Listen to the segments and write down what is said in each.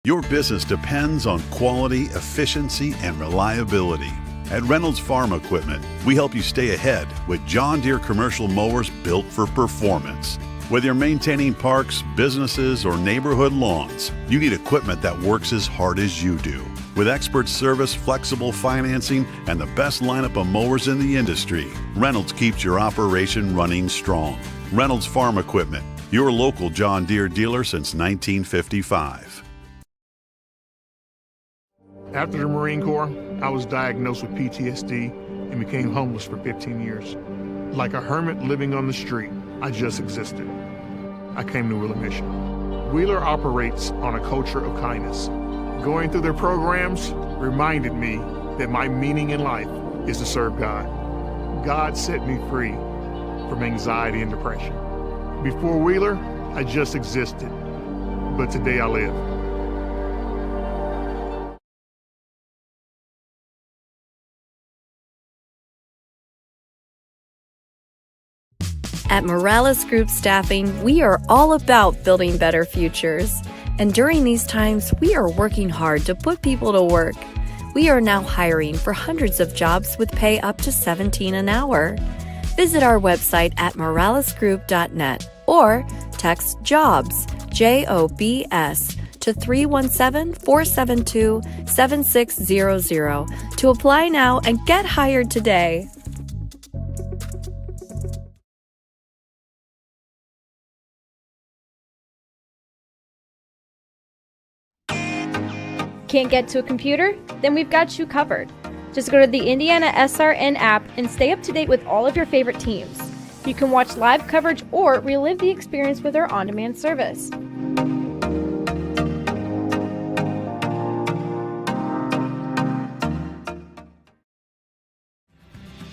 Your business depends on quality, efficiency, and reliability. At Reynolds Farm Equipment, we help you stay ahead with John Deere commercial mowers built for performance. Whether you're maintaining parks, businesses, or neighborhood lawns, you need equipment that works as hard as you do. With expert service, flexible financing, and the best lineup of mowers in the industry, Reynolds keeps your operation running strong. Reynolds Farm Equipment, your local John Deere dealer since 1955. After the Marine Corps, I was diagnosed with PTSD and became homeless for 15 years. Like a hermit living on the street, I just existed. I came to Wheeler Mission. Wheeler operates on a culture of kindness. Going through their programs reminded me that my meaning in life is to serve God. God set me free from anxiety and depression. Before Wheeler, I just existed, but today I live. At Morales Group Staffing, we are all about building better futures. And during these times, we are working hard to put people to work. We are now hiring for hundreds of jobs with pay up to $17 an hour. Visit our website at moralesgroup.net or text JOBS, JOBS, to 317-472-7600 to apply now and get hired today. Can't get to a computer? Then we've got you covered. Just go to the IndianaSRN app and stay up to date with all of your favorite teams. You can watch live coverage or relive the experience with our on-demand service.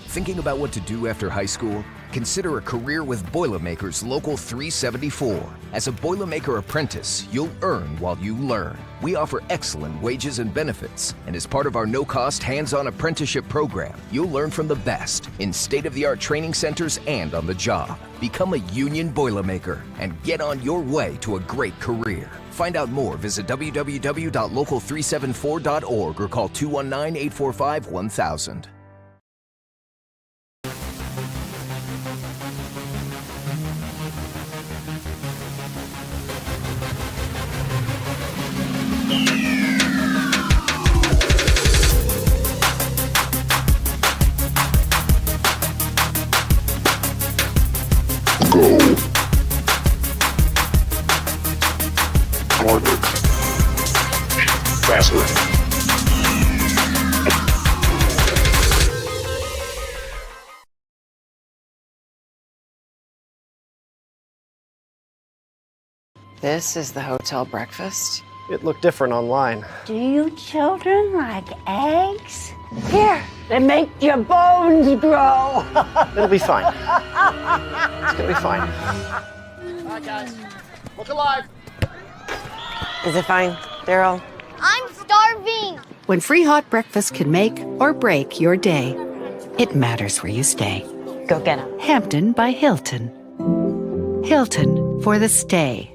Thinking about what to do after high school? Consider a career with Boilermaker's Local 374. As a Boilermaker apprentice, you'll earn while you learn. We offer excellent wages and benefits, and as part of our no-cost hands-on apprenticeship program, you'll learn from the best in state-of-the-art training centers and on the job. Become a union Boilermaker and get on your way to a great career. Find out more, visit www.local374.org or call 219-845-1000. This is the hotel breakfast. It looked different online. Do you children like eggs? Here, they make your bones grow. It'll be fine. It's gonna be fine. All right, guys. Look alive. Is it fine, Daryl? I'm starving. When free hot breakfast can make or break your day, it matters where you stay. Go get him. Hampton by Hilton. Hilton for the stay.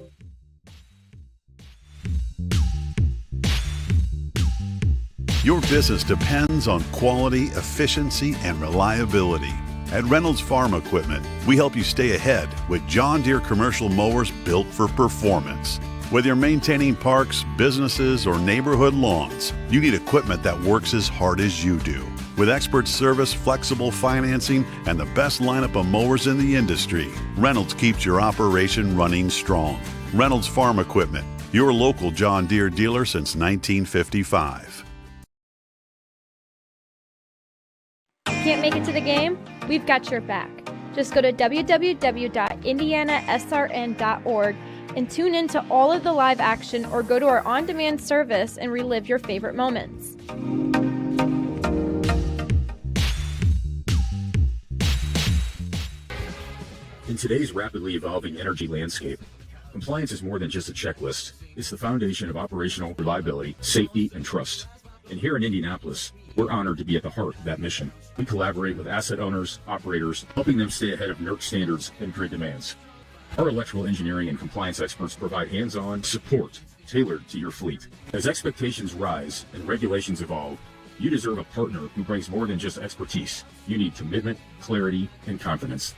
Your business depends on quality, efficiency, and reliability. At Reynolds Farm Equipment, we help you stay ahead with John Deere commercial mowers built for performance. Whether you're maintaining parks, businesses, or neighborhood lawns, you need equipment that works as hard as you do. With expert service, flexible financing, and the best lineup of mowers in the industry, Reynolds keeps your operation running strong. Reynolds Farm Equipment, your local John Deere dealer since 1955. Can't make it to the game? We've got your back. Just go to www.IndianaSRN.org and tune into all of the live action or go to our on-demand service and relive your favorite moments. In today's rapidly evolving energy landscape, compliance is more than just a checklist. It's the foundation of operational reliability, safety, and trust. And here in Indianapolis, we're honored to be at the heart of that mission. We collaborate with asset owners, operators, helping them stay ahead of NERC standards and grid demands. Our electrical engineering and compliance experts provide hands-on support tailored to your fleet. As expectations rise and regulations evolve, you deserve a partner who brings more than just expertise. You need commitment, clarity, and confidence.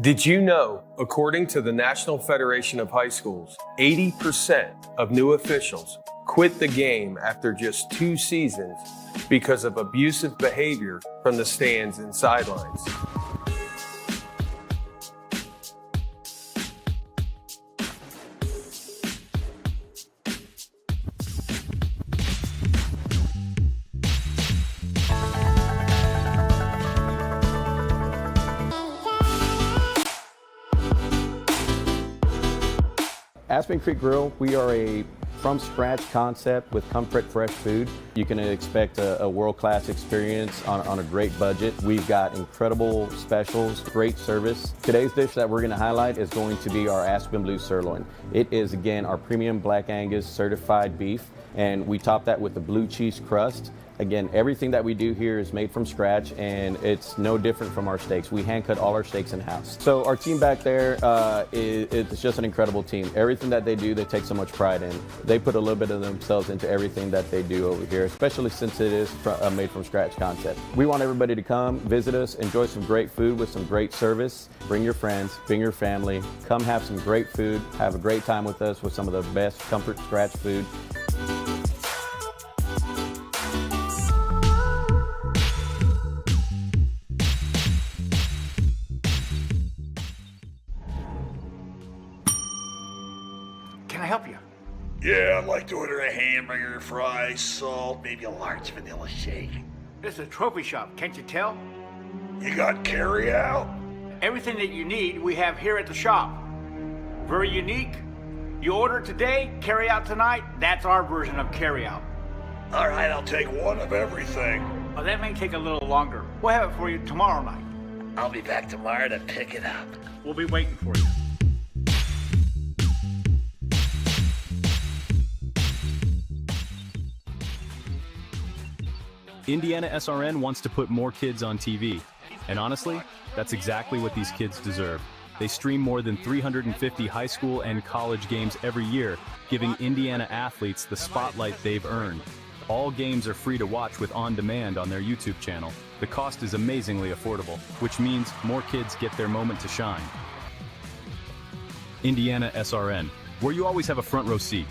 Did you know, according to the National Federation of High Schools, 80% of new officials quit the game after just 2 seasons because of abusive behavior from the stands and sidelines? Aspen Creek Grill, we are a from-scratch concept with comfort, fresh food. You can expect a world-class experience on a great budget. We've got incredible specials, great service. Today's dish that we're going to highlight is going to be our Aspen Blue Sirloin. It is, again, our premium Black Angus certified beef, and we top that with the blue cheese crust. Again, everything that we do here is made from scratch, and it's no different from our steaks. We hand cut all our steaks in-house. So our team back there, it's just an incredible team. Everything that they do, they take so much pride in. They put a little bit of themselves into everything that they do over here, especially since it is a made from scratch concept. We want everybody to come, visit us, enjoy some great food with some great service. Bring your friends, bring your family, come have some great food, have a great time with us with some of the best comfort scratch food. Can I help you? Yeah, I'd like to order a hamburger, fries, salt, maybe a large vanilla shake. This is a trophy shop, can't you tell? You got carry out? Everything that you need, we have here at the shop. Very unique. You order today, carry out tonight. That's our version of carry out. All right, I'll take one of everything. Oh, that may take a little longer. We'll have it for you tomorrow night. I'll be back tomorrow to pick it up. We'll be waiting for you. IndianaSRN wants to put more kids on TV. And honestly, that's exactly what these kids deserve. They stream more than 350 high school and college games every year, giving Indiana athletes the spotlight they've earned. All games are free to watch with on-demand on their YouTube channel. The cost is amazingly affordable, which means more kids get their moment to shine. IndianaSRN, where you always have a front row seat.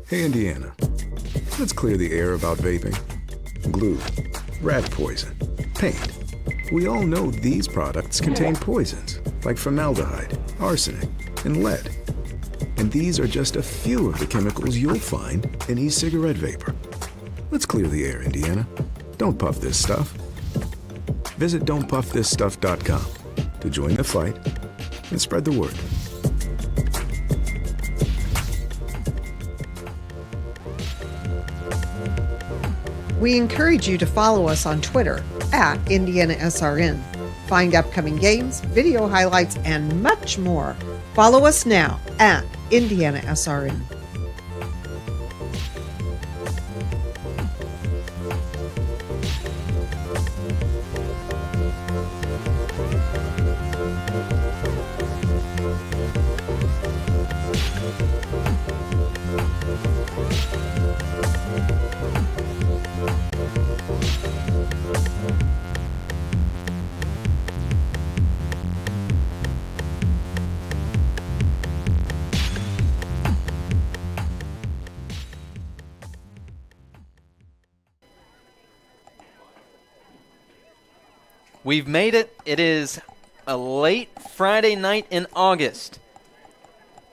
Hey Indiana, let's clear the air about vaping. Glue, rat poison, paint. We all know these products contain poisons like formaldehyde, arsenic, and lead. And these are just a few of the chemicals you'll find in e-cigarette vapor. Let's clear the air, Indiana. Don't puff this stuff. Visit don'tpuffthisstuff.com to join the fight and spread the word. We encourage you to follow us on Twitter at IndianaSRN. Find upcoming games, video highlights, and much more. Follow us now at IndianaSRN. We've made it. It is a late Friday night in August.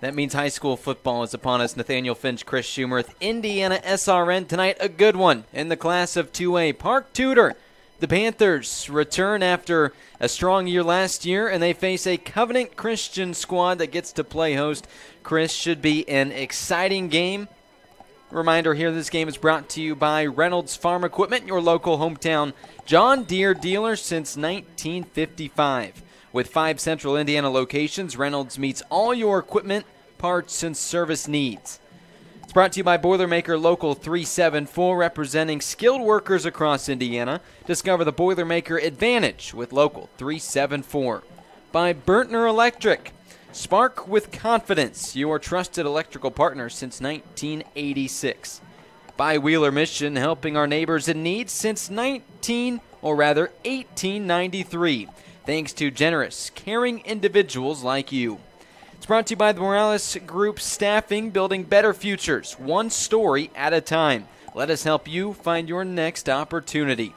That means high school football is upon us. Nathaniel Finch, Chris Schumer, IndianaSRN tonight, a good one in the class of 2A. Park Tudor. The Panthers return after a strong year last year, and they face a Covenant Christian squad that gets to play host. Chris, should be an exciting game. Reminder here, this game is brought to you by Reynolds Farm Equipment, your local hometown John Deere dealer since 1955. With 5 central Indiana locations, Reynolds meets all your equipment, parts, and service needs. It's brought to you by Boilermaker Local 374, representing skilled workers across Indiana. Discover the Boilermaker advantage with Local 374. By Burtner Electric. Spark with confidence, your trusted electrical partner since 1986. By Wheeler Mission, helping our neighbors in need since 1893. Thanks to generous, caring individuals like you. It's brought to you by the Morales Group Staffing, building better futures, one story at a time. Let us help you find your next opportunity.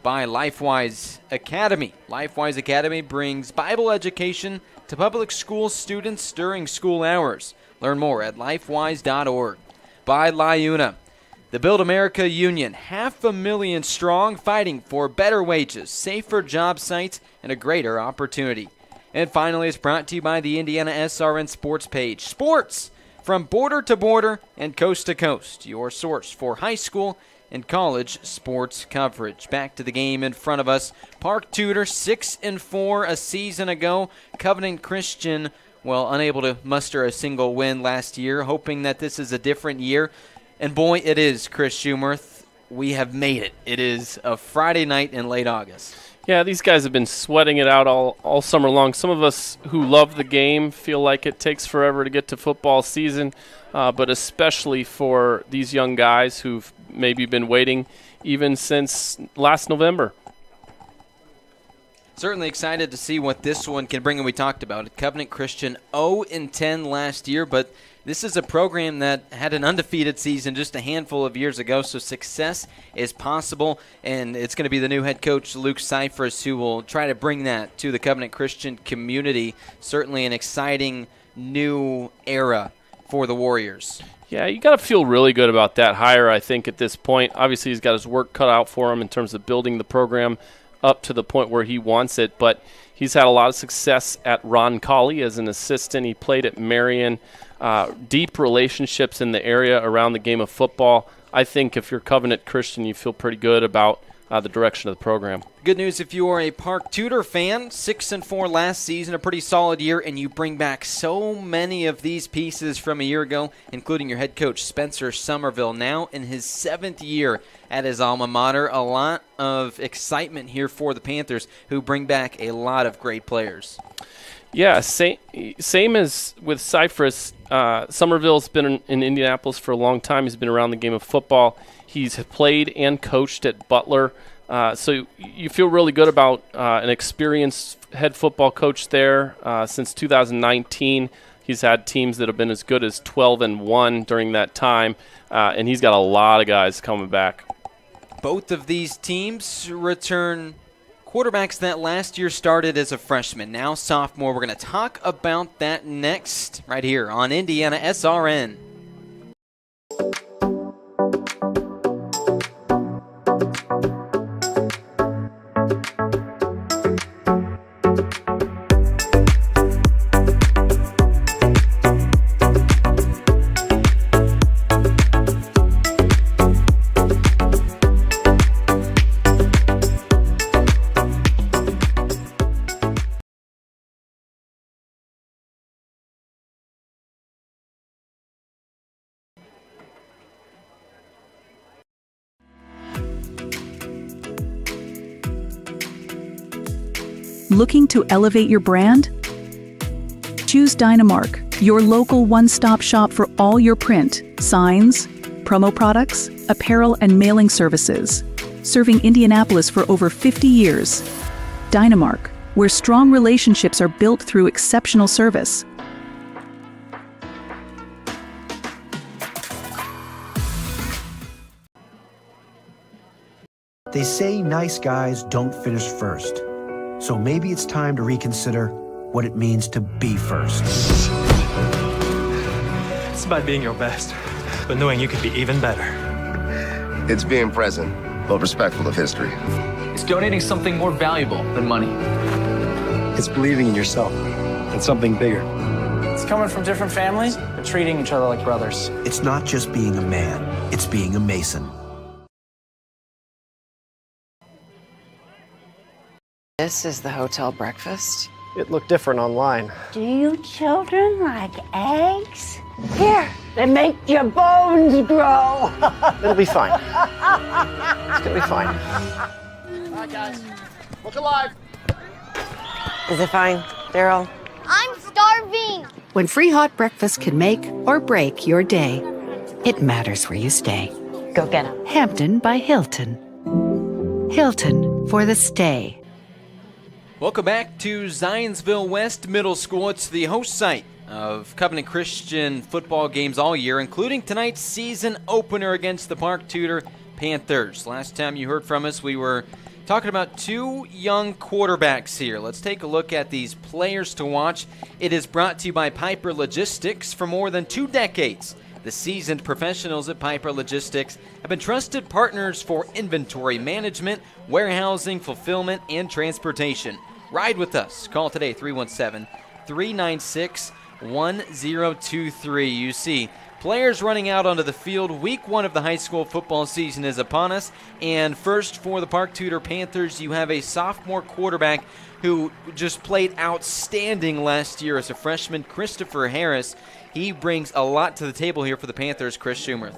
By Lifewise Academy. Lifewise Academy brings Bible education to public school students during school hours. Learn more at lifewise.org. By LiUNA. The Build America Union, 500,000 strong, fighting for better wages, safer job sites, and a greater opportunity. And finally, it's brought to you by the IndianaSRN Sports page. Sports from border to border and coast to coast. Your source for high school and college sports coverage. Back to the game in front of us. Park Tudor, 6-4 a season ago. Covenant Christian, unable to muster a single win last year. Hoping that this is a different year. And boy, it is, Chris Schumer. We have made it. It is a Friday night in late August. Yeah, these guys have been sweating it out all summer long. Some of us who love the game feel like it takes forever to get to football season, but especially for these young guys who've maybe been waiting even since last November. Certainly excited to see what this one can bring, and we talked about it. Covenant Christian 0-10 last year, but this is a program that had an undefeated season just a handful of years ago, so success is possible, and it's going to be the new head coach, Luke Cyphers, who will try to bring that to the Covenant Christian community. Certainly an exciting new era for the Warriors. Yeah, you got to feel really good about that hire, I think, at this point. Obviously, he's got his work cut out for him in terms of building the program up to the point where he wants it, but he's had a lot of success at Ron Colley as an assistant. He played at Marion. Deep relationships in the area around the game of football. I think if you're Covenant Christian, you feel pretty good about the direction of the program. Good news if you are a Park Tudor fan. 6-4 last season, a pretty solid year, and you bring back so many of these pieces from a year ago, including your head coach, Spencer Somerville, now in his 7th year at his alma mater. A lot of excitement here for the Panthers, who bring back a lot of great players. Yeah, same as with Cyphers. Somerville's been in Indianapolis for a long time. He's been around the game of football. He's played and coached at Butler. So you feel really good about an experienced head football coach there. Since 2019, he's had teams that have been as good as 12-1 during that time, and he's got a lot of guys coming back. Both of these teams return quarterbacks that last year started as a freshman, now sophomore. We're going to talk about that next right here on IndianaSRN. Looking to elevate your brand? Choose Dynamark, your local one-stop shop for all your print, signs, promo products, apparel, and mailing services. Serving Indianapolis for over 50 years. Dynamark, where strong relationships are built through exceptional service. They say nice guys don't finish first. So maybe it's time to reconsider what it means to be first. about being your best, but knowing you could be even better. It's being present, but respectful of history. It's donating something more valuable than money. It's believing in yourself and something bigger. It's coming from different families, but treating each other like brothers. It's not just being a man, it's being a Mason. This is the hotel breakfast. It looked different online. Do you children like eggs? Here, they make your bones grow. It'll be fine. It's gonna be fine. All right, guys. Look alive. Is it fine, Daryl? I'm starving. When free hot breakfast can make or break your day, it matters where you stay. Go get him. Hampton by Hilton. Hilton for the stay. Welcome back to Zionsville West Middle School. It's the host site of Covenant Christian football games all year, including tonight's season opener against the Park Tudor Panthers. Last time you heard from us, we were talking about two young quarterbacks here. Let's take a look at these players to watch. It is brought to you by Piper Logistics. For more than 2 decades, the seasoned professionals at Piper Logistics have been trusted partners for inventory management, warehousing, fulfillment, and transportation. Ride with us. Call today, 317-396-1023. You see, players running out onto the field. Week 1 of the high school football season is upon us. And first for the Park Tudor Panthers, you have a sophomore quarterback who just played outstanding last year as a freshman, Christopher Harris. He brings a lot to the table here for the Panthers, Chris Schumer.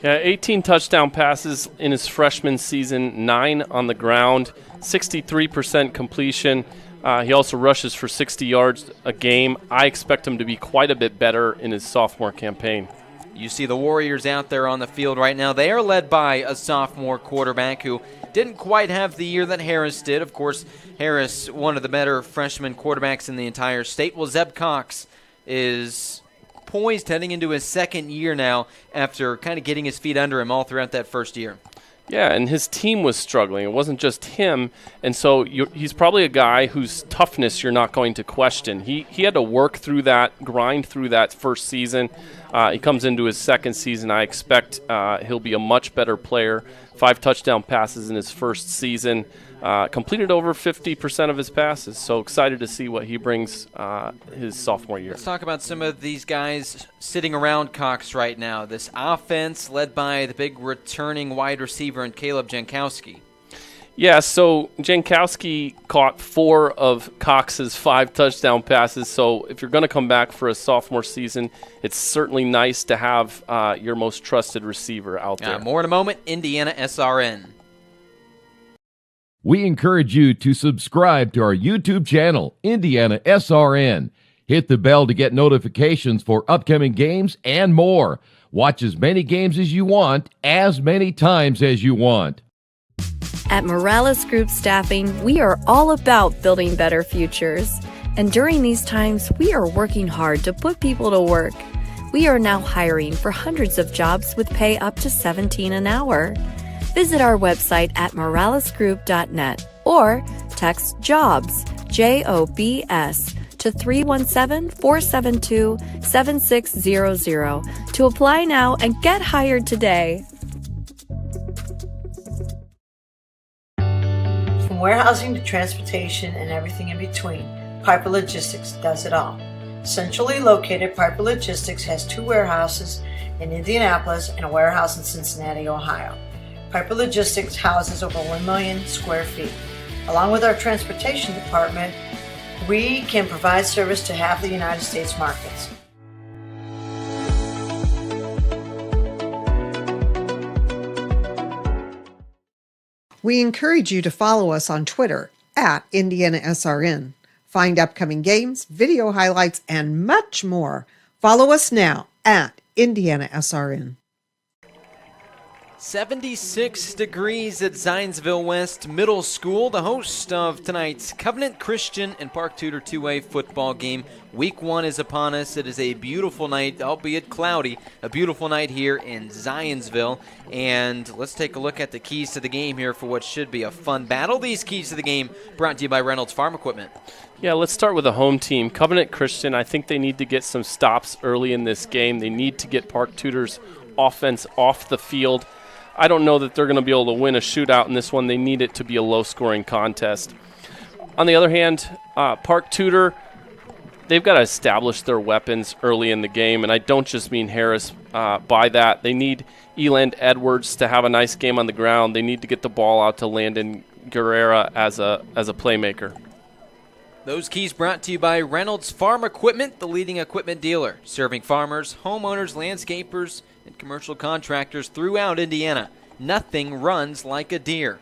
Yeah, 18 touchdown passes in his freshman season, 9 on the ground, 63% completion. He also rushes for 60 yards a game. I expect him to be quite a bit better in his sophomore campaign. You see the Warriors out there on the field right now. They are led by a sophomore quarterback who didn't quite have the year that Harris did. Of course, Harris, one of the better freshman quarterbacks in the entire state. Well, Zeb Cox is poised heading into his second year now after kind of getting his feet under him all throughout that first year. Yeah, and his team was struggling. It wasn't just him, and so he's probably a guy whose toughness you're not going to question. He had to work through that, grind through that first season. He comes into his second season. I expect he'll be a much better player. 5 touchdown passes in his first season. Completed over 50% of his passes. So excited to see what he brings his sophomore year. Let's talk about some of these guys sitting around Cox right now. This offense led by the big returning wide receiver in Caleb Jankowski. Yeah, so Jankowski caught 4 of Cox's 5 touchdown passes. So if you're going to come back for a sophomore season, it's certainly nice to have your most trusted receiver out there. More in a moment, IndianaSRN. We encourage you to subscribe to our YouTube channel, IndianaSRN. Hit the bell to get notifications for upcoming games and more. Watch as many games as you want, as many times as you want. At Morales Group Staffing, we are all about building better futures. And during these times, we are working hard to put people to work. We are now hiring for hundreds of jobs with pay up to $17 an hour. Visit our website at moralesgroup.net or text JOBS, JOBS, to 317-472-7600 to apply now and get hired today. From warehousing to transportation and everything in between, Piper Logistics does it all. Centrally located, Piper Logistics has 2 warehouses in Indianapolis and a warehouse in Cincinnati, Ohio. Piper Logistics houses over 1 million square feet. Along with our transportation department, we can provide service to half the United States markets. We encourage you to follow us on Twitter at IndianaSRN. Find upcoming games, video highlights, and much more. Follow us now at IndianaSRN. 76 degrees at Zionsville West Middle School, the host of tonight's Covenant Christian and Park Tudor 2A football game. Week 1 is upon us. It is a beautiful night, albeit cloudy, a beautiful night here in Zionsville. And let's take a look at the keys to the game here for what should be a fun battle. These keys to the game brought to you by Reynolds Farm Equipment. Yeah, let's start with the home team. Covenant Christian, I think they need to get some stops early in this game. They need to get Park Tudor's offense off the field. I don't know that they're going to be able to win a shootout in this one. They need it to be a low-scoring contest. On the other hand, Park Tudor, they've got to establish their weapons early in the game, and I don't just mean Harris by that. They need Eland Edwards to have a nice game on the ground. They need to get the ball out to Landon Guerrera as a playmaker. Those keys brought to you by Reynolds Farm Equipment, the leading equipment dealer, serving farmers, homeowners, landscapers, and commercial contractors throughout Indiana. Nothing runs like a deer.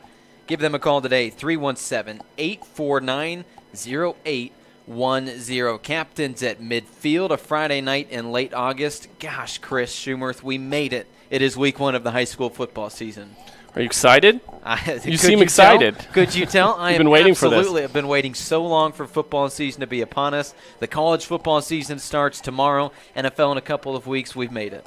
Give them a call today, 317-849-0810. Captains at midfield, a Friday night in late August. Gosh, Chris Schumerth, we made it. It is week 1 of the high school football season. Are you excited? You seem excited. Could you tell? I've been waiting for this. Absolutely. I've been waiting so long for football season to be upon us. The college football season starts tomorrow. NFL in a couple of weeks. We've made it.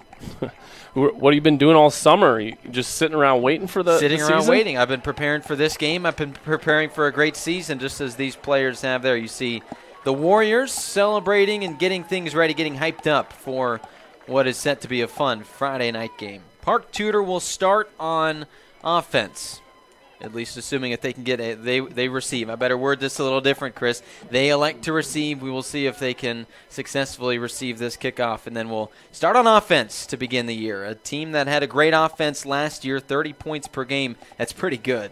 What have you been doing all summer? You just sitting around waiting for the Sitting around season? waiting. I've been preparing for this game. I've been preparing for a great season, just as these players have there. You see the Warriors celebrating and getting things ready, getting hyped up for what is set to be a fun Friday night game. Park Tudor will start on offense, at least assuming if they can get it. They receive. I better word this a little different, Chris. They elect to receive. We will see if they can successfully receive this kickoff, and then we'll start on offense to begin the year. A team that had a great offense last year, 30 points per game. That's pretty good.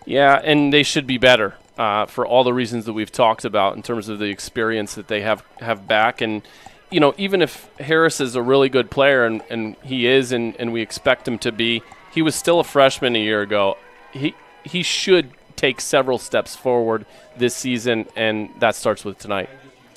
Yeah, and they should be better for all the reasons that we've talked about in terms of the experience that they have back. And you know, even if Harris is a really good player, and he is, and we expect him to be, he was still a freshman a year ago. He should take several steps forward this season, and that starts with tonight.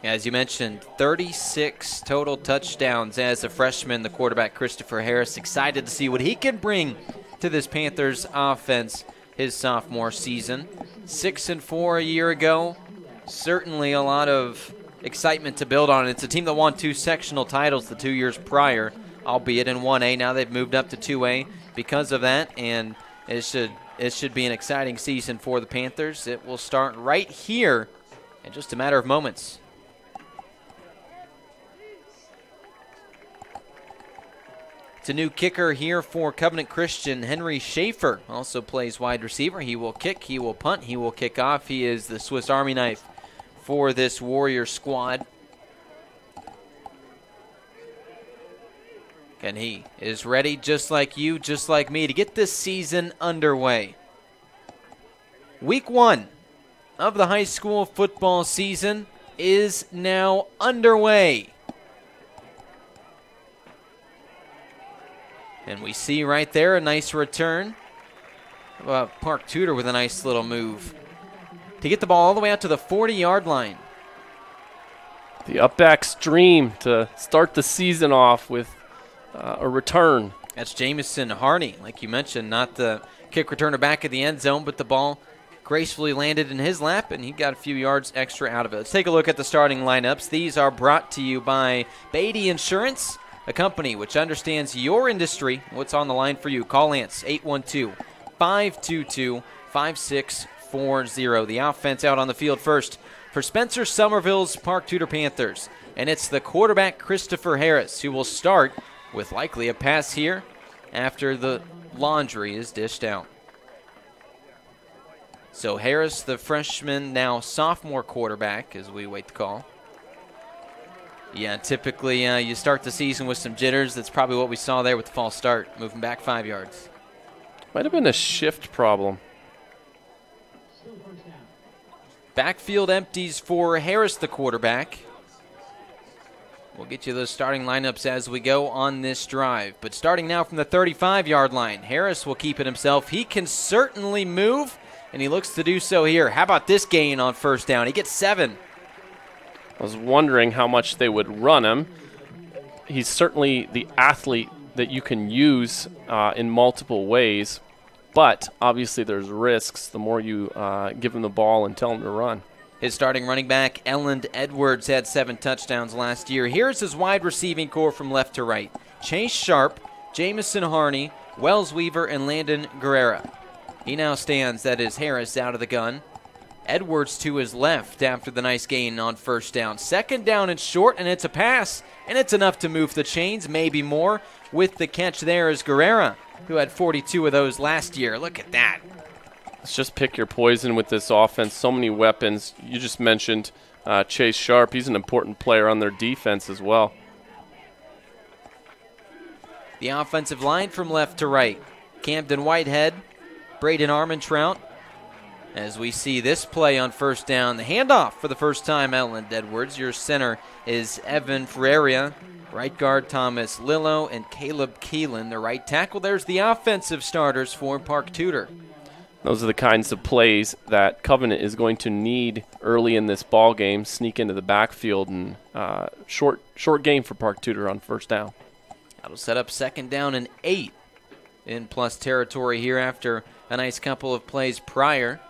As you mentioned, 36 total touchdowns as a freshman. The quarterback, Christopher Harris, excited to see what he can bring to this Panthers offense his sophomore season. 6-4 a year ago. Certainly a lot of excitement to build on. It's a team that won 2 sectional titles the 2 years prior, albeit in 1A. Now they've moved up to 2A because of that, and it should be an exciting season for the Panthers. It will start right here in just a matter of moments. It's a new kicker here for Covenant Christian. Henry Schaefer also plays wide receiver. He will kick, he will punt, he will kick off. He is the Swiss Army knife for this Warrior squad. And he is ready, just like you, just like me, to get this season underway. Week 1 of the high school football season is now underway. And we see right there a nice return. Park Tudor with a nice little move to get the ball all the way out to the 40-yard line. The Upbacks' dream to start the season off with a return. That's Jamison Harney, like you mentioned, not the kick returner back at the end zone, but the ball gracefully landed in his lap, and he got a few yards extra out of it. Let's take a look at the starting lineups. These are brought to you by Beatty Insurance, a company which understands your industry, what's on the line for you. Call Lance, 812-522-5640. The offense out on the field first for Spencer Somerville's Park Tudor Panthers, and it's the quarterback, Christopher Harris, who will start with likely a pass here after the laundry is dished out. So Harris, the freshman, now sophomore quarterback, as we wait the call. Yeah, typically you start the season with some jitters. That's probably what we saw there with the false start, moving back 5 yards. Might have been a shift problem. Backfield empties for Harris, the quarterback. We'll get you those starting lineups as we go on this drive. But starting now from the 35-yard line, Harris will keep it himself. He can certainly move, and he looks to do so here. How about this gain on first down? He gets 7. I was wondering how much they would run him. He's certainly the athlete that you can use in multiple ways, but obviously there's risks the more you give him the ball and tell him to run. His starting running back, Elland Edwards, had 7 touchdowns last year. Here's his wide receiving core from left to right. Chase Sharp, Jamison Harney, Wells Weaver, and Landon Guerrera. He now stands, that is Harris, out of the gun. Edwards to his left after the nice gain on first down. Second down and short, and it's a pass. And it's enough to move the chains, maybe more. With the catch there is Guerrera, who had 42 of those last year. Look at that. Let's just pick your poison with this offense. So many weapons. You just mentioned Chase Sharp. He's an important player on their defense as well. The offensive line from left to right. Camden Whitehead, Braden Armentrout. As we see this play on first down, the handoff for the first time, Elland Edwards. Your center is Evan Ferreira. Right guard, Thomas Lillo, and Caleb Keelan. The right tackle, there's the offensive starters for Park Tudor. Those are the kinds of plays that Covenant is going to need early in this ball game. Sneak into the backfield, and short game for Park Tudor on first down. That'll set up second down and 8 in plus territory here after a nice couple of plays prior.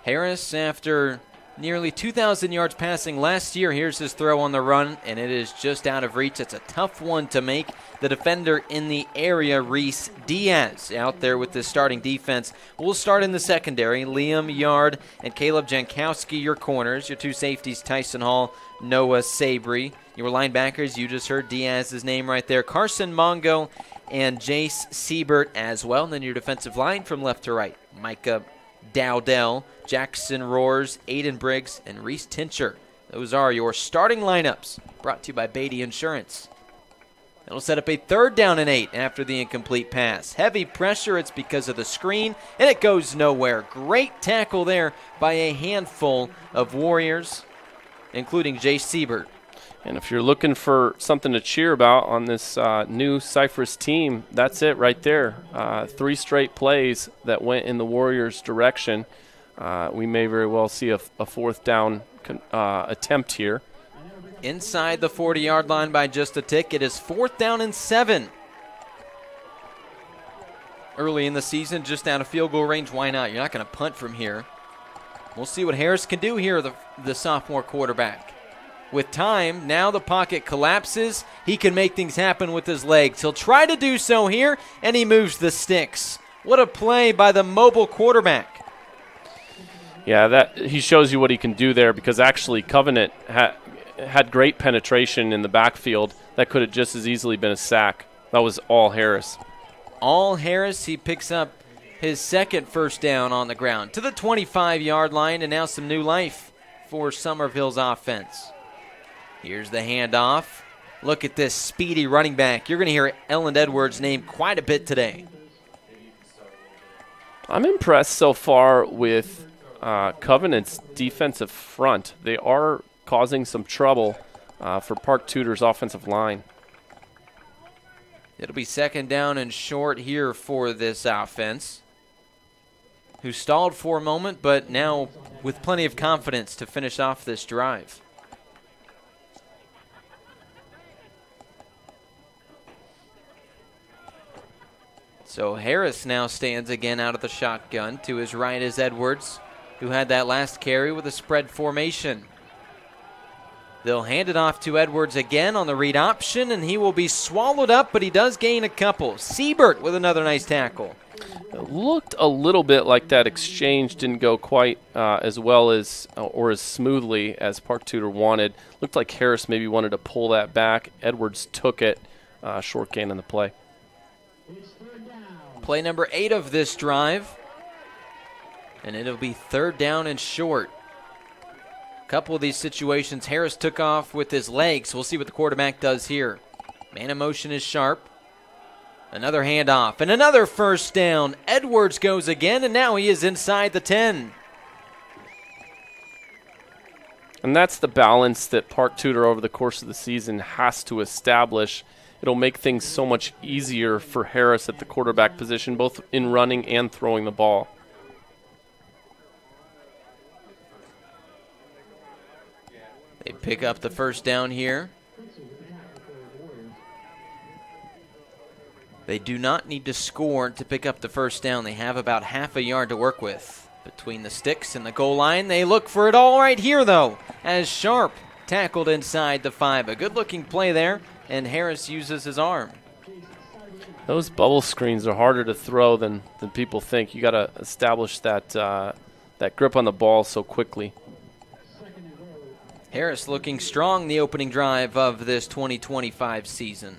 Harris, after nearly 2,000 yards passing last year, here's his throw on the run, and it is just out of reach. It's a tough one to make. The defender in the area, Reese Diaz, out there with the starting defense. We'll start in the secondary. Liam Yard and Caleb Jankowski, your corners. Your 2 safeties, Tyson Hall, Noah Sabry. Your linebackers, you just heard Diaz's name right there. Carson Mongo and Jace Siebert as well. And then your defensive line from left to right. Micah Dowdell, Jackson Roars, Aiden Briggs, and Reese Tincher. Those are your starting lineups, brought to you by Beatty Insurance. It'll set up a third down and 8 after the incomplete pass. Heavy pressure, it's because of the screen, and it goes nowhere. Great tackle there by a handful of Warriors, including Jace Siebert. And if you're looking for something to cheer about on this new Cypress team, that's it right there. 3 straight plays that went in the Warriors' direction. We may very well see a fourth down attempt here. Inside the 40-yard line by just a tick. It is 4th down and 7. Early in the season, just out of field goal range. Why not? You're not going to punt from here. We'll see what Harris can do here, the sophomore quarterback. With time, now the pocket collapses. He can make things happen with his legs. He'll try to do so here, and he moves the sticks. What a play by the mobile quarterback. Yeah, that he shows you what he can do there, because actually Covenant had great penetration in the backfield. That could have just as easily been a sack. That was all Harris. All Harris. He picks up his second first down on the ground to the 25-yard line, and now some new life for Somerville's offense. Here's the handoff. Look at this speedy running back. You're going to hear Elland Edwards' name quite a bit today. I'm impressed so far with Covenant's defensive front. They are causing some trouble for Park Tudor's offensive line. It'll be second down and short here for this offense, who stalled for a moment, but now with plenty of confidence to finish off this drive. So Harris now stands again out of the shotgun. To his right is Edwards, who had that last carry with a spread formation. They'll hand it off to Edwards again on the read option, and he will be swallowed up, but he does gain a couple. Siebert with another nice tackle. It looked a little bit like that exchange didn't go quite as well as or as smoothly as Park Tudor wanted. Looked like Harris maybe wanted to pull that back. Edwards took it. Short gain on the play. Play number 8 of this drive, and it'll be third down and short. A couple of these situations, Harris took off with his legs. We'll see what the quarterback does here. Man in motion is Sharp. Another handoff, and another first down. Edwards goes again, and now he is inside the 10. And that's the balance that Park Tudor over the course of the season has to establish. It'll make things so much easier for Harris at the quarterback position, both in running and throwing the ball. They pick up the first down here. They do not need to score to pick up the first down. They have about half a yard to work with. Between the sticks and the goal line, they look for it all right here, though, as Sharp tackled inside the 5. A good-looking play there, and Harris uses his arm. Those bubble screens are harder to throw than people think. You got to establish that that grip on the ball so quickly. Harris looking strong the opening drive of this 2025 season.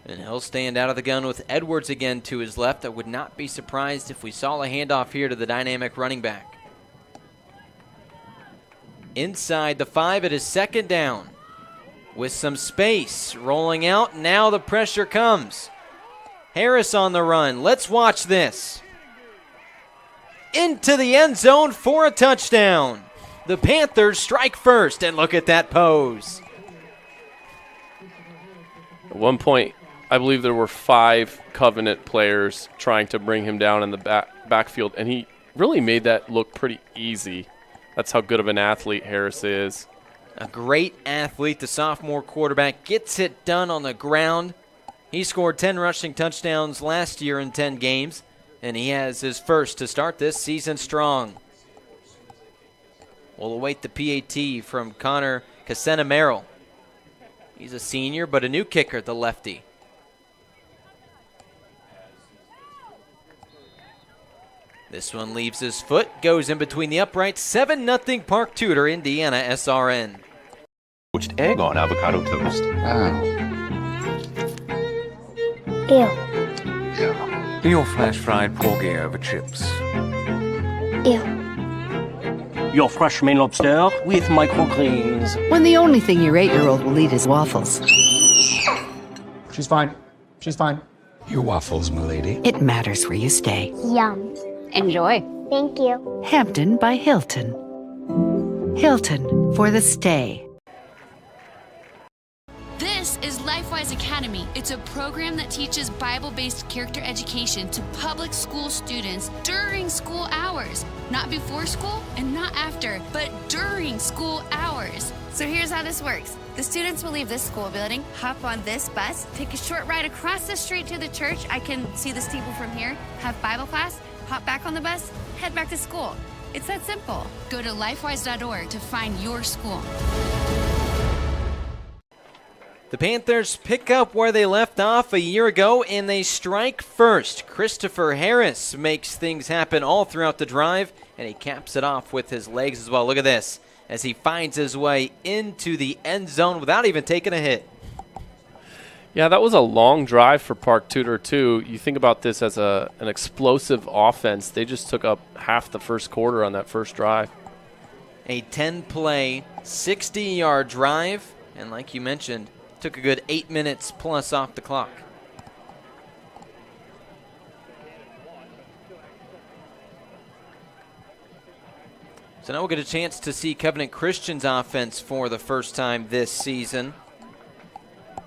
And he'll stand out of the gun with Edwards again to his left. I would not be surprised if we saw a handoff here to the dynamic running back. Inside the 5, it is second down. With some space, rolling out, now the pressure comes. Harris on the run, let's watch this. Into the end zone for a touchdown. The Panthers strike first, and look at that pose. At one point, I believe there were 5 Covenant players trying to bring him down in the backfield, and he really made that look pretty easy. That's how good of an athlete Harris is. A great athlete, the sophomore quarterback, gets it done on the ground. He scored 10 rushing touchdowns last year in 10 games, and he has his first to start this season strong. We'll await the PAT from Connor Casenna-Merrill. He's a senior, but a new kicker, the lefty. This one leaves his foot, goes in between the uprights. 7-0 Park Tudor, IndianaSRN. Poached egg on avocado toast. Ew. Do your flash fried porgy over chips. Ew. Your fresh Maine lobster with microgreens. When the only thing your 8-year-old will eat is waffles. She's fine. She's fine. Your waffles, milady. It matters where you stay. Yum. Enjoy. Thank you. Hampton by Hilton. Hilton for the stay. This is Lifewise Academy. It's a program that teaches Bible-based character education to public school students during school hours. Not before school and not after, but during school hours. So here's how this works. The students will leave this school building, hop on this bus, take a short ride across the street to the church. I can see the steeple from here, have Bible class, hop back on the bus, head back to school. It's that simple. Go to lifewise.org to find your school. The Panthers pick up where they left off a year ago, and they strike first. Christopher Harris makes things happen all throughout the drive, and he caps it off with his legs as well. Look at this, as he finds his way into the end zone without even taking a hit. Yeah, that was a long drive for Park Tudor, too. You think about this as an explosive offense. They just took up half the first quarter on that first drive. A 10-play, 60-yard drive, and like you mentioned, took a good 8 minutes plus off the clock. So now we'll get a chance to see Covenant Christian's offense for the first time this season.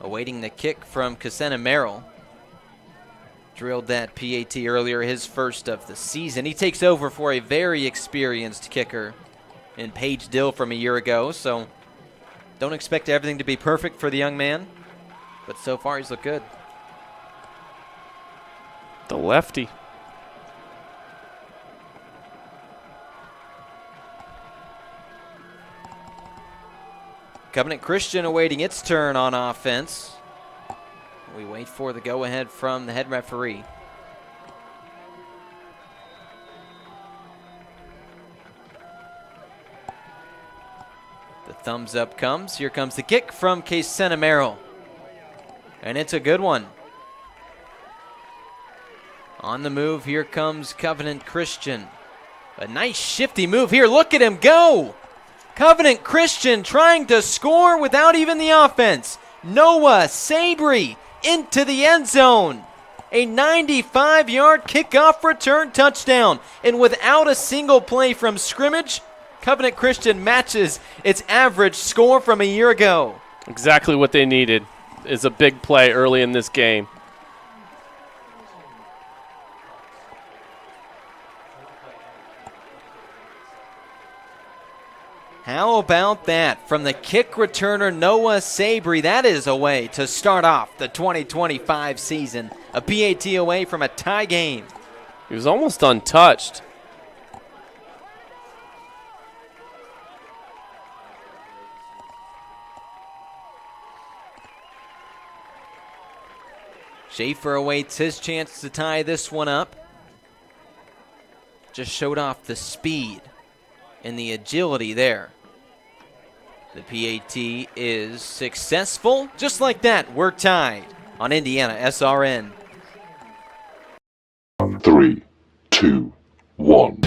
Awaiting the kick from Casenna-Merrill. Drilled that PAT earlier, his first of the season. He takes over for a very experienced kicker in Paige Dill from a year ago, so don't expect everything to be perfect for the young man, but so far he's looked good. The lefty. Covenant Christian awaiting its turn on offense. We wait for the go-ahead from the head referee. The thumbs up comes. Here comes the kick from Casenna-Merrill. And it's a good one. On the move, here comes Covenant Christian. A nice shifty move here. Look at him go! Covenant Christian trying to score without even the offense. Noah Sabry into the end zone. A 95-yard kickoff return touchdown. And without a single play from scrimmage, Covenant Christian matches its average score from a year ago. Exactly what they needed is a big play early in this game. How about that? From the kick returner Noah Sabry, that is a way to start off the 2025 season. A PAT away from a tie game. He was almost untouched. Schaefer awaits his chance to tie this one up. Just showed off the speed and the agility there. The PAT is successful. Just like that, we're tied on IndianaSRN. 3, 2, 1.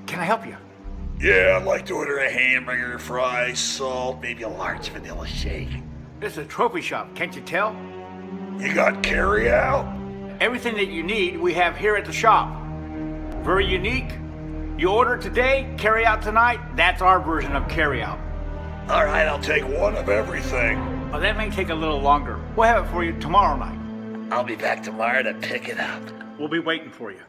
Can I help you? Yeah, I'd like to order a hamburger, fries, salt, maybe a large vanilla shake. This is a trophy shop, can't you tell? You got carry out? Everything that you need, we have here at the shop. Very unique. You order today, carry out tonight. That's our version of carry out. All right, I'll take one of everything. Well, that may take a little longer. We'll have it for you tomorrow night. I'll be back tomorrow to pick it up. We'll be waiting for you.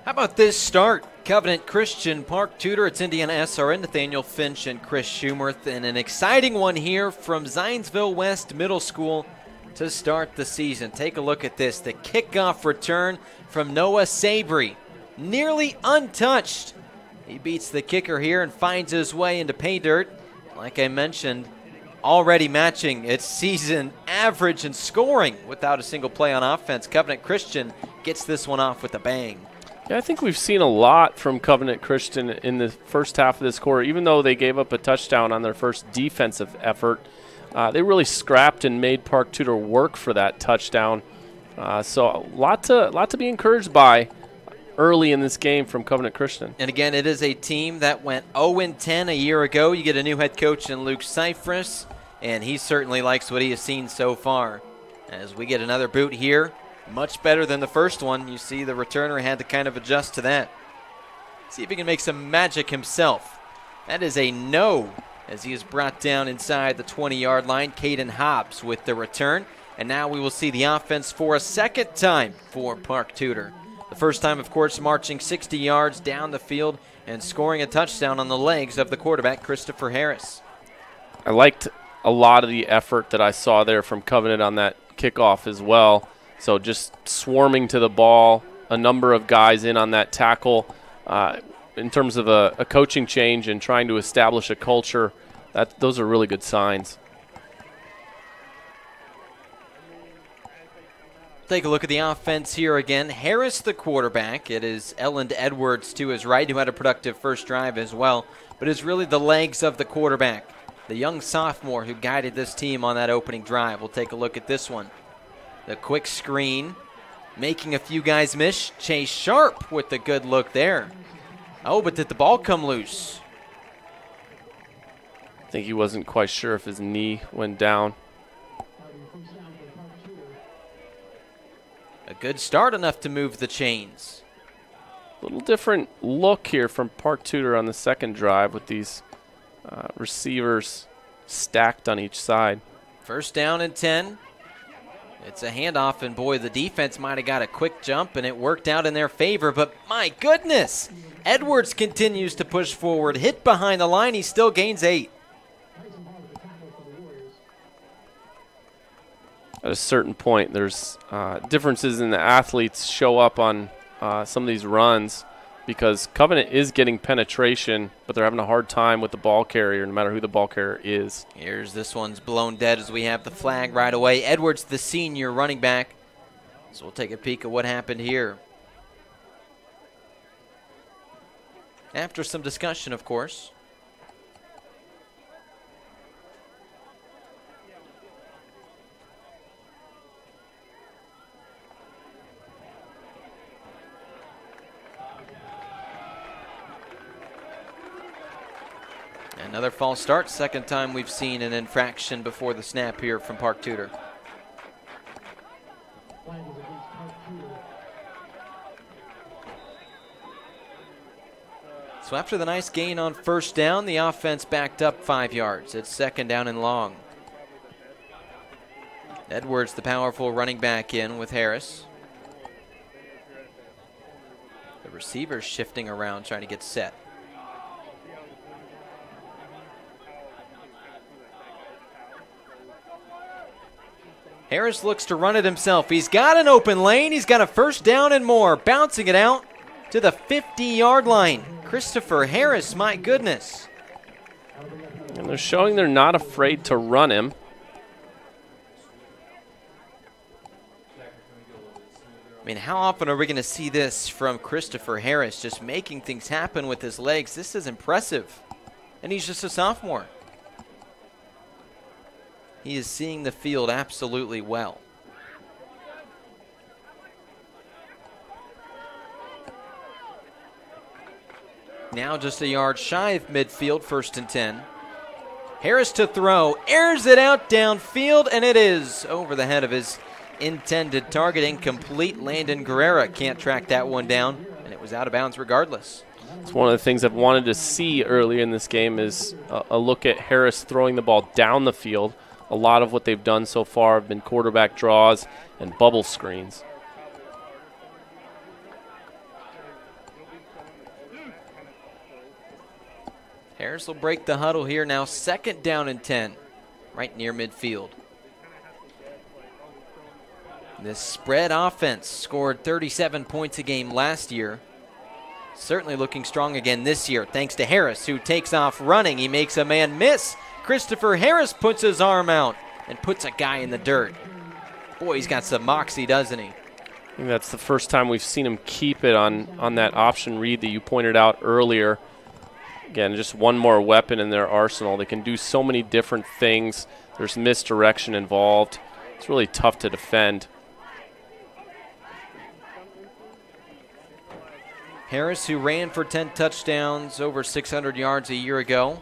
How about this start? Covenant Christian Park Tutor. It's IndianaSRN, Nathaniel Finch and Chris Schumerth. And an exciting one here from Zionsville West Middle School to start the season. Take a look at this. The kickoff return from Noah Sabry. Nearly untouched. He beats the kicker here and finds his way into pay dirt. Like I mentioned, already matching its season average in scoring without a single play on offense. Covenant Christian gets this one off with a bang. Yeah, I think we've seen a lot from Covenant Christian in the first half of this quarter. Even though they gave up a touchdown on their first defensive effort, they really scrapped and made Park Tudor work for that touchdown. So a lot to be encouraged by early in this game from Covenant Christian. And again, it is a team that went 0-10 a year ago. You get a new head coach in Luke Cypress, and he certainly likes what he has seen so far. As we get another boot here, much better than the first one. You see the returner had to kind of adjust to that. See if he can make some magic himself. That is a no, as he is brought down inside the 20-yard line. Caden Hobbs with the return. And now we will see the offense for a second time for Park Tudor. The first time, of course, marching 60 yards down the field and scoring a touchdown on the legs of the quarterback, Christopher Harris. I liked a lot of the effort that I saw there from Covenant on that kickoff as well. So just swarming to the ball, a number of guys in on that tackle. In terms of a coaching change and trying to establish a culture, those are really good signs. Take a look at the offense here again. Harris, the quarterback. It is Elland Edwards to his right, who had a productive first drive as well. But it's really the legs of the quarterback, the young sophomore who guided this team on that opening drive. We'll take a look at this one. The quick screen, making a few guys miss. Chase Sharp with the good look there. Oh, but did the ball come loose? I think he wasn't quite sure if his knee went down. A good start, enough to move the chains. A little different look here from Park Tudor on the second drive with these receivers stacked on each side. First down and 10. It's a handoff, and boy, the defense might have got a quick jump, and it worked out in their favor, but my goodness, Edwards continues to push forward, hit behind the line, he still gains 8. At a certain point, there's differences in the athletes show up on some of these runs because Covenant is getting penetration, but they're having a hard time with the ball carrier, no matter who the ball carrier is. Here's this one's blown dead as we have the flag right away. Edwards, the senior running back. So we'll take a peek at what happened here. After some discussion, of course. Another false start. Second time we've seen an infraction before the snap here from Park Tudor. So after the nice gain on first down, the offense backed up 5 yards. It's second down and long. Edwards, the powerful running back, in with Harris. The receivers shifting around, trying to get set. Harris looks to run it himself. He's got an open lane. He's got a first down and more. Bouncing it out to the 50-yard line. Christopher Harris, my goodness. And they're showing they're not afraid to run him. I mean, how often are we going to see this from Christopher Harris, just making things happen with his legs? This is impressive. And he's just a sophomore. He is seeing the field absolutely well. Now just a yard shy of midfield, 1st and 10. Harris to throw, airs it out downfield, and it is over the head of his intended target. Incomplete. Landon Guerrera can't track that one down, and it was out of bounds regardless. It's one of the things I've wanted to see earlier in this game is a look at Harris throwing the ball down the field. A lot of what they've done so far have been quarterback draws and bubble screens. Harris will break the huddle here now. 2nd down and 10, right near midfield. This spread offense scored 37 points a game last year. Certainly looking strong again this year, thanks to Harris, who takes off running. He makes a man miss. Christopher Harris puts his arm out and puts a guy in the dirt. Boy, he's got some moxie, doesn't he? I think that's the first time we've seen him keep it on that option read that you pointed out earlier. Again, just one more weapon in their arsenal. They can do so many different things. There's misdirection involved. It's really tough to defend. Harris, who ran for 10 touchdowns, over 600 yards a year ago.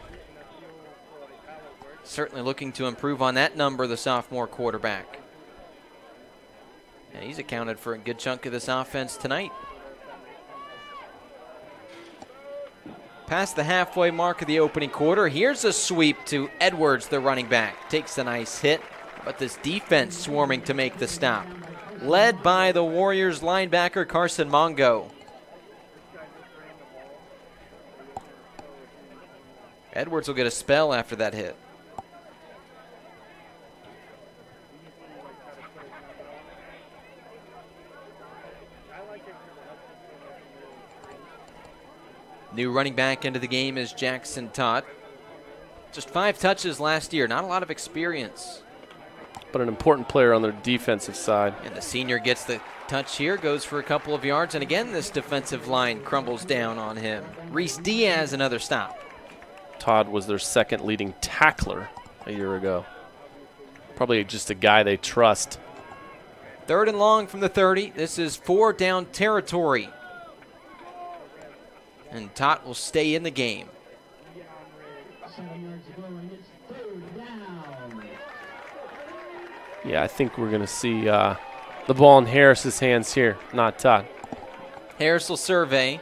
Certainly looking to improve on that number, the sophomore quarterback. And he's accounted for a good chunk of this offense tonight. Past the halfway mark of the opening quarter, here's a sweep to Edwards, the running back. Takes a nice hit, but this defense swarming to make the stop. Led by the Warriors linebacker Carson Mongo. Edwards will get a spell after that hit. New running back into the game is Jackson Todd. Just 5 touches last year, not a lot of experience. But an important player on their defensive side. And the senior gets the touch here, goes for a couple of yards, and again this defensive line crumbles down on him. Reese Diaz, another stop. Todd was their 2nd leading tackler a year ago. Probably just a guy they trust. 3rd and long from the 30. This is 4 down territory. And Tot will stay in the game. Yeah, I think we're going to see the ball in Harris's hands here, not Todd. Harris will survey.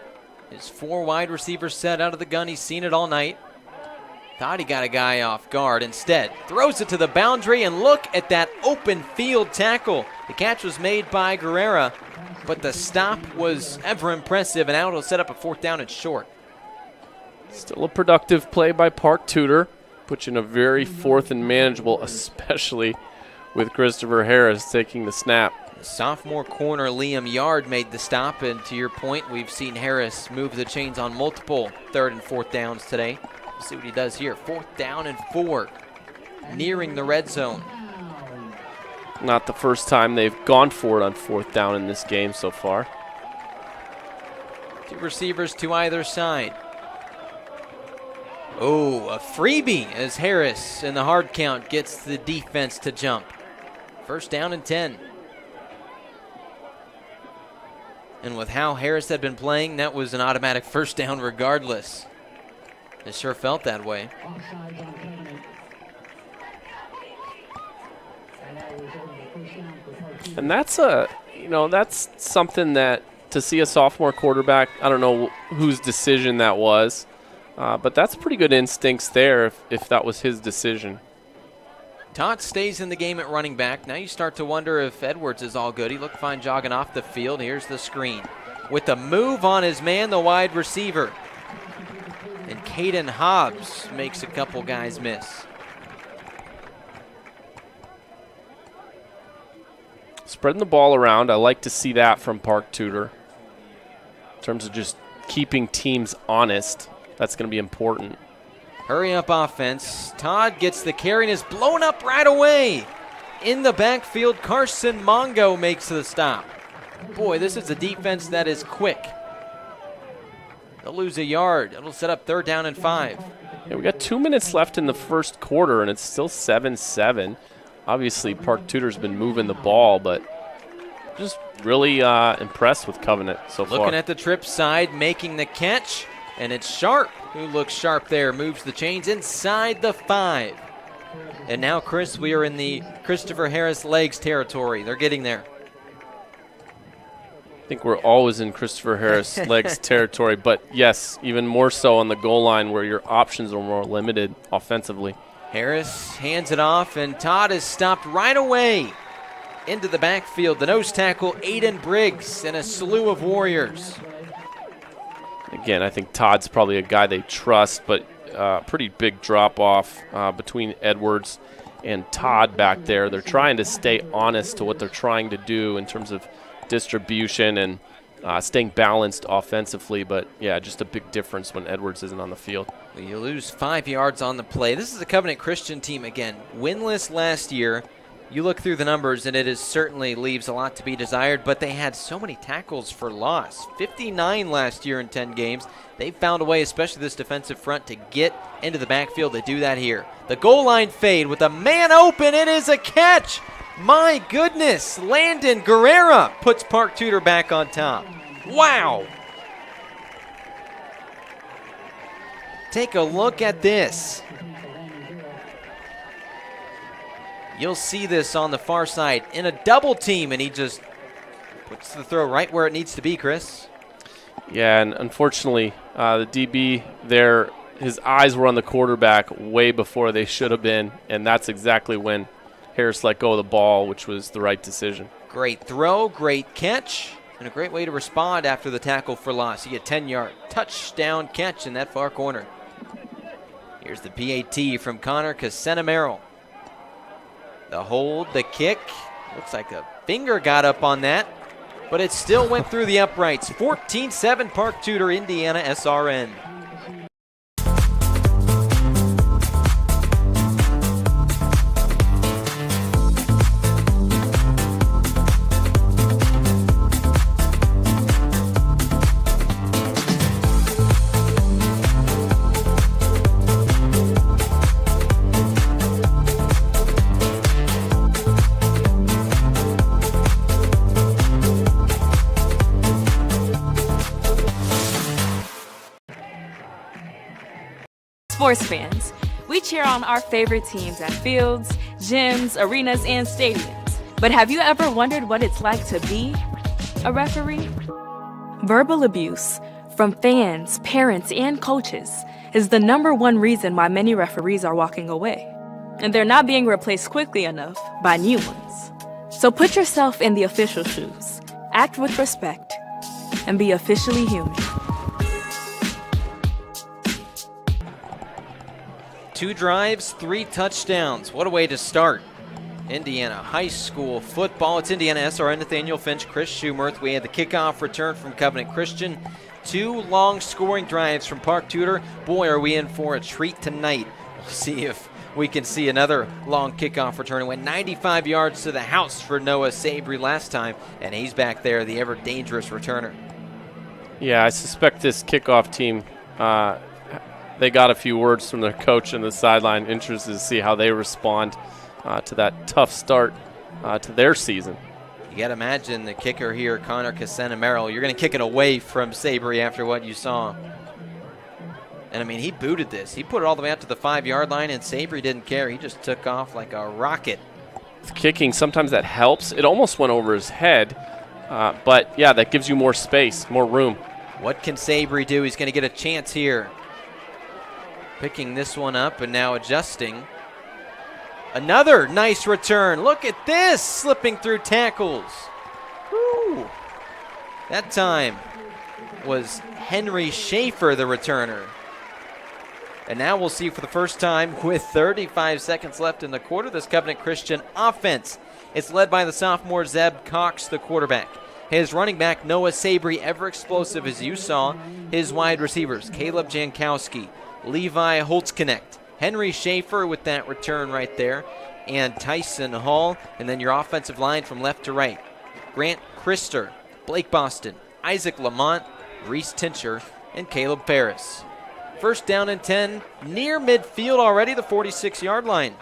His 4 wide receivers set out of the gun. He's seen it all night. Thought he got a guy off guard. Instead, throws it to the boundary, and look at that open field tackle. The catch was made by Guerrera, but the stop was ever impressive, and now it'll set up a 4th down and short. Still a productive play by Park Tudor. Puts you in a very 4th and manageable, especially with Christopher Harris taking the snap. The sophomore corner Liam Yard made the stop, and to your point, we've seen Harris move the chains on multiple 3rd and 4th downs today. We'll see what he does here. 4th down and 4, nearing the red zone. Not the first time they've gone for it on 4th down in this game so far. 2 receivers to either side. Oh, a freebie as Harris in the hard count gets the defense to jump. 1st down and 10. And with how Harris had been playing, that was an automatic 1st down regardless. It sure felt that way. And that's that's something that, to see a sophomore quarterback, I don't know whose decision that was, but that's pretty good instincts there if that was his decision. Todd stays in the game at running back. Now you start to wonder if Edwards is all good. He looked fine jogging off the field. Here's the screen. With the move on his man, the wide receiver. And Caden Hobbs makes a couple guys miss. Spreading the ball around, I like to see that from Park Tudor. In terms of just keeping teams honest, that's going to be important. Hurry up offense. Todd gets the carry and is blown up right away. In the backfield, Carson Mongo makes the stop. Boy, this is a defense that is quick. They'll lose a yard. It'll set up 3rd down and 5. Yeah, we got 2 minutes left in the first quarter, and it's still 7-7. Obviously, Park Tudor's been moving the ball, but just really impressed with Covenant so far. Looking at the trip side, making the catch, and it's Sharp who looks sharp there, moves the chains inside the 5. And now, Chris, we are in the Christopher Harris legs territory. They're getting there. I think we're always in Christopher Harris legs territory, but yes, even more so on the goal line where your options are more limited offensively. Harris hands it off, and Todd is stopped right away. Into the backfield, the nose tackle, Aiden Briggs, and a slew of Warriors. Again, I think Todd's probably a guy they trust, but pretty big drop-off between Edwards and Todd back there. They're trying to stay honest to what they're trying to do in terms of distribution and staying balanced offensively, but yeah, just a big difference when Edwards isn't on the field. Well, you lose 5 yards on the play. This is a Covenant Christian team, again, winless last year. You look through the numbers, and it certainly leaves a lot to be desired, but they had so many tackles for loss. 59 last year in 10 games. They found a way, especially this defensive front, to get into the backfield. They do that here. The goal line fade with a man open. It is a catch. My goodness. Landon Guerrera puts Park Tudor back on top. Wow. Take a look at this. You'll see this on the far side in a double team, and he just puts the throw right where it needs to be, Chris. Yeah, and unfortunately, the DB there, his eyes were on the quarterback way before they should have been, and that's exactly when Harris let go of the ball, which was the right decision. Great throw, great catch, and a great way to respond after the tackle for loss. You get 10-yard touchdown catch in that far corner. Here's the PAT from Connor Casenamero. The hold, the kick. Looks like a finger got up on that, but it still went through the uprights. 14-7 Park Tudor, IndianaSRN. Sports fans, we cheer on our favorite teams at fields, gyms, arenas, and stadiums. But have you ever wondered what it's like to be a referee? Verbal abuse from fans, parents, and coaches is the #1 reason why many referees are walking away. And they're not being replaced quickly enough by new ones. So put yourself in the official shoes, act with respect, and be officially human. 2 drives, 3 touchdowns. What a way to start Indiana high school football. It's IndianaSRN, Nathaniel Finch, Chris Schumerth. We had the kickoff return from Covenant Christian. 2 long scoring drives from Park Tudor. Boy, are we in for a treat tonight. We'll see if we can see another long kickoff return. It went 95 yards to the house for Noah Sabry last time, and he's back there, the ever dangerous returner. Yeah, I suspect this kickoff team, they got a few words from their coach on the sideline. Interested to see how they respond to that tough start to their season. You got to imagine the kicker here, Connor Casenamero. You're going to kick it away from Sabry after what you saw. And, I mean, he booted this. He put it all the way out to the 5-yard line, and Sabry didn't care. He just took off like a rocket. With kicking, sometimes that helps. It almost went over his head. But, yeah, that gives you more space, more room. What can Sabry do? He's going to get a chance here. Picking this one up and now adjusting. Another nice return. Look at this, slipping through tackles. Woo. That time was Henry Schaefer, the returner. And now we'll see for the first time with 35 seconds left in the quarter, this Covenant Christian offense. It's led by the sophomore Zeb Cox, the quarterback. His running back, Noah Sabry, ever explosive as you saw. His wide receivers, Caleb Jankowski, Levi Holtzknecht, Henry Schaefer with that return right there, and Tyson Hall. And then your offensive line from left to right. Grant Christer, Blake Boston, Isaac Lamont, Reese Tincher, and Caleb Ferris. First down and 10, near midfield already, the 46-yard line.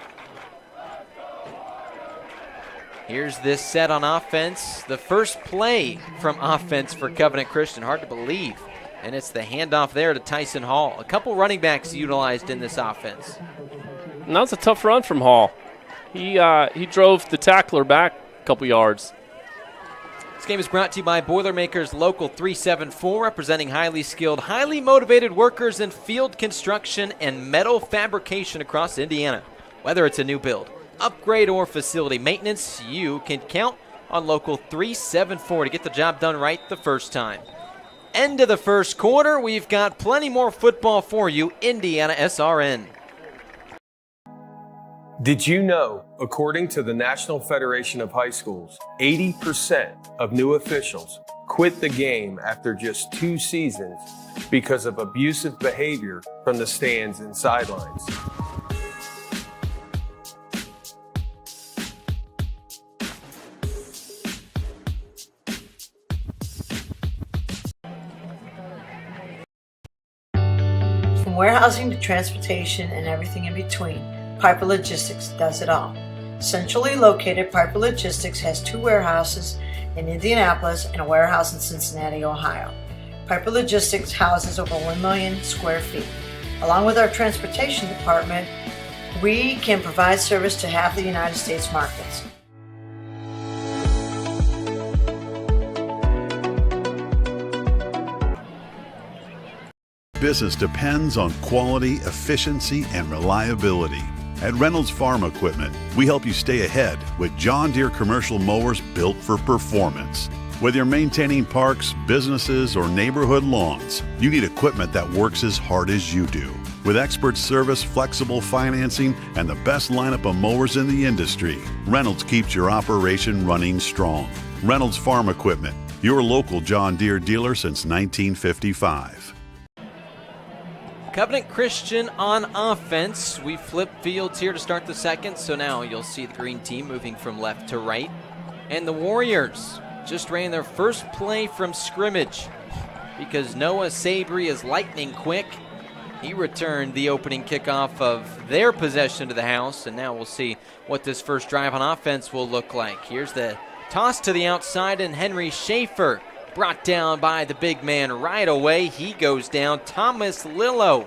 Here's this set on offense. The first play from offense for Covenant Christian. Hard to believe. And it's the handoff there to Tyson Hall. A couple running backs utilized in this offense. And that was a tough run from Hall. He drove the tackler back a couple yards. This game is brought to you by Boilermakers Local 374, representing highly skilled, highly motivated workers in field construction and metal fabrication across Indiana. Whether it's a new build, upgrade, or facility maintenance, you can count on Local 374 to get the job done right the first time. End of the first quarter. We've got plenty more football for you. IndianaSRN. Did you know, according to the National Federation of High Schools, 80% of new officials quit the game after just 2 seasons because of abusive behavior from the stands and sidelines? From warehousing to transportation and everything in between, Piper Logistics does it all. Centrally located, Piper Logistics has 2 warehouses in Indianapolis and a warehouse in Cincinnati, Ohio. Piper Logistics houses over 1 million square feet. Along with our transportation department, we can provide service to half the United States markets. Business depends on quality, efficiency, and reliability. At Reynolds Farm Equipment, we help you stay ahead with John Deere commercial mowers built for performance. Whether you're maintaining parks, businesses, or neighborhood lawns, you need equipment that works as hard as you do. With expert service, flexible financing, and the best lineup of mowers in the industry, Reynolds keeps your operation running strong. Reynolds Farm Equipment, your local John Deere dealer since 1955. Covenant Christian on offense. We flip fields here to start the second, so now you'll see the green team moving from left to right. And the Warriors just ran their first play from scrimmage because Noah Sabry is lightning quick. He returned the opening kickoff of their possession to the house, and now we'll see what this first drive on offense will look like. Here's the toss to the outside, and Henry Schaefer brought down by the big man right away. He goes down. Thomas Lillo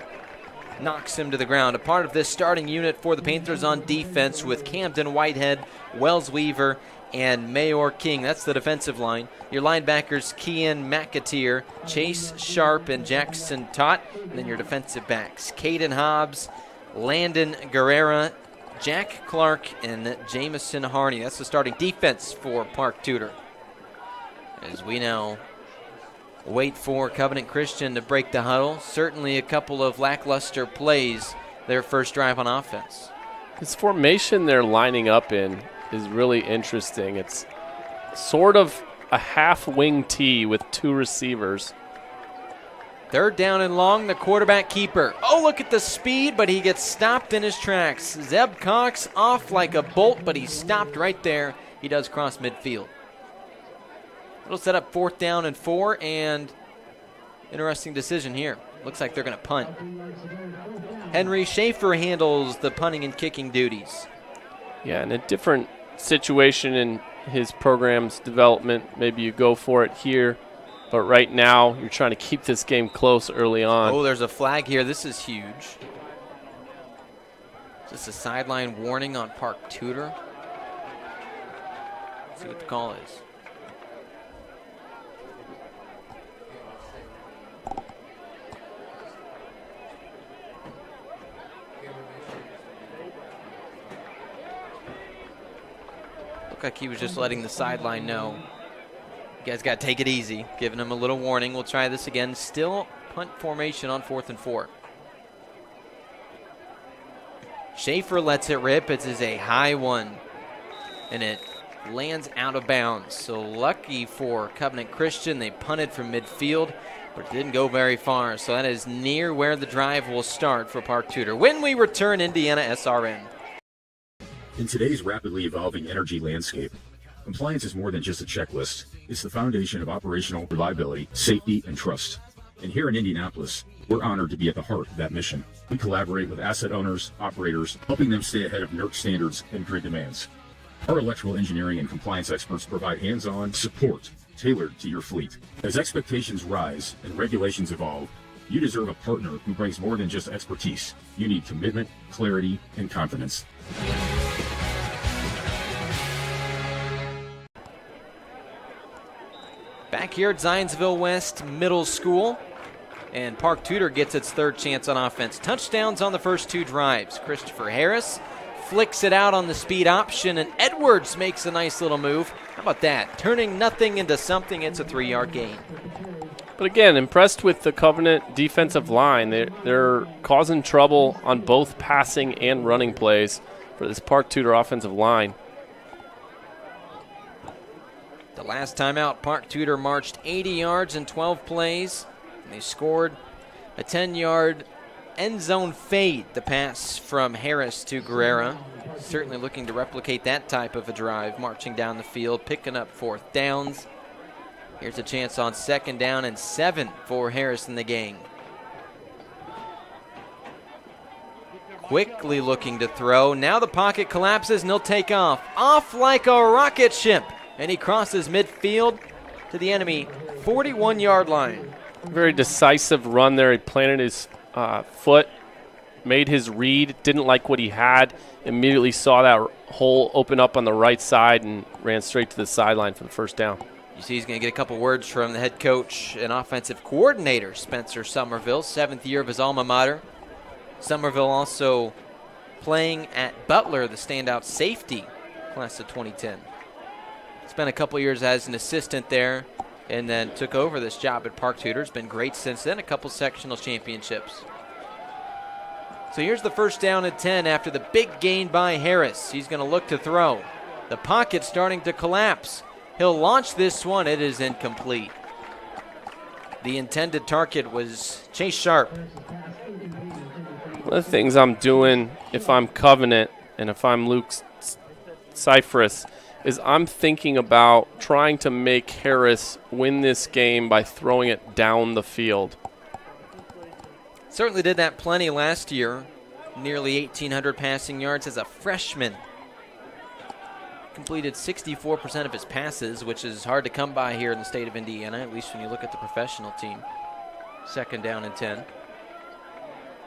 knocks him to the ground. A part of this starting unit for the Panthers on defense with Camden Whitehead, Wells Weaver, and Mayor King. That's the defensive line. Your linebackers, Kian McAteer, Chase Sharp, and Jackson Tott. And then your defensive backs, Caden Hobbs, Landon Guerrera, Jack Clark, and Jamison Harney. That's the starting defense for Park Tudor. As we now wait for Covenant Christian to break the huddle. Certainly a couple of lackluster plays their first drive on offense. This formation they're lining up in is really interesting. It's sort of a half wing T with 2 receivers. Third down and long, the quarterback keeper. Oh, look at the speed, but he gets stopped in his tracks. Zeb Cox off like a bolt, but he stopped right there. He does cross midfield. It'll set up 4th down and 4, and interesting decision here. Looks like they're going to punt. Henry Schaefer handles the punting and kicking duties. Yeah, in a different situation in his program's development, maybe you go for it here. But right now, you're trying to keep this game close early on. Oh, there's a flag here. This is huge. Is this a sideline warning on Park Tutor? Let's see what the call is. Looked like he was just letting the sideline know. You guys got to take it easy, giving him a little warning. We'll try this again. Still punt formation on 4th and 4. Schaefer lets it rip. It is a high one, and it lands out of bounds. So lucky for Covenant Christian, they punted from midfield, but it didn't go very far. So that is near where the drive will start for Park Tutor. When we return, Indiana SRN. In today's rapidly evolving energy landscape, compliance is more than just a checklist. It's the foundation of operational reliability, safety, and trust. And here in Indianapolis, we're honored to be at the heart of that mission. We collaborate with asset owners, operators, helping them stay ahead of NERC standards and grid demands. Our electrical engineering and compliance experts provide hands-on support tailored to your fleet. As expectations rise and regulations evolve, you deserve a partner who brings more than just expertise. You need commitment, clarity, and confidence. Back here at Zionsville West Middle School, and Park Tutor gets its third chance on offense. Touchdowns on the first 2 drives. Christopher Harris flicks it out on the speed option, and Edwards makes a nice little move. How about that? Turning nothing into something. It's a 3-yard gain. But again, impressed with the Covenant defensive line. They're causing trouble on both passing and running plays for this Park Tutor offensive line. The last time out, Park Tutor marched 80 yards in 12 plays. And they scored a 10-yard end zone fade, the pass from Harris to Guerrera. Certainly looking to replicate that type of a drive, marching down the field, picking up 4th downs. Here's a chance on 2nd down and 7 for Harris and the gang. Quickly looking to throw. Now the pocket collapses and he'll take off. Off like a rocket ship. And he crosses midfield to the enemy 41-yard line. Very decisive run there. He planted his foot, made his read, didn't like what he had, immediately saw that hole open up on the right side and ran straight to the sideline for the first down. You see he's going to get a couple words from the head coach and offensive coordinator, Spencer Somerville, 7th year of his alma mater. Somerville also playing at Butler, the standout safety, class of 2010. Spent a couple years as an assistant there and then took over this job at Park Tutor. It's been great since then, a couple sectional championships. So here's the first down at 10 after the big gain by Harris. He's going to look to throw. The pocket starting to collapse. He'll launch this one. It is incomplete. The intended target was Chase Sharp. One of the things I'm doing if I'm Covenant and if I'm Luke Cyphris is I'm thinking about trying to make Harris win this game by throwing it down the field. Certainly did that plenty last year. Nearly 1,800 passing yards as a freshman. Completed 64% of his passes, which is hard to come by here in the state of Indiana, at least when you look at the professional team. 2nd down and 10.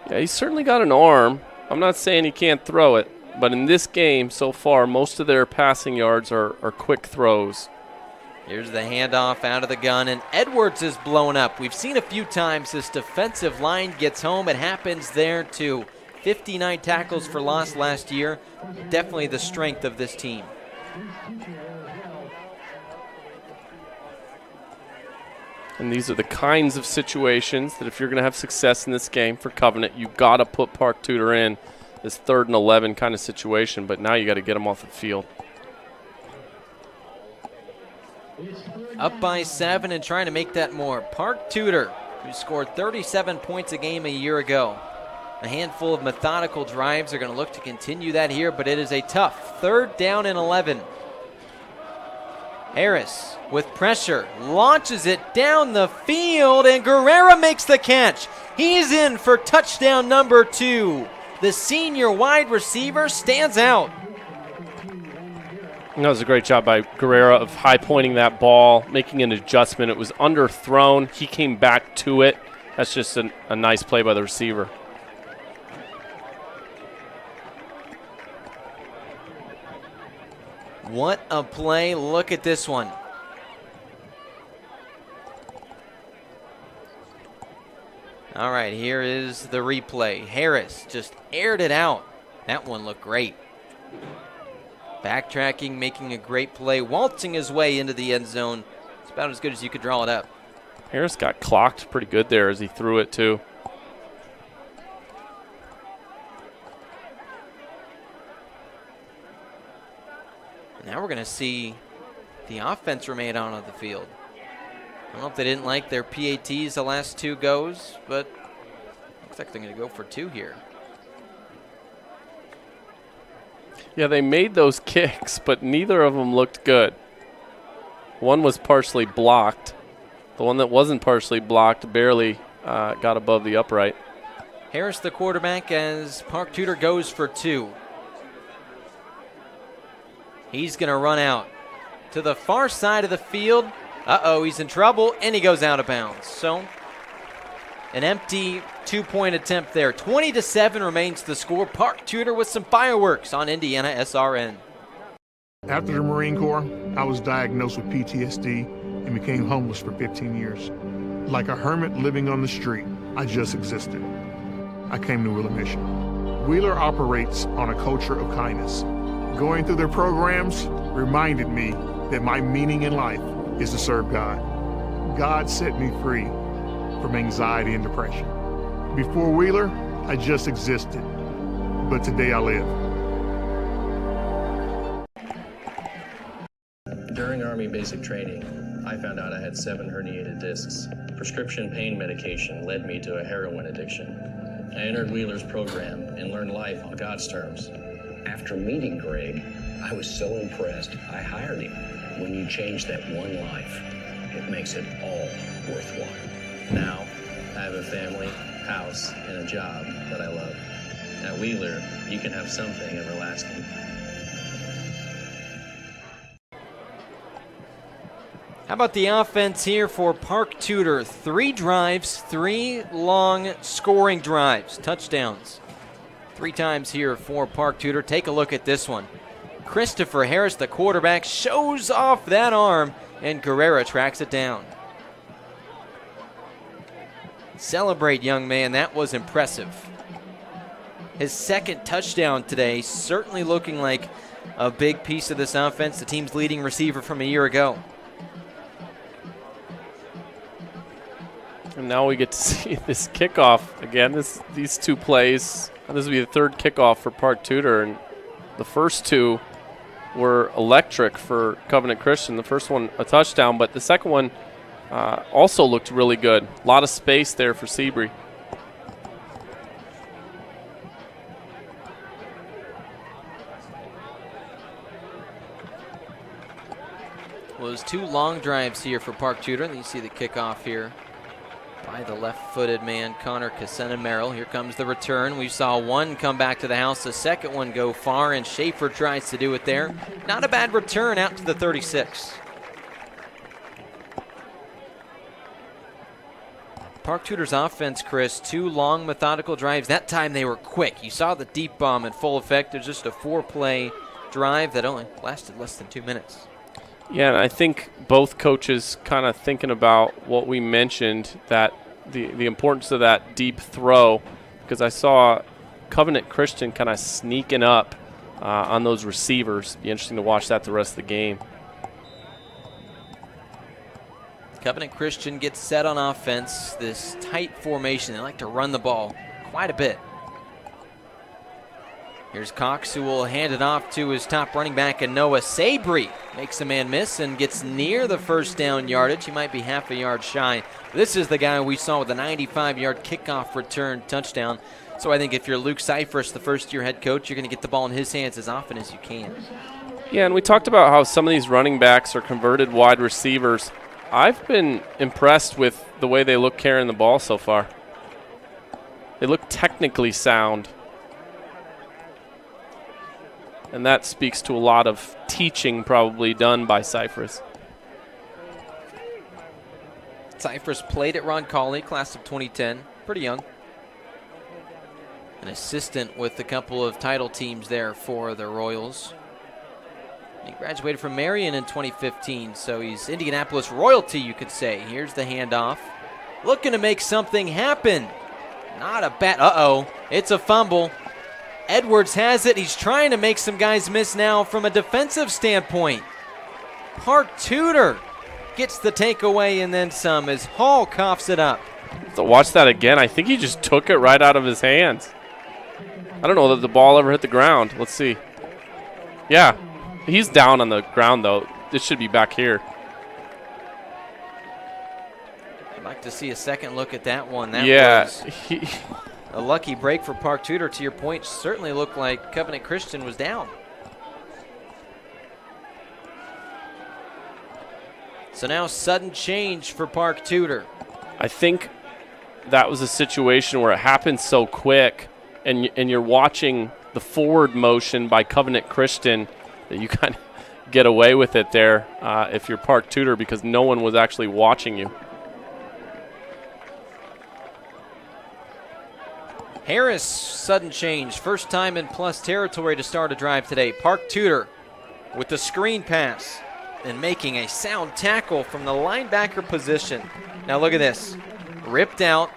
Yeah, he's certainly got an arm. I'm not saying he can't throw it. But in this game so far, most of their passing yards are quick throws. Here's the handoff out of the gun, and Edwards is blown up. We've seen a few times this defensive line gets home. It happens there too. 59 tackles for loss last year. Definitely the strength of this team. And these are the kinds of situations that if you're going to have success in this game for Covenant, you've got to put Park Tutor in. This 3rd and 11 kind of situation, but now you got to get them off the field. Up by 7 and trying to make that more. Park Tutor, who scored 37 points a game a year ago. A handful of methodical drives are going to look to continue that here, but it is a tough 3rd down and 11. Harris with pressure launches it down the field, and Guerrera makes the catch. He's in for touchdown number 2. The senior wide receiver stands out. That was a great job by Guerrera of high-pointing that ball, making an adjustment. It was underthrown. He came back to it. That's just a nice play by the receiver. What a play. Look at this one. All right, here is the replay. Harris just aired it out. That one looked great. Backtracking, making a great play, waltzing his way into the end zone. It's about as good as you could draw it up. Harris got clocked pretty good there as he threw it, too. Now we're going to see the offense remain on the field. I don't know if they didn't like their PATs the last two goes, but looks like they're going to go for two here. Yeah, they made those kicks, but neither of them looked good. One was partially blocked. The one that wasn't partially blocked barely got above the upright. Harris, the quarterback, as Park Tudor goes for two. He's going to run out to the far side of the field. Uh-oh, he's in trouble, and he goes out of bounds. So, an empty two-point attempt there. 20-7 remains the score. Park Tudor with some fireworks on IndianaSRN. After the Marine Corps, I was diagnosed with PTSD and became homeless for 15 years. Like a hermit living on the street, I just existed. I came to Wheeler Mission. Wheeler operates on a culture of kindness. Going through their programs reminded me that my meaning in life is to serve God. God set me free from anxiety and depression. Before Wheeler, I just existed, but today I live. During Army basic training, I found out I had 7 herniated discs. Prescription pain medication led me to a heroin addiction. I entered Wheeler's program and learned life on God's terms. After meeting Greg, I was so impressed, I hired him. When you change that one life, it makes it all worthwhile. Now, I have a family, house, and a job that I love. At Wheeler, you can have something everlasting. How about the offense here for Park Tudor? 3 drives, 3 long scoring drives, touchdowns. 3 times here for Park Tudor. Take a look at this one. Christopher Harris, the quarterback, shows off that arm, and Guerrera tracks it down. Celebrate, young man. That was impressive. His second touchdown today, certainly looking like a big piece of this offense, the team's leading receiver from a year ago. And now we get to see this kickoff again. These 2 plays. This will be the 3rd kickoff for Park Tudor, and the first 2 were electric for Covenant Christian. The first one a touchdown, but the second one also looked really good. A lot of space there for Seabury. Well, there's 2 long drives here for Park Tudor, and you see the kickoff here by the left-footed man, Connor Casena-Merrill. Here comes the return. We saw one come back to the house, the second one go far, and Schaefer tries to do it there. Not a bad return out to the 36. Park Tudor's offense, Chris, 2 long methodical drives. That time they were quick. You saw the deep bomb in full effect. There's just a 4-play drive that only lasted less than 2 minutes. Yeah, and I think both coaches kind of thinking about what we mentioned, that the importance of that deep throw, because I saw Covenant Christian kind of sneaking up on those receivers. Be interesting to watch that the rest of the game. Covenant Christian gets set on offense, this tight formation. They like to run the ball quite a bit. Here's Cox, who will hand it off to his top running back, and Noah Sabry makes a man miss and gets near the first down yardage. He might be half a yard shy. This is the guy we saw with a 95-yard kickoff return touchdown. So I think if you're Luke Cyphers, the first-year head coach, you're going to get the ball in his hands as often as you can. Yeah, and we talked about how some of these running backs are converted wide receivers. I've been impressed with the way they look carrying the ball so far. They look technically sound. And that speaks to a lot of teaching probably done by Cypress. Cypress played at Roncalli, class of 2010. Pretty young. An assistant with a couple of title teams there for the Royals. He graduated from Marion in 2015, so he's Indianapolis royalty, you could say. Here's the handoff. Looking to make something happen. Not a bad, it's a fumble. Edwards has it. He's trying to make some guys miss now from a defensive standpoint. Park Tudor gets the takeaway and then some as Hall coughs it up. So watch that again. I think he just took it right out of his hands. I don't know that the ball ever hit the ground. Let's see. Yeah, he's down on the ground, though. It should be back here. I'd like to see a second look at that one. That was a lucky break for Park Tudor. To your point, certainly looked like Covenant Christian was down. So now sudden change for Park Tudor. I think that was a situation where it happened so quick, and you're watching the forward motion by Covenant Christian that you kind of get away with it there if you're Park Tudor, because no one was actually watching you. Harris, sudden change. First time in plus territory to start a drive today. Park Tudor with the screen pass and making a sound tackle from the linebacker position. Now look at this. Ripped out.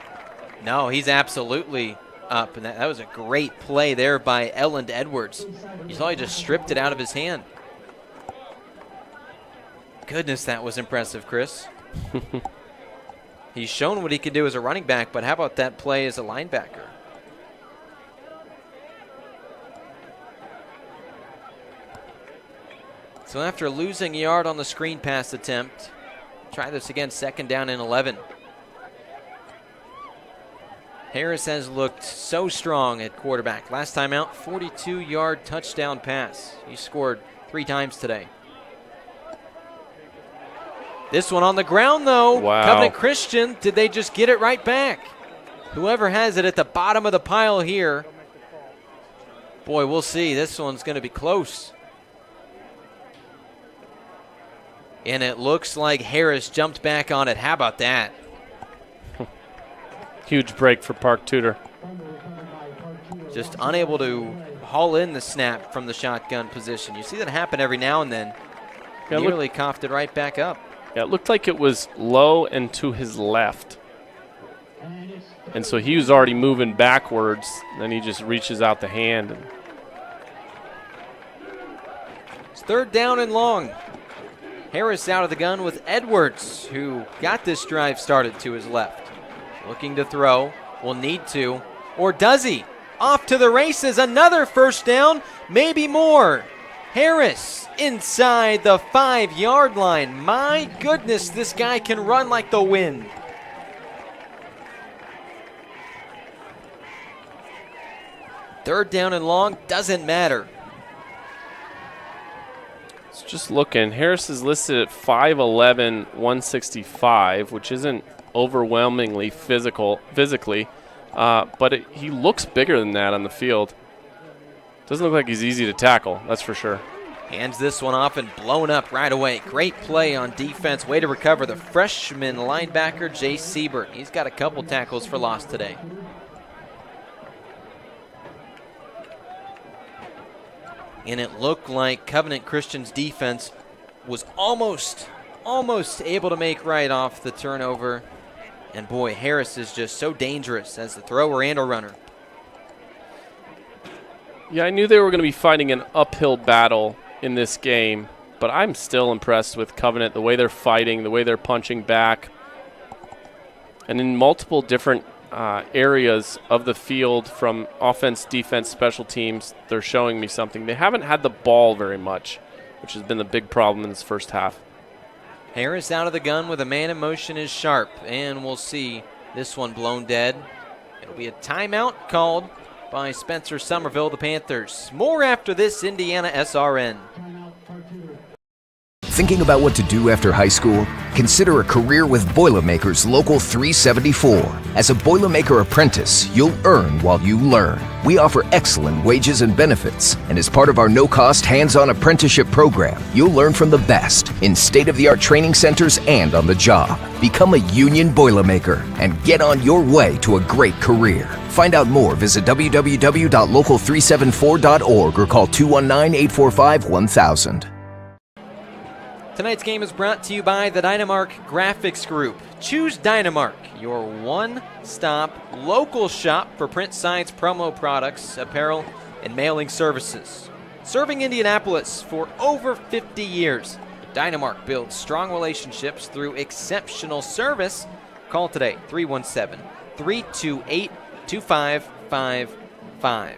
No, he's absolutely up. And that was a great play there by Elland Edwards. You saw he just stripped it out of his hand. Goodness, that was impressive, Chris. He's shown what he can do as a running back, but how about that play as a linebacker? So after losing a yard on the screen pass attempt, try this again, 2nd down and 11. Harris has looked so strong at quarterback. Last time out, 42-yard touchdown pass. He scored 3 times today. This one on the ground, though. Wow. Covenant Christian, did they just get it right back? Whoever has it at the bottom of the pile here. Boy, we'll see. This one's going to be close. And it looks like Harris jumped back on it. How about that? Huge break for Park Tudor. Just unable to haul in the snap from the shotgun position. You see that happen every now and then. Yeah, nearly coughed it right back up. Yeah, it looked like it was low and to his left. And so he was already moving backwards. Then he just reaches out the hand. It's 3rd down and long. Harris out of the gun with Edwards, who got this drive started to his left. Looking to throw, will need to, or does he? Off to the races, another first down, maybe more. Harris inside the 5-yard line. My goodness, this guy can run like the wind. Third down and long, doesn't matter. Just looking, Harris is listed at 5'11", 165, which isn't overwhelmingly physically, but he looks bigger than that on the field. Doesn't look like he's easy to tackle, that's for sure. Hands this one off and blown up right away. Great play on defense. Way to recover the freshman linebacker, Jay Siebert. He's got a couple tackles for loss today. And it looked like Covenant Christian's defense was almost able to make right off the turnover. And boy, Harris is just so dangerous as the thrower and a runner. Yeah, I knew they were going to be fighting an uphill battle in this game, but I'm still impressed with Covenant, the way they're fighting, the way they're punching back. And in multiple different areas of the field, from offense, defense, special teams, they're showing me something. They haven't had the ball very much, which has been the big problem in this first half. Harris out of the gun with a man in motion is Sharp, and we'll see this one blown dead. It'll be a timeout called by Spencer Somerville, the Panthers. More after this IndianaSRN. Thinking about what to do after high school? Consider a career with Boilermakers Local 374. As a Boilermaker apprentice, you'll earn while you learn. We offer excellent wages and benefits, and as part of our no-cost hands-on apprenticeship program, you'll learn from the best in state-of-the-art training centers and on the job. Become a union Boilermaker and get on your way to a great career. Find out more, visit www.local374.org or call 219-845-1000. Tonight's game is brought to you by the Dynamark Graphics Group. Choose Dynamark, your one-stop local shop for print signs, promo products, apparel, and mailing services. Serving Indianapolis for over 50 years, Dynamark builds strong relationships through exceptional service. Call today, 317-328-2555.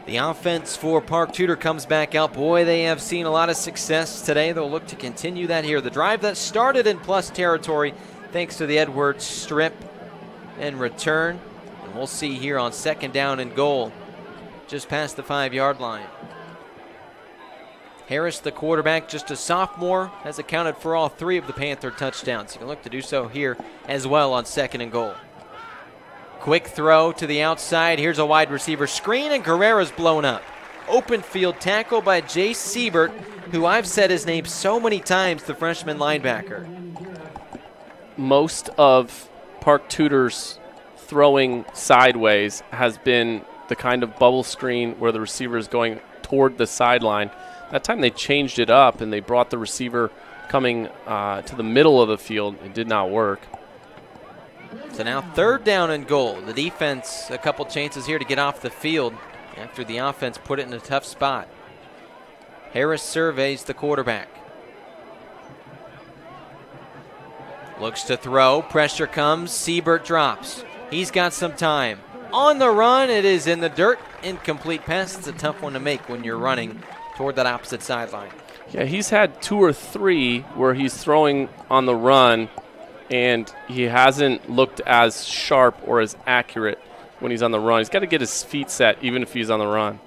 The offense for Park Tudor comes back out. Boy, they have seen a lot of success today. They'll look to continue that here. The drive that started in plus territory thanks to the Edwards strip and return. And we'll see here on second down and goal, just past the 5-yard line. Harris, the quarterback, just a sophomore, has accounted for all 3 of the Panther touchdowns. He can look to do so here as well on second and goal. Quick throw to the outside. Here's a wide receiver screen, and Guerrera's blown up. Open field tackle by Jace Siebert, who I've said his name so many times, the freshman linebacker. Most of Park Tudor's throwing sideways has been the kind of bubble screen where the receiver is going toward the sideline. That time they changed it up, and they brought the receiver coming to the middle of the field. It did not work. So now third down and goal. The defense, a couple chances here to get off the field after the offense put it in a tough spot. Harris surveys the quarterback. Looks to throw. Pressure comes. Siebert drops. He's got some time. On the run, it is in the dirt. Incomplete pass. It's a tough one to make when you're running toward that opposite sideline. Yeah, he's had 2 or 3 where he's throwing on the run, and he hasn't looked as sharp or as accurate when he's on the run. He's got to get his feet set even if he's on the run.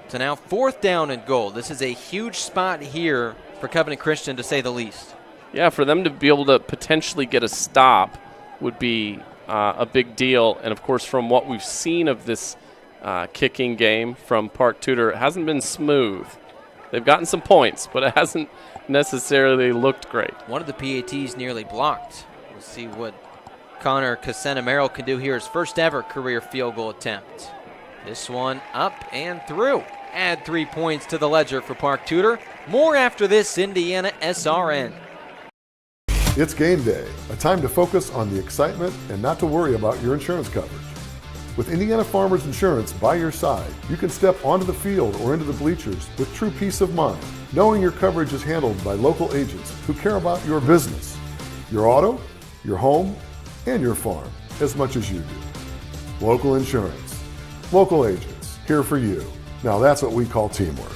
So now fourth down and goal. This is a huge spot here for Covenant Christian, to say the least. Yeah, for them to be able to potentially get a stop would be a big deal. And, of course, from what we've seen of this kicking game from Park Tudor, it hasn't been smooth. They've gotten some points, but it hasn't necessarily looked great. One of the PATs nearly blocked. We'll see what Connor Casanamero can do here. His first ever career field goal attempt. This one up and through. Add 3 points to the ledger for Park Tudor. More after this IndianaSRN. It's game day, a time to focus on the excitement and not to worry about your insurance coverage. With Indiana Farmers Insurance by your side, you can step onto the field or into the bleachers with true peace of mind, knowing your coverage is handled by local agents who care about your business, your auto, your home, and your farm as much as you do. Local insurance, local agents, here for you. Now that's what we call teamwork.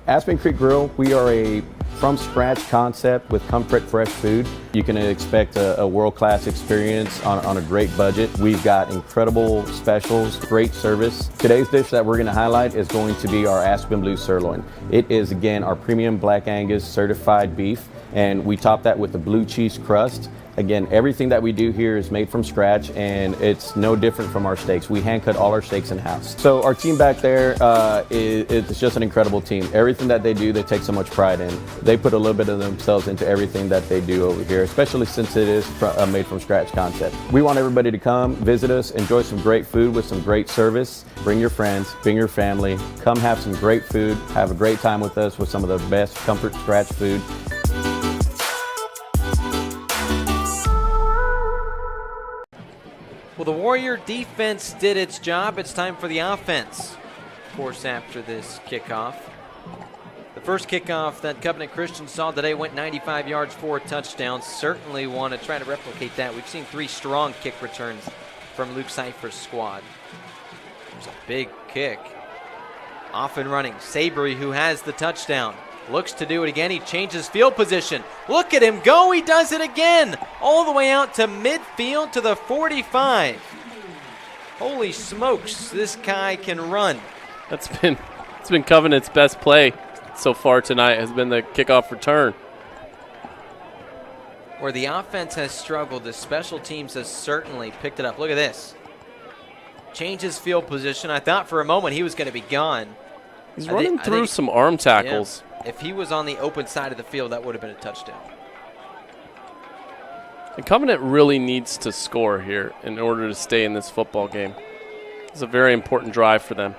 Aspen Creek Grill, we are a from-scratch concept with comfort fresh food. You can expect a world-class experience on a great budget. We've got incredible specials, great service. Today's dish that we're going to highlight is going to be our Aspen Blue Sirloin. It is, again, our premium Black Angus certified beef, and we top that with the blue cheese crust. Again, everything that we do here is made from scratch, and it's no different from our steaks. We hand cut all our steaks in-house. So our team back there it's just an incredible team. Everything that they do, they take so much pride in. They put a little bit of themselves into everything that they do over here, especially since it is a made from scratch concept. We want everybody to come, visit us, enjoy some great food with some great service. Bring your friends, bring your family, come have some great food, have a great time with us with some of the best comfort scratch food. Well, the Warrior defense did its job. It's time for the offense. Of course, after this kickoff. The first kickoff that Covenant Christian saw today went 95 yards for a touchdown. Certainly want to try to replicate that. We've seen 3 strong kick returns from Luke Cypher's squad. There's a big kick. Off and running. Sabry, who has the touchdown, looks to do it again. He changes field position. Look at him go. He does it again. All the way out to midfield to the 45. Holy smokes, this guy can run. It's been Covenant's best play so far tonight, has been the kickoff return. Where the offense has struggled, the special teams has certainly picked it up. Look at this. Changes field position. I thought for a moment he was going to be gone. He's running through some arm tackles. Yeah, if he was on the open side of the field, that would have been a touchdown. And Covenant really needs to score here in order to stay in this football game. It's a very important drive for them.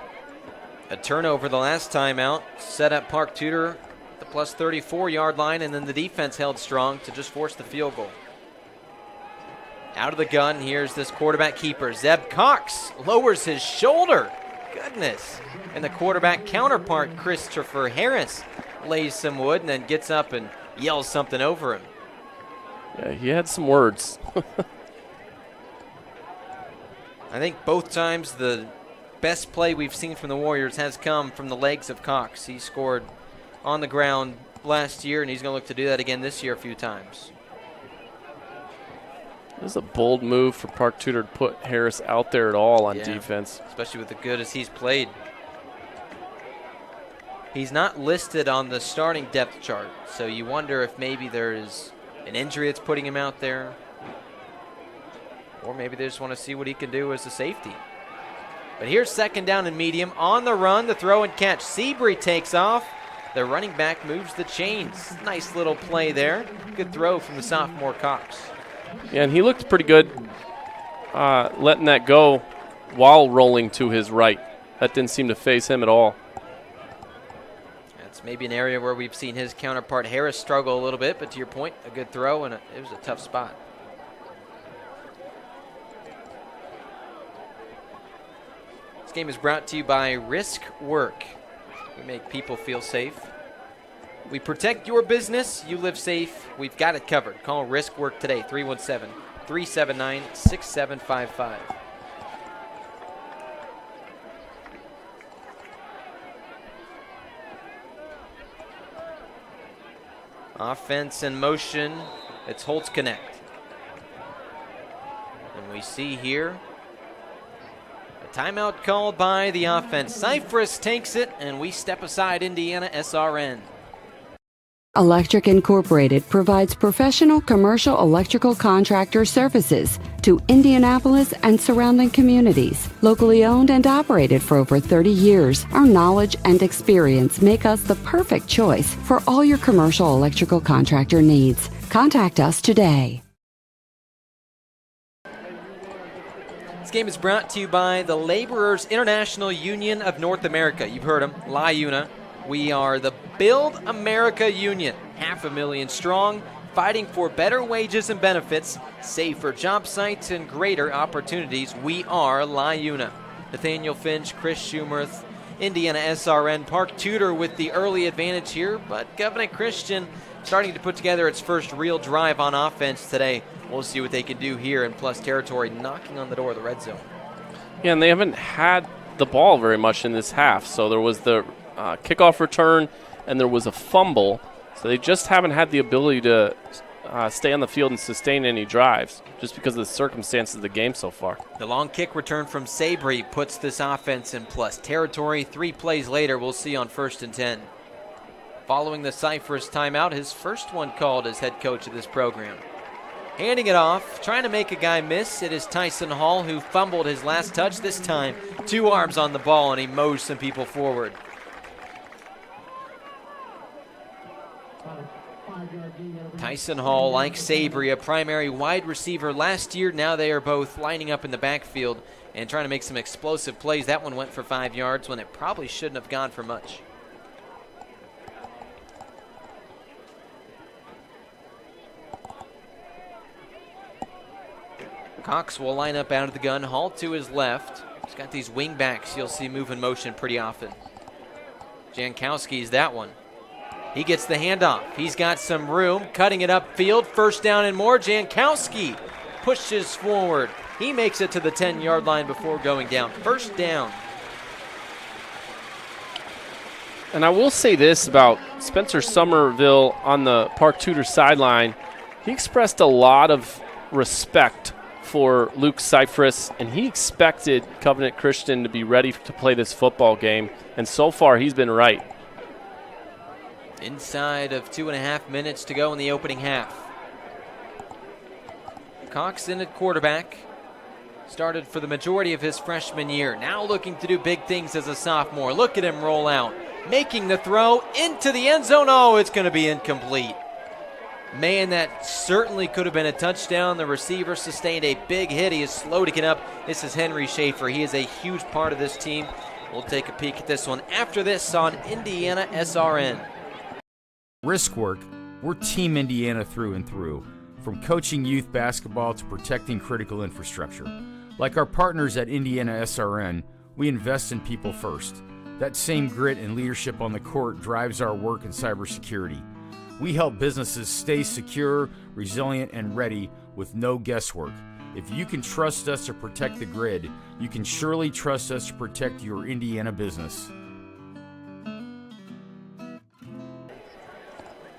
A turnover the last time out. Set up Park Tudor at the plus 34-yard line, and then the defense held strong to just force the field goal. Out of the gun, here's this quarterback keeper. Zeb Cox lowers his shoulder. Goodness. And the quarterback counterpart, Christopher Harris, lays some wood and then gets up and yells something over him. Yeah, he had some words. I think both times the best play we've seen from the Warriors has come from the legs of Cox. He scored on the ground last year, and he's going to look to do that again this year a few times. This is a bold move for Park Tudor to put Harris out there at all on defense. Especially with the good as he's played. He's not listed on the starting depth chart, so you wonder if maybe there is an injury that's putting him out there. Or maybe they just want to see what he can do as a safety. But here's second down and medium. On the run, the throw and catch. Sabry takes off. The running back moves the chains. Nice little play there. Good throw from the sophomore Cox. Yeah, and he looked pretty good letting that go while rolling to his right. That didn't seem to phase him at all. That's maybe an area where we've seen his counterpart Harris struggle a little bit, but to your point, a good throw, and it was a tough spot. This game is brought to you by Risk Work. We make people feel safe. We protect your business. You live safe. We've got it covered. Call Risk Work today, 317-379-6755. Offense in motion. It's Holtz Connect. And we see here a timeout called by the offense. Cypress takes it, and we step aside IndianaSRN. Electric Incorporated provides professional commercial electrical contractor services to Indianapolis and surrounding communities. Locally owned and operated for over 30 years, our knowledge and experience make us the perfect choice for all your commercial electrical contractor needs. Contact us today. This game is brought to you by the Laborers International Union of North America. You've heard them, LIUNA. We are the Build America Union, 500,000 strong, fighting for better wages and benefits, safer job sites, and greater opportunities. We are LIUNA. Nathaniel Finch, Chris Schumerth, IndianaSRN, Park Tudor with the early advantage here, but Covenant Christian starting to put together its first real drive on offense today. We'll see what they can do here in plus territory, knocking on the door of the red zone. Yeah, and they haven't had the ball very much in this half, so there was the kickoff return, and there was a fumble. So they just haven't had the ability to stay on the field and sustain any drives just because of the circumstances of the game so far. The long kick return from Sabry puts this offense in plus territory. 3 plays later, we'll see on 1st and 10. Following the Cypress timeout, his first one called as head coach of this program. Handing it off, trying to make a guy miss. It is Tyson Hall who fumbled his last touch. This time, 2 arms on the ball, and he mows some people forward. Tyson Hall, like Sabry, a primary wide receiver last year. Now they are both lining up in the backfield and trying to make some explosive plays. That one went for 5 yards when it probably shouldn't have gone for much. Cox will line up out of the gun. Hall to his left. He's got these wing backs you'll see move in motion pretty often. Jankowski's that one. He gets the handoff. He's got some room, cutting it upfield. First down and more. Jankowski pushes forward. He makes it to the 10-yard line before going down. First down. And I will say this about Spencer Somerville on the Park Tudor sideline. He expressed a lot of respect for Luke Cypress, and he expected Covenant Christian to be ready to play this football game, and so far he's been right. Inside of 2.5 minutes to go in the opening half. Cox in at quarterback. Started for the majority of his freshman year. Now looking to do big things as a sophomore. Look at him roll out. Making the throw into the end zone. Oh, it's going to be incomplete. Man, that certainly could have been a touchdown. The receiver sustained a big hit. He is slow to get up. This is Henry Schaefer. He is a huge part of this team. We'll take a peek at this one after this on IndianaSRN. Risk work, we're Team Indiana through and through. From coaching youth basketball to protecting critical infrastructure. Like our partners at IndianaSRN, we invest in people first. That same grit and leadership on the court drives our work in cybersecurity. We help businesses stay secure, resilient, and ready with no guesswork. If you can trust us to protect the grid, you can surely trust us to protect your Indiana business.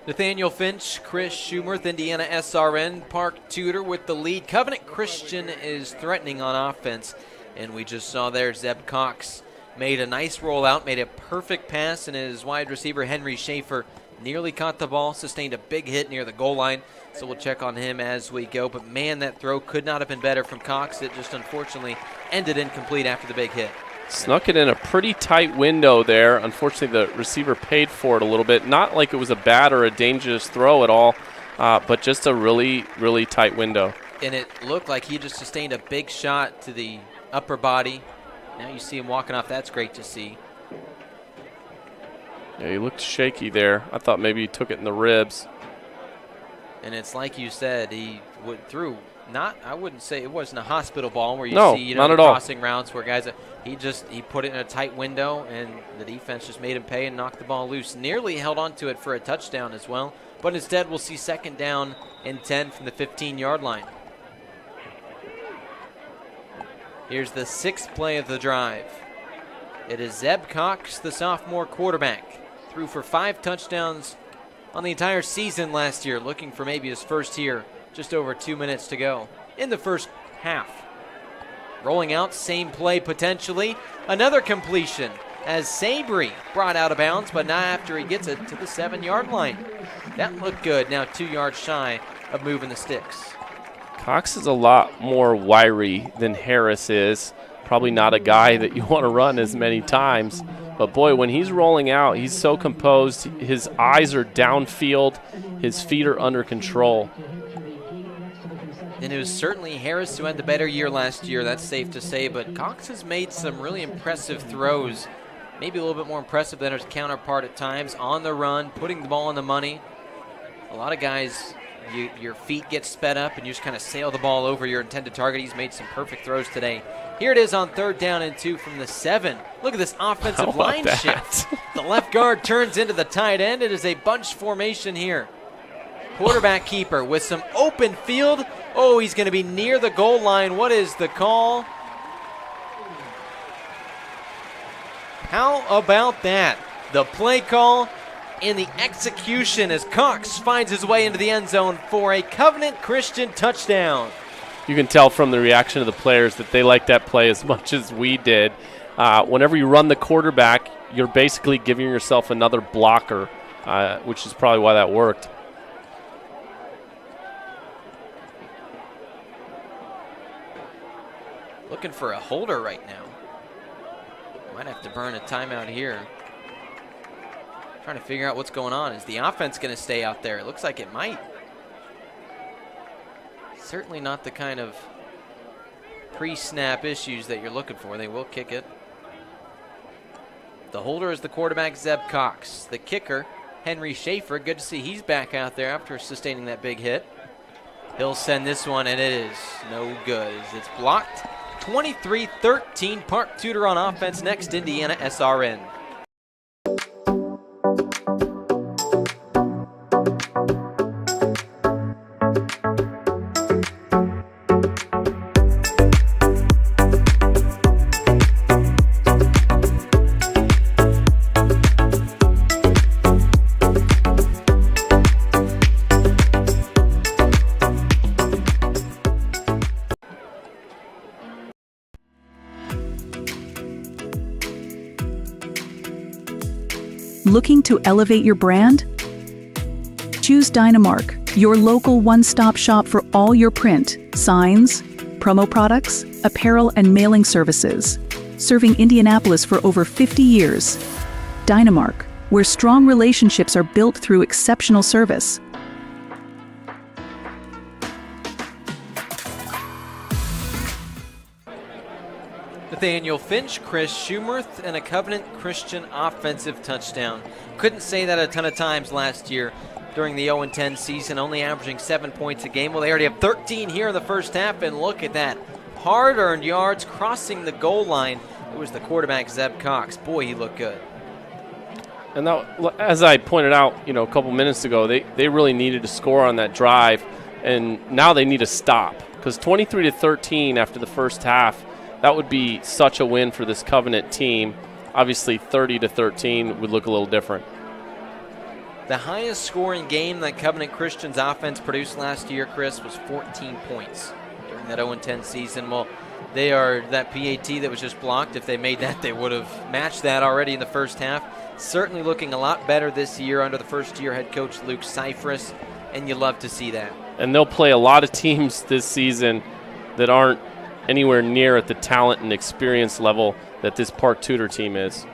Nathaniel Finch, Chris Schumerth, IndianaSRN, Park Tudor with the lead. Covenant Christian is threatening on offense, and we just saw there Zeb Cox made a nice rollout, made a perfect pass, and his wide receiver Henry Schaefer nearly caught the ball, sustained a big hit near the goal line, so we'll check on him as we go. But man, that throw could not have been better from Cox. It just unfortunately ended incomplete after the big hit. Snuck it in a pretty tight window there. Unfortunately, the receiver paid for it a little bit. Not like it was a bad or a dangerous throw at all, but just a really, really tight window. And it looked like he just sustained a big shot to the upper body. Now you see him walking off. That's great to see. Yeah, he looked shaky there. I thought maybe he took it in the ribs. And it's like you said, he went through. I wouldn't say it wasn't a hospital ball where you see not at all. Crossing routes where guys, he put it in a tight window and the defense just made him pay and knocked the ball loose. Nearly held on to it for a touchdown as well, but instead we'll see 2nd down and 10 from the 15-yard line. Here's the 6th play of the drive. It is Zeb Cox, the sophomore quarterback. Threw for 5 touchdowns on the entire season last year, looking for maybe his first here. Just over 2 minutes to go in the first half. Rolling out, same play potentially. Another completion as Sabry brought out of bounds, but not after he gets it to the 7-yard line. That looked good. Now 2 yards shy of moving the sticks. Cox is a lot more wiry than Harris is. Probably not a guy that you want to run as many times. But, boy, when he's rolling out, he's so composed. His eyes are downfield. His feet are under control. And it was certainly Harris who had the better year last year, that's safe to say. But Cox has made some really impressive throws. Maybe a little bit more impressive than his counterpart at times. On the run, putting the ball on the money. A lot of guys, your feet get sped up and you just kind of sail the ball over your intended target. He's made some perfect throws today. Here it is on 3rd down and 2 from the 7. Look at this offensive line shift. The left guard turns into the tight end. It is a bunch formation here. Quarterback keeper with some open field. Oh, he's going to be near the goal line. What is the call? How about that? The play call and the execution as Cox finds his way into the end zone for a Covenant Christian touchdown. You can tell from the reaction of the players that they like that play as much as we did. Whenever you run the quarterback, you're basically giving yourself another blocker, which is probably why that worked. Looking for a holder right now. Might have to burn a timeout here. Trying to figure out what's going on. Is the offense going to stay out there? It looks like it might. Certainly not the kind of pre-snap issues that you're looking for. They will kick it. The holder is the quarterback, Zeb Cox. The kicker, Henry Schaefer. Good to see he's back out there after sustaining that big hit. He'll send this one, and it is no good. It's blocked. 23-13, Park Tudor on offense. Next, IndianaSRN. Looking to elevate your brand? Choose Dynamark, your local one-stop shop for all your print, signs, promo products, apparel, and mailing services. Serving Indianapolis for over 50 years. Dynamark, where strong relationships are built through exceptional service. Nathaniel Finch, Chris Schumerth, and a Covenant Christian offensive touchdown. Couldn't say that a ton of times last year during the 0-10 season, only averaging 7 points a game. Well, they already have 13 here in the first half, and look at that. Hard-earned yards crossing the goal line. It was the quarterback, Zeb Cox. Boy, he looked good. And that, as I pointed out, a couple minutes ago, they really needed to score on that drive, and now they need to stop, because 23-13 after the first half, that would be such a win for this Covenant team. Obviously, 30-13 would look a little different. The highest scoring game that Covenant Christian's offense produced last year, Chris, was 14 points during that 0-10 season. Well, they are that PAT that was just blocked. If they made that, they would have matched that already in the first half. Certainly looking a lot better this year under the first-year head coach Luke Cyphris, and you love to see that. And they'll play a lot of teams this season that aren't anywhere near at the talent and experience level that this Park Tudor team is.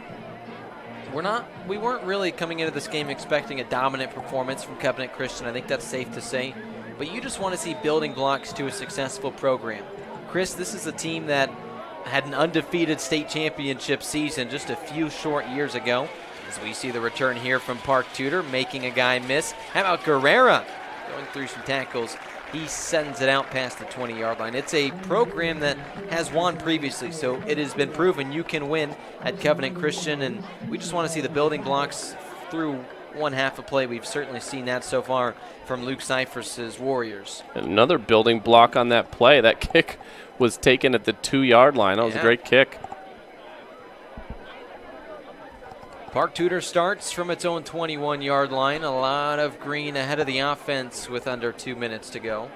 We weren't really coming into this game expecting a dominant performance from Covenant Christian. I think that's safe to say. But you just want to see building blocks to a successful program. Chris, this is a team that had an undefeated state championship season just a few short years ago. As we see the return here from Park Tudor, making a guy miss. How about Guerrera going through some tackles? He sends it out past the 20-yard line. It's a program that has won previously, so it has been proven you can win at Covenant Christian, and we just want to see the building blocks through one half of play. We've certainly seen that so far from Luke Cyphers' Warriors. And another building block on that play. That kick was taken at the 2-yard line. That was a great kick. Park Tudor starts from its own 21-yard line. A lot of green ahead of the offense with under 2 minutes to go.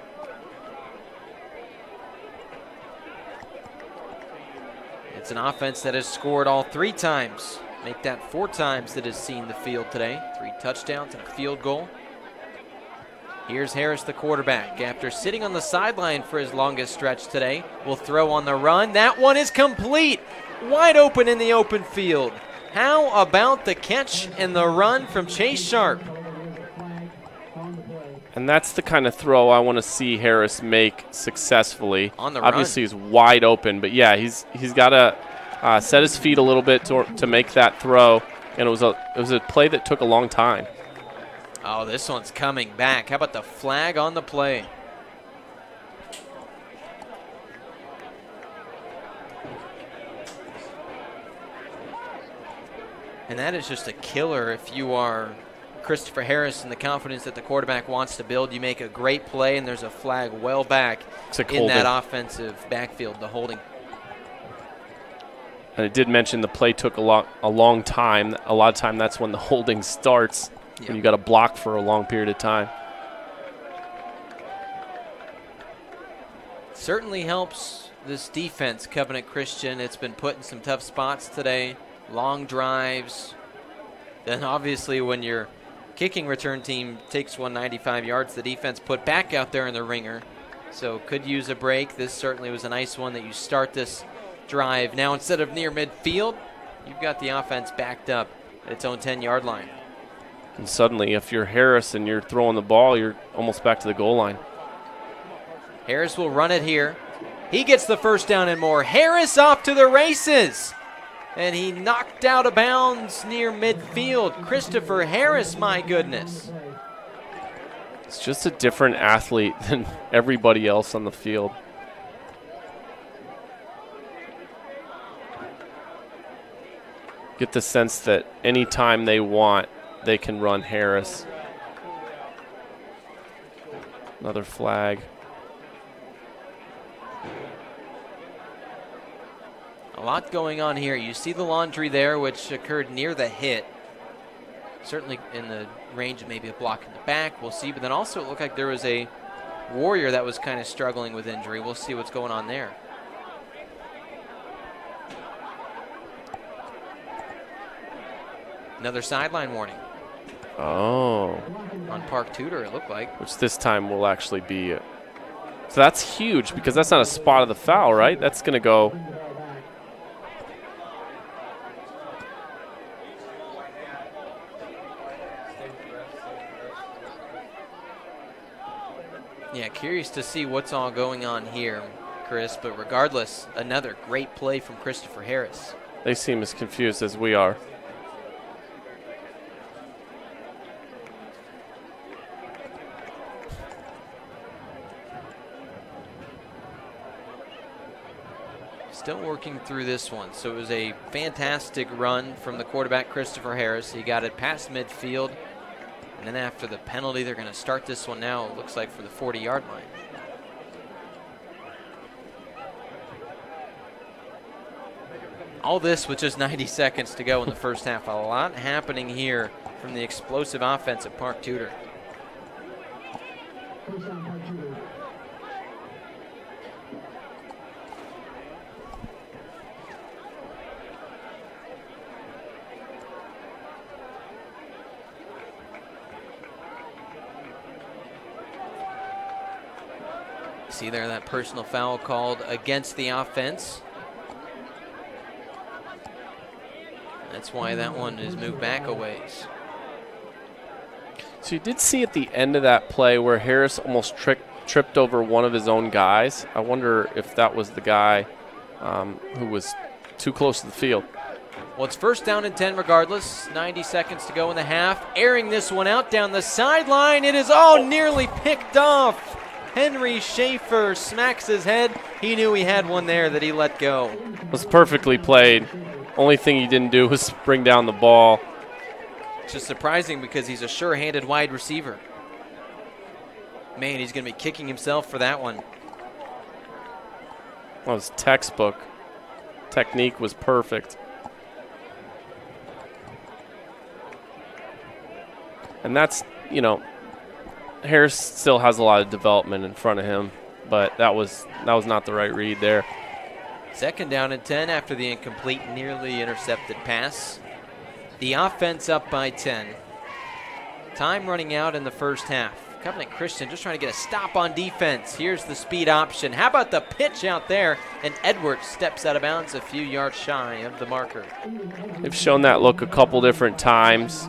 It's an offense that has scored all 3 times. Make that 4 times that has seen the field today. 3 touchdowns and a field goal. Here's Harris, the quarterback. After sitting on the sideline for his longest stretch today, will throw on the run. That one is complete. Wide open in the open field. How about the catch and the run from Chase Sharp? And that's the kind of throw I want to see Harris make successfully. On the Obviously, run. he's wide open, but yeah, he's got to set his feet a little bit to make that throw. And it was a play that took a long time. Oh, this one's coming back. How about the flag on the play? And that is just a killer if you are Christopher Harris and the confidence that the quarterback wants to build. You make a great play, and there's a flag well back in that offensive backfield, the holding. And I did mention the play took a long time. A lot of time that's when the holding starts, when you got to block for a long period of time. Certainly helps this defense, Covenant Christian. It's been put in some tough spots today. Long drives. Then obviously when your kicking return team takes 195 yards, the defense put back out there in the ringer. So could use a break. This certainly was a nice one that you start this drive. Now instead of near midfield, you've got the offense backed up at its own 10-yard line. And suddenly if you're Harris and you're throwing the ball, you're almost back to the goal line. Harris will run it here. He gets the first down and more. Harris off to the races. And he knocked out of bounds near midfield. Christopher Harris, my goodness. It's just a different athlete than everybody else on the field. Get the sense that anytime they want, they can run Harris. Another flag. A lot going on here. You see the laundry there, which occurred near the hit. Certainly in the range of maybe a block in the back. We'll see. But then also it looked like there was a Warrior that was kind of struggling with injury. We'll see what's going on there. Another sideline warning. Oh. On Park Tudor, it looked like. Which this time will actually be. So that's huge because that's not a spot of the foul, right? That's going to go. Yeah, curious to see what's all going on here, Chris. But regardless, another great play from Christopher Harris. They seem as confused as we are. Still working through this one. So it was a fantastic run from the quarterback, Christopher Harris. He got it past midfield. And then after the penalty, they're going to start this one now, it looks like, for the 40-yard line. All this with just 90 seconds to go in the first half. A lot happening here from the explosive offense at Park Tudor. See there that personal foul called against the offense. That's why that one is moved back a ways. So you did see at the end of that play where Harris almost tripped over one of his own guys. I wonder if that was the guy who was too close to the field. Well, it's first down and 10 regardless. 90 seconds to go in the half. Airing this one out down the sideline. It is all nearly picked off. Henry Schaefer smacks his head. He knew he had one there that he let go. It was perfectly played. Only thing he didn't do was bring down the ball. It's just surprising because he's a sure-handed wide receiver. Man, he's going to be kicking himself for that one. That was textbook. Technique was perfect. And that's, you know, Harris still has a lot of development in front of him, but that was not the right read there. Second down and 10 after the incomplete, nearly intercepted pass. The offense up by 10. Time running out in the first half. Covenant Christian just trying to get a stop on defense. Here's the speed option. How about the pitch out there? And Edwards steps out of bounds a few yards shy of the marker. They've shown that look a couple different times.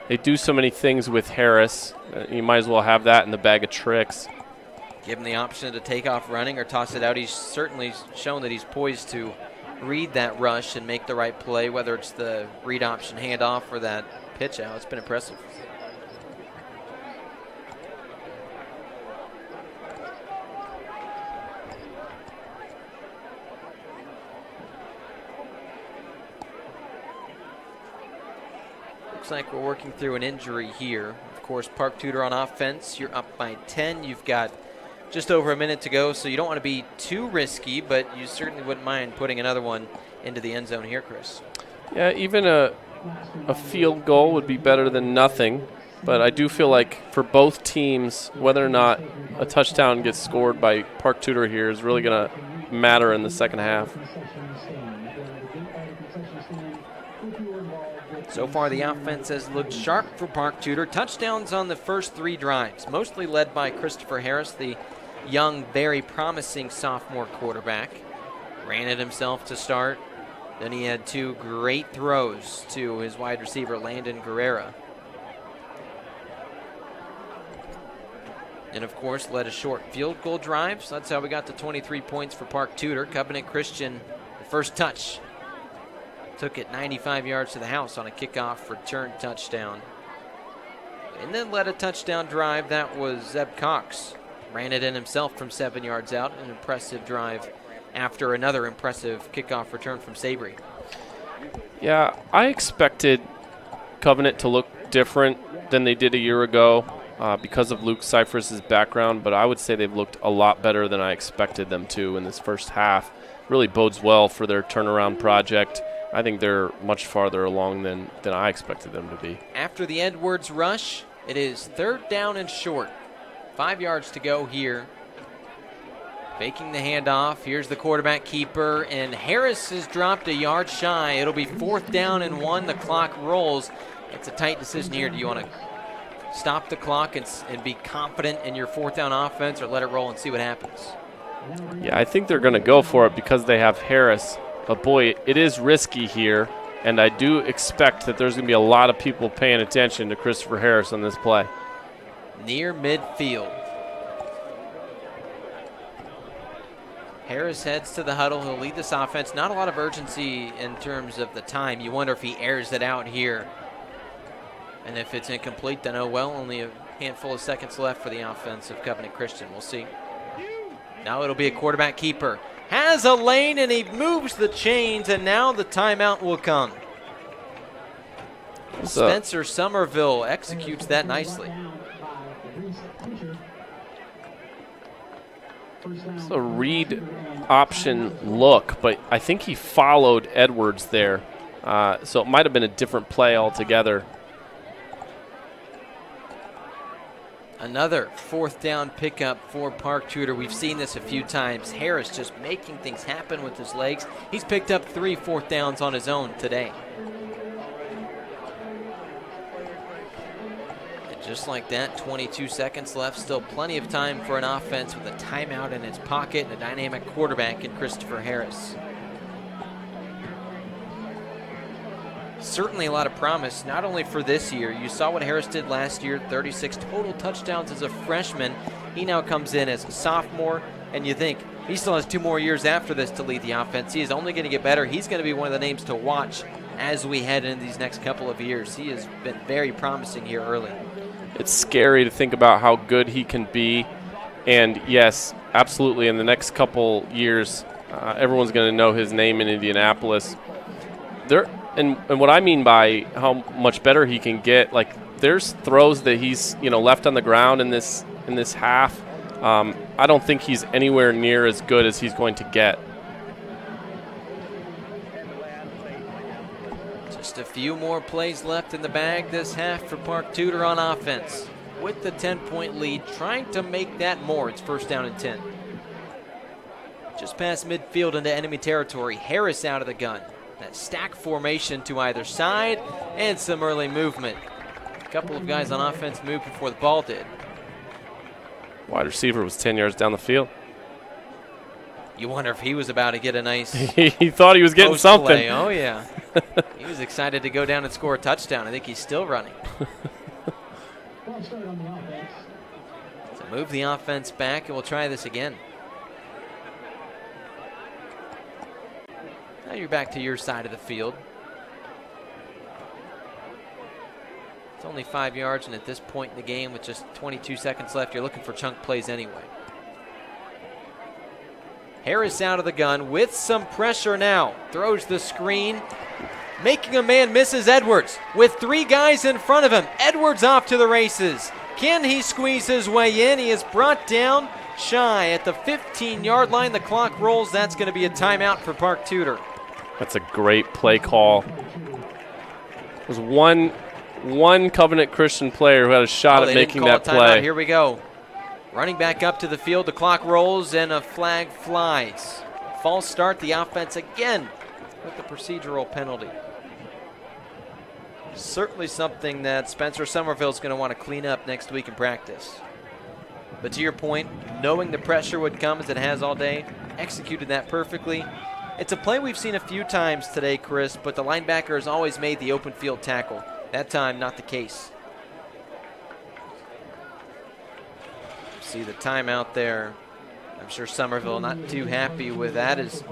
They do so many things with Harris. You might as well have that in the bag of tricks. Give him the option to take off running or toss it out. He's certainly shown that he's poised to read that rush and make the right play, whether it's the read option handoff or that pitch out. It's been impressive. Looks like we're working through an injury here. Of course, Park Tudor on offense. You're up by 10. You've got just over a minute to go, so you don't want to be too risky, but you certainly wouldn't mind putting another one into the end zone here, Chris. Yeah, even a field goal would be better than nothing, but I do feel like for both teams, whether or not a touchdown gets scored by Park Tudor here is really going to matter in the second half. So far, the offense has looked sharp for Park Tudor. Touchdowns on the first 3 drives, mostly led by Christopher Harris, the young, very promising sophomore quarterback. Ran it himself to start. Then he had 2 great throws to his wide receiver, Landon Guerrera. And, of course, led a short field goal drive. So that's how we got to 23 points for Park Tudor. Covenant Christian, the first touch. Took it 95 yards to the house on a kickoff return touchdown. And then led a touchdown drive. That was Zeb Cox. Ran it in himself from 7 yards out. An impressive drive after another impressive kickoff return from Sabry. Yeah, I expected Covenant to look different than they did a year ago because of Luke Cyphers' background, but I would say they've looked a lot better than I expected them to in this first half. Really bodes well for their turnaround project. I think they're much farther along than I expected them to be. After the Edwards rush, it is 3rd down and short. 5 yards to go here Faking the handoff. Here's the quarterback keeper, and Harris has dropped a yard shy. It'll be 4th down and 1. The clock rolls. It's a tight decision here. Do you want to stop the clock and be confident in your 4th down offense, or let it roll and see what happens? Yeah, I think they're going to go for it because they have Harris. But, boy, it is risky here, and I do expect that there's going to be a lot of people paying attention to Christopher Harris on this play. Near midfield. Harris heads to the huddle. He'll lead this offense. Not a lot of urgency in terms of the time. You wonder if he airs it out here. And if it's incomplete, then oh well, only a handful of seconds left for the offense of Covenant Christian. We'll see. Now it'll be a quarterback keeper. Has a lane, and he moves the chains, and now the timeout will come. Spencer Somerville executes that nicely. It's a read option look, but I think he followed Edwards there. So it might have been a different play altogether. Another 4th down pickup for Park Tudor. We've seen this a few times. Harris just making things happen with his legs. He's picked up 3 4th downs on his own today. And just like that, 22 seconds left. Still plenty of time for an offense with a timeout in its pocket and a dynamic quarterback in Christopher Harris. Certainly a lot of promise, not only for this year. You saw what Harris did last year, 36 total touchdowns as a freshman. He now comes in as a sophomore, and you think he still has 2 more years after this to lead the offense. He is only going to get better. He's going to be one of the names to watch as we head into these next couple of years. He has been very promising here early. It's scary to think about how good he can be. And yes, absolutely, in the next couple years, everyone's going to know his name in Indianapolis. And what I mean by how much better he can get, like there's throws that he's left on the ground in this half. I don't think he's anywhere near as good as he's going to get. Just a few more plays left in the bag this half for Park Tudor on offense. With the 10-point lead, trying to make that more. It's 1st down and 10. Just past midfield into enemy territory. Harris out of the gun. That stack formation to either side and some early movement. A couple of guys on offense moved before the ball did. Wide receiver was 10 yards down the field. You wonder if he was about to get a nice he thought he was getting something. Play. Oh, yeah. He was excited to go down and score a touchdown. I think he's still running. So move the offense back, and we'll try this again. Now you're back to your side of the field. It's only 5 yards, and at this point in the game with just 22 seconds left, you're looking for chunk plays anyway. Harris out of the gun with some pressure now. Throws the screen. Making a man, misses Edwards. With 3 guys in front of him, Edwards off to the races. Can he squeeze his way in? He is brought down shy at the 15-yard line. The clock rolls. That's going to be a timeout for Park Tudor. That's a great play call. There's one Covenant Christian player who had a shot at making that play. Here we go. Running back up to the field. The clock rolls and a flag flies. False start. The offense again with the procedural penalty. Certainly something that Spencer Somerville is going to want to clean up next week in practice. But to your point, knowing the pressure would come as it has all day, executed that perfectly. It's a play we've seen a few times today, Chris, but the linebacker has always made the open field tackle. That time, not the case. See the timeout there. I'm sure Somerville not too happy with that, as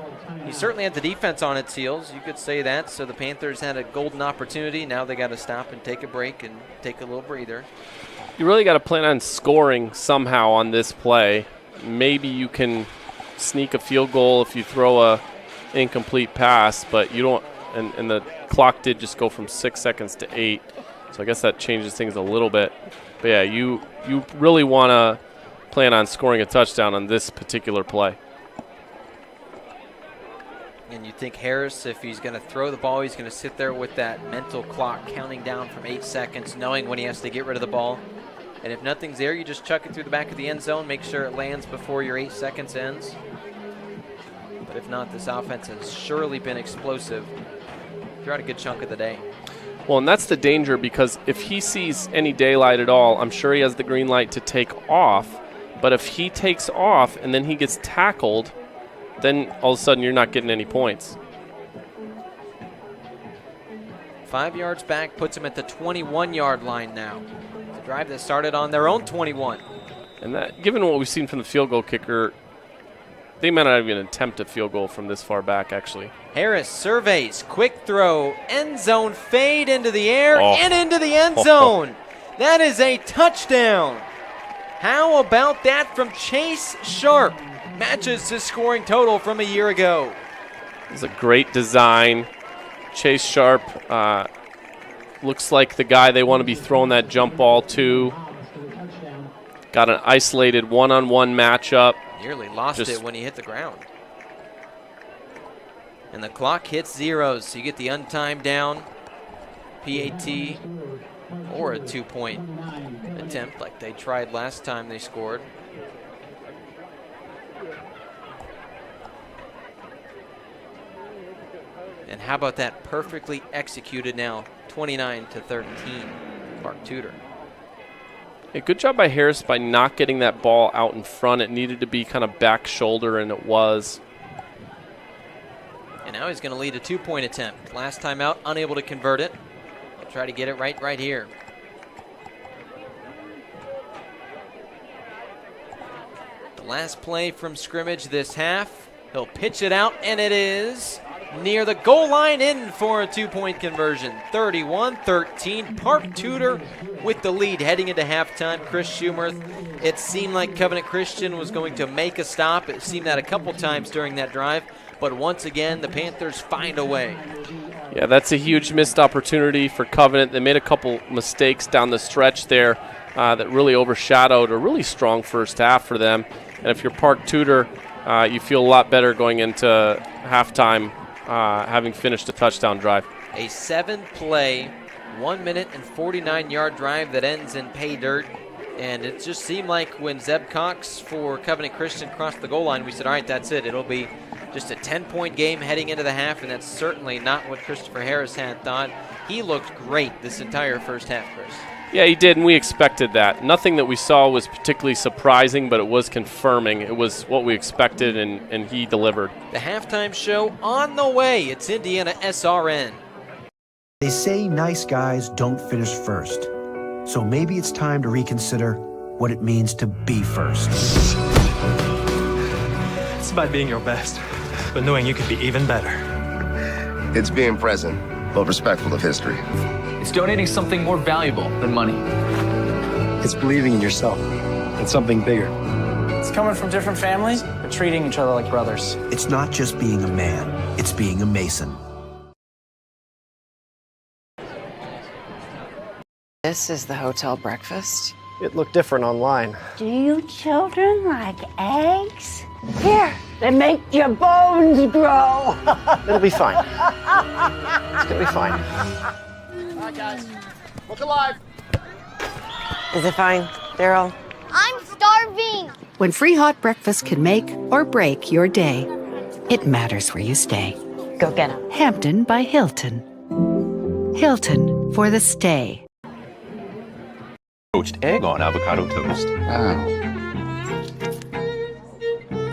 he certainly had the defense on its heels. You could say that. So the Panthers had a golden opportunity. Now they got to stop and take a break and take a little breather. You really got to plan on scoring somehow on this play. Maybe you can sneak a field goal if you throw a incomplete pass, but you don't. And the clock did just go from 6 seconds to 8, so I guess that changes things a little bit. But yeah, you really want to plan on scoring a touchdown on this particular play. And you think Harris, if he's going to throw the ball, he's going to sit there with that mental clock counting down from 8 seconds, knowing when he has to get rid of the ball. And if nothing's there, you just chuck it through the back of the end zone, make sure it lands before your 8 seconds ends. But if not, this offense has surely been explosive throughout a good chunk of the day. Well, and that's the danger, because if he sees any daylight at all, I'm sure he has the green light to take off. But if he takes off and then he gets tackled, then all of a sudden you're not getting any points. 5 yards back puts him at the 21-yard line now. The drive that started on their own 21. And that, given what we've seen from the field goal kicker, they might not even attempt a field goal from this far back, actually. Harris surveys, quick throw, end zone fade into the air and into the end zone. That is a touchdown. How about that from Chase Sharp? Matches his scoring total from a year ago. It's a great design. Chase Sharp looks like the guy they want to be throwing that jump ball to. Got an isolated one-on-one matchup. Nearly lost it when he hit the ground. And the clock hits zeros, so you get the untimed down, PAT, or a 2-point attempt like they tried last time they scored. And how about that perfectly executed now, 29-13, Mark Tudor. Hey, good job by Harris by not getting that ball out in front. It needed to be kind of back shoulder, and it was. And now he's going to lead a 2-point attempt. Last time out, unable to convert it. He'll try to get it right here. The last play from scrimmage this half. He'll pitch it out, and it is near the goal line, in for a 2-point conversion. 31-13. Park Tudor with the lead heading into halftime. Chris Schumerth, it seemed like Covenant Christian was going to make a stop. It seemed that a couple times during that drive. But once again, the Panthers find a way. Yeah, that's a huge missed opportunity for Covenant. They made a couple mistakes down the stretch there that really overshadowed a really strong first half for them. And if you're Park Tudor, you feel a lot better going into halftime, having finished a touchdown drive. A 7-play, 1 minute and 49-yard drive that ends in pay dirt. And it just seemed like when Zeb Cox for Covenant Christian crossed the goal line, we said, all right, that's it. It'll be just a 10-point game heading into the half, and that's certainly not what Christopher Harris had thought. He looked great this entire first half, Chris. Yeah, he did, and we expected that. Nothing that we saw was particularly surprising, but it was confirming. It was what we expected, and he delivered. The halftime show on the way. It's IndianaSRN. They say nice guys don't finish first. So maybe it's time to reconsider what it means to be first. It's about being your best, but knowing you could be even better. It's being present, but respectful of history. It's donating something more valuable than money. It's believing in yourself and something bigger. It's coming from different families, but treating each other like brothers. It's not just being a man, it's being a Mason. This is the hotel breakfast. It looked different online. Do you children like eggs? Here, they make your bones grow. It'll be fine. It's gonna be fine. All right, guys. Look alive. Is it fine, Daryl? I'm starving. When free hot breakfast can make or break your day, it matters where you stay. Go get 'em. Hampton by Hilton. Hilton for the stay. Poached egg on avocado toast.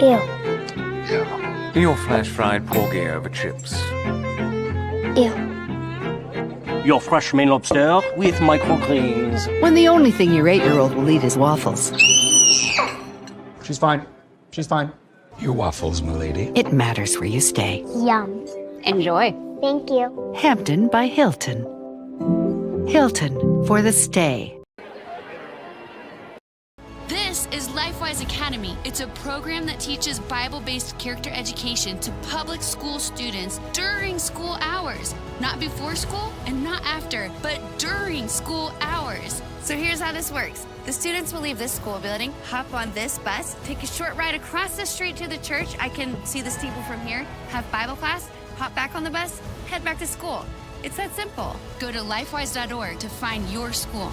Ew. Your flash fried porgy over chips. Ew. Your fresh main lobster with microgreens. When the only thing your 8-year-old will eat is waffles. She's fine. She's fine. Your waffles, milady. It matters where you stay. Yum. Enjoy. Thank you. Hampton by Hilton. Hilton for the stay. This is Lifewise Academy. It's a program that teaches Bible-based character education to public school students during school hours. Not before school and not after, but during school hours. So here's how this works. The students will leave this school building, hop on this bus, take a short ride across the street to the church. I can see the steeple from here, have Bible class, hop back on the bus, head back to school. It's that simple. Go to lifewise.org to find your school.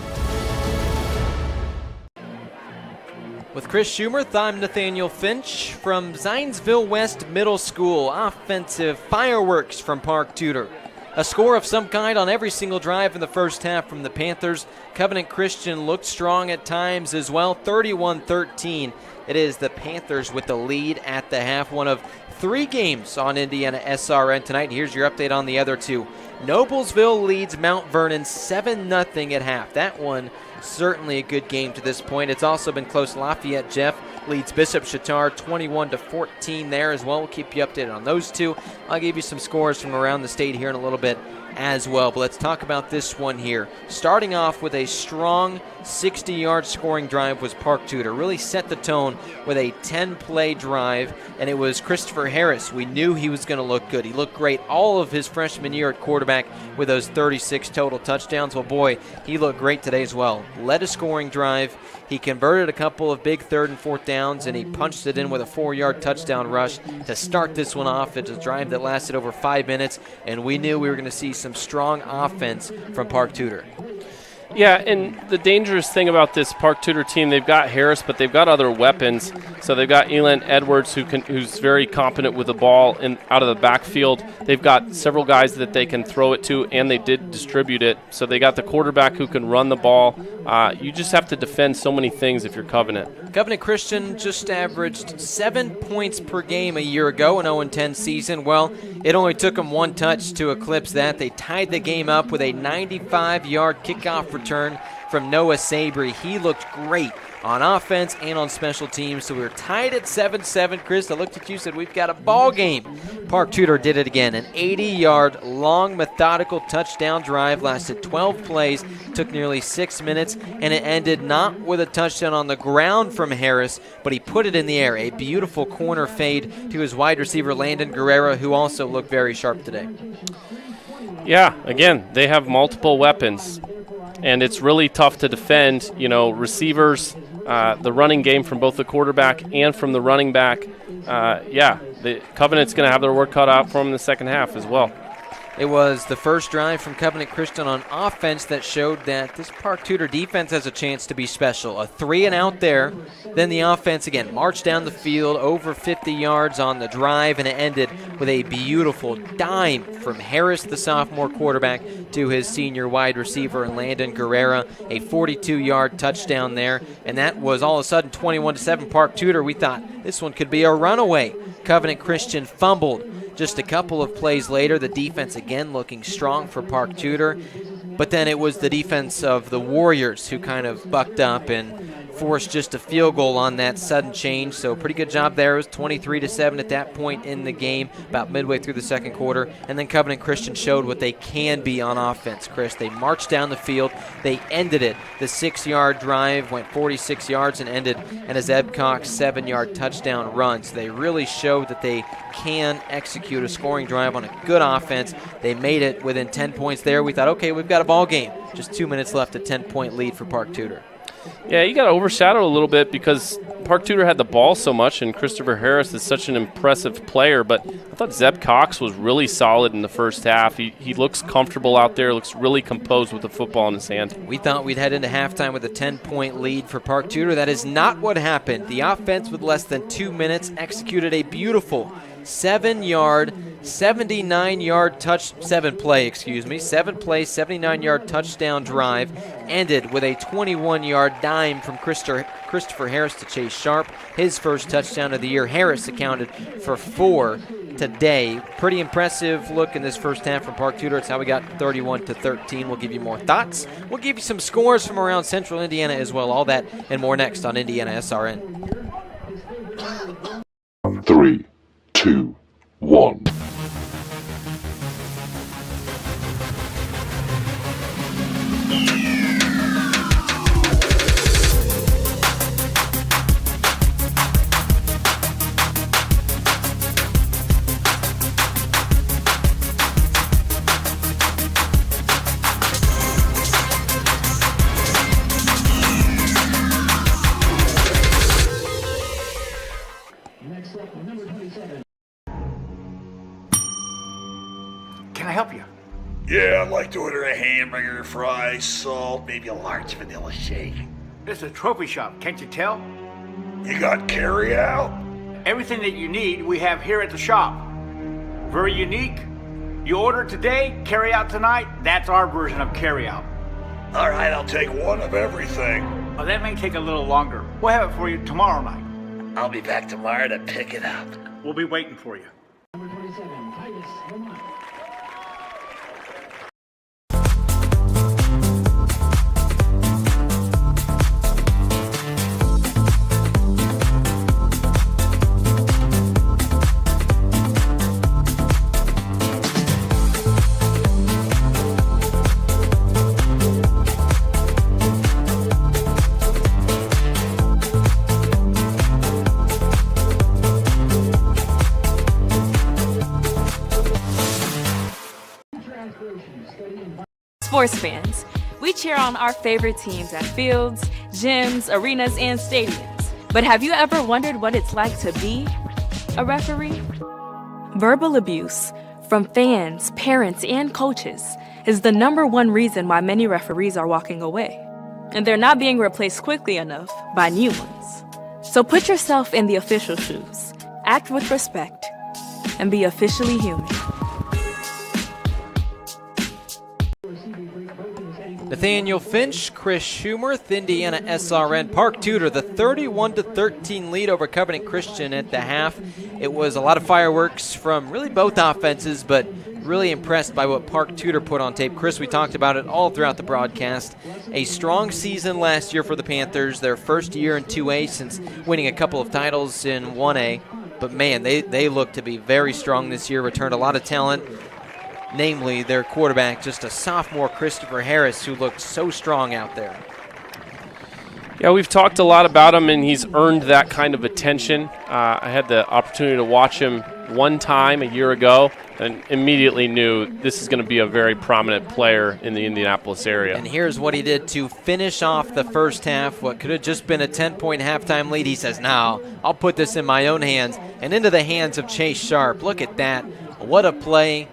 With Chris Schumer, I'm Nathaniel Finch from Zionsville West Middle School. Offensive fireworks from Park Tudor. A score of some kind on every single drive in the first half from the Panthers. Covenant Christian looked strong at times as well. 31-13. It is the Panthers with the lead at the half. One of 3 games on IndianaSRN tonight. Here's your update on the other 2. Noblesville leads Mount Vernon 7-0 at half. That one certainly a good game to this point. It's also been close. Lafayette Jeff leads Bishop Chatard 21-14 there as well. We'll keep you updated on those 2. I'll give you some scores from around the state here in a little bit as well. But let's talk about this one here. Starting off with a strong 60-yard scoring drive was Park Tudor. Really set the tone with a 10-play drive, and it was Christopher Harris. We knew he was going to look good. He looked great all of his freshman year at quarterback with those 36 total touchdowns. Well, boy, he looked great today as well. Led a scoring drive. He converted a couple of big 3rd and 4th downs, and he punched it in with a 4-yard touchdown rush to start this one off. It's a drive that lasted over 5 minutes, and we knew we were going to see some strong offense from Park Tudor. Yeah, and the dangerous thing about this Park Tudor team, they've got Harris, but they've got other weapons. So they've got Elon Edwards, who's very competent with the ball out of the backfield. They've got several guys that they can throw it to, and they did distribute it. So they got the quarterback who can run the ball. You just have to defend so many things if you're Covenant. Covenant Christian just averaged 7 points per game a year ago, an 0-10 season. Well, it only took them 1 touch to eclipse that. They tied the game up with a 95-yard kickoff return from Noah Sabry. He looked great on offense and on special teams. So we were tied at 7-7. Chris, I looked at you and said, we've got a ball game. Park Tudor did it again. An 80-yard long methodical touchdown drive lasted 12 plays, took nearly 6 minutes, and it ended not with a touchdown on the ground from Harris, but he put it in the air. A beautiful corner fade to his wide receiver, Landon Guerrera, who also looked very sharp today. Yeah, again, they have multiple weapons, and it's really tough to defend, receivers, the running game from both the quarterback and from the running back. The Covenant's going to have their work cut out for them in the second half as well. It was the first drive from Covenant Christian on offense that showed that this Park Tudor defense has a chance to be special. A 3-and-out there. Then the offense, again, marched down the field over 50 yards on the drive, and it ended with a beautiful dime from Harris, the sophomore quarterback, to his senior wide receiver, Landon Guerrera. A 42-yard touchdown there, and that was all of a sudden 21-7 Park Tudor. We thought this one could be a runaway. Covenant Christian fumbled. Just a couple of plays later, the defense again looking strong for Park Tudor. But then it was the defense of the Warriors who kind of bucked up and forced just a field goal on that sudden change. So pretty good job there. It was 23-7 at that point in the game, about midway through the second quarter. And then Covenant Christian showed what they can be on offense, Chris. They marched down the field. They ended it. The 6-yard drive went 46 yards and ended in a Zeb Cox 7-yard touchdown run. So they really showed that they can execute a scoring drive on a good offense. They made it within 10 points there. We thought, okay, we've got a ball game. Just 2 minutes left, a 10-point lead for Park Tudor. Yeah, you got overshadowed a little bit because Park Tudor had the ball so much, and Christopher Harris is such an impressive player. But I thought Zeb Cox was really solid in the first half. He looks comfortable out there, looks really composed with the football in his hand. We thought we'd head into halftime with a 10-point lead for Park Tudor. That is not what happened. The offense, with less than 2 minutes, executed a beautiful 7-play, 79-yard touchdown drive, ended with a 21-yard dime from Christopher Harris to Chase Sharp, his first touchdown of the year. Harris accounted for 4 today. Pretty impressive look in this first half from Park Tudor. It's how we got 31-13. We'll give you more thoughts. We'll give you some scores from around Central Indiana as well. All that and more next on IndianaSRN. 3, 2, 1. Can I help you? Yeah, I'd like to order a hamburger, fries, salt, maybe a large vanilla shake. This is a trophy shop, can't you tell? You got carry out? Everything that you need, we have here at the shop. Very unique. You order today, carry out tonight. That's our version of carry out. All right, I'll take one of everything. Oh, that may take a little longer. We'll have it for you tomorrow night. I'll be back tomorrow to pick it up. We'll be waiting for you. Sports fans, we cheer on our favorite teams at fields, gyms, arenas, and stadiums. But have you ever wondered what it's like to be a referee? Verbal abuse from fans, parents, and coaches is the #1 reason why many referees are walking away. And they're not being replaced quickly enough by new ones. So put yourself in the official shoes, act with respect, and be officially human. Nathaniel Finch, Chris Schumerth, IndianaSRN, Park Tudor, the 31-13 lead over Covenant Christian at the half. It was a lot of fireworks from really both offenses, but really impressed by what Park Tudor put on tape. Chris, we talked about it all throughout the broadcast. A strong season last year for the Panthers, their first year in 2A since winning a couple of titles in 1A. But, man, they look to be very strong this year, returned a lot of talent. Namely, their quarterback, just a sophomore, Christopher Harris, who looked so strong out there. Yeah, we've talked a lot about him, and he's earned that kind of attention. I had the opportunity to watch him one time a year ago and immediately knew this is going to be a very prominent player in the Indianapolis area. And here's what he did to finish off the first half, what could have just been a 10-point halftime lead. He says, "No, I'll put this in my own hands," and into the hands of Chase Sharp. Look at that. What a play.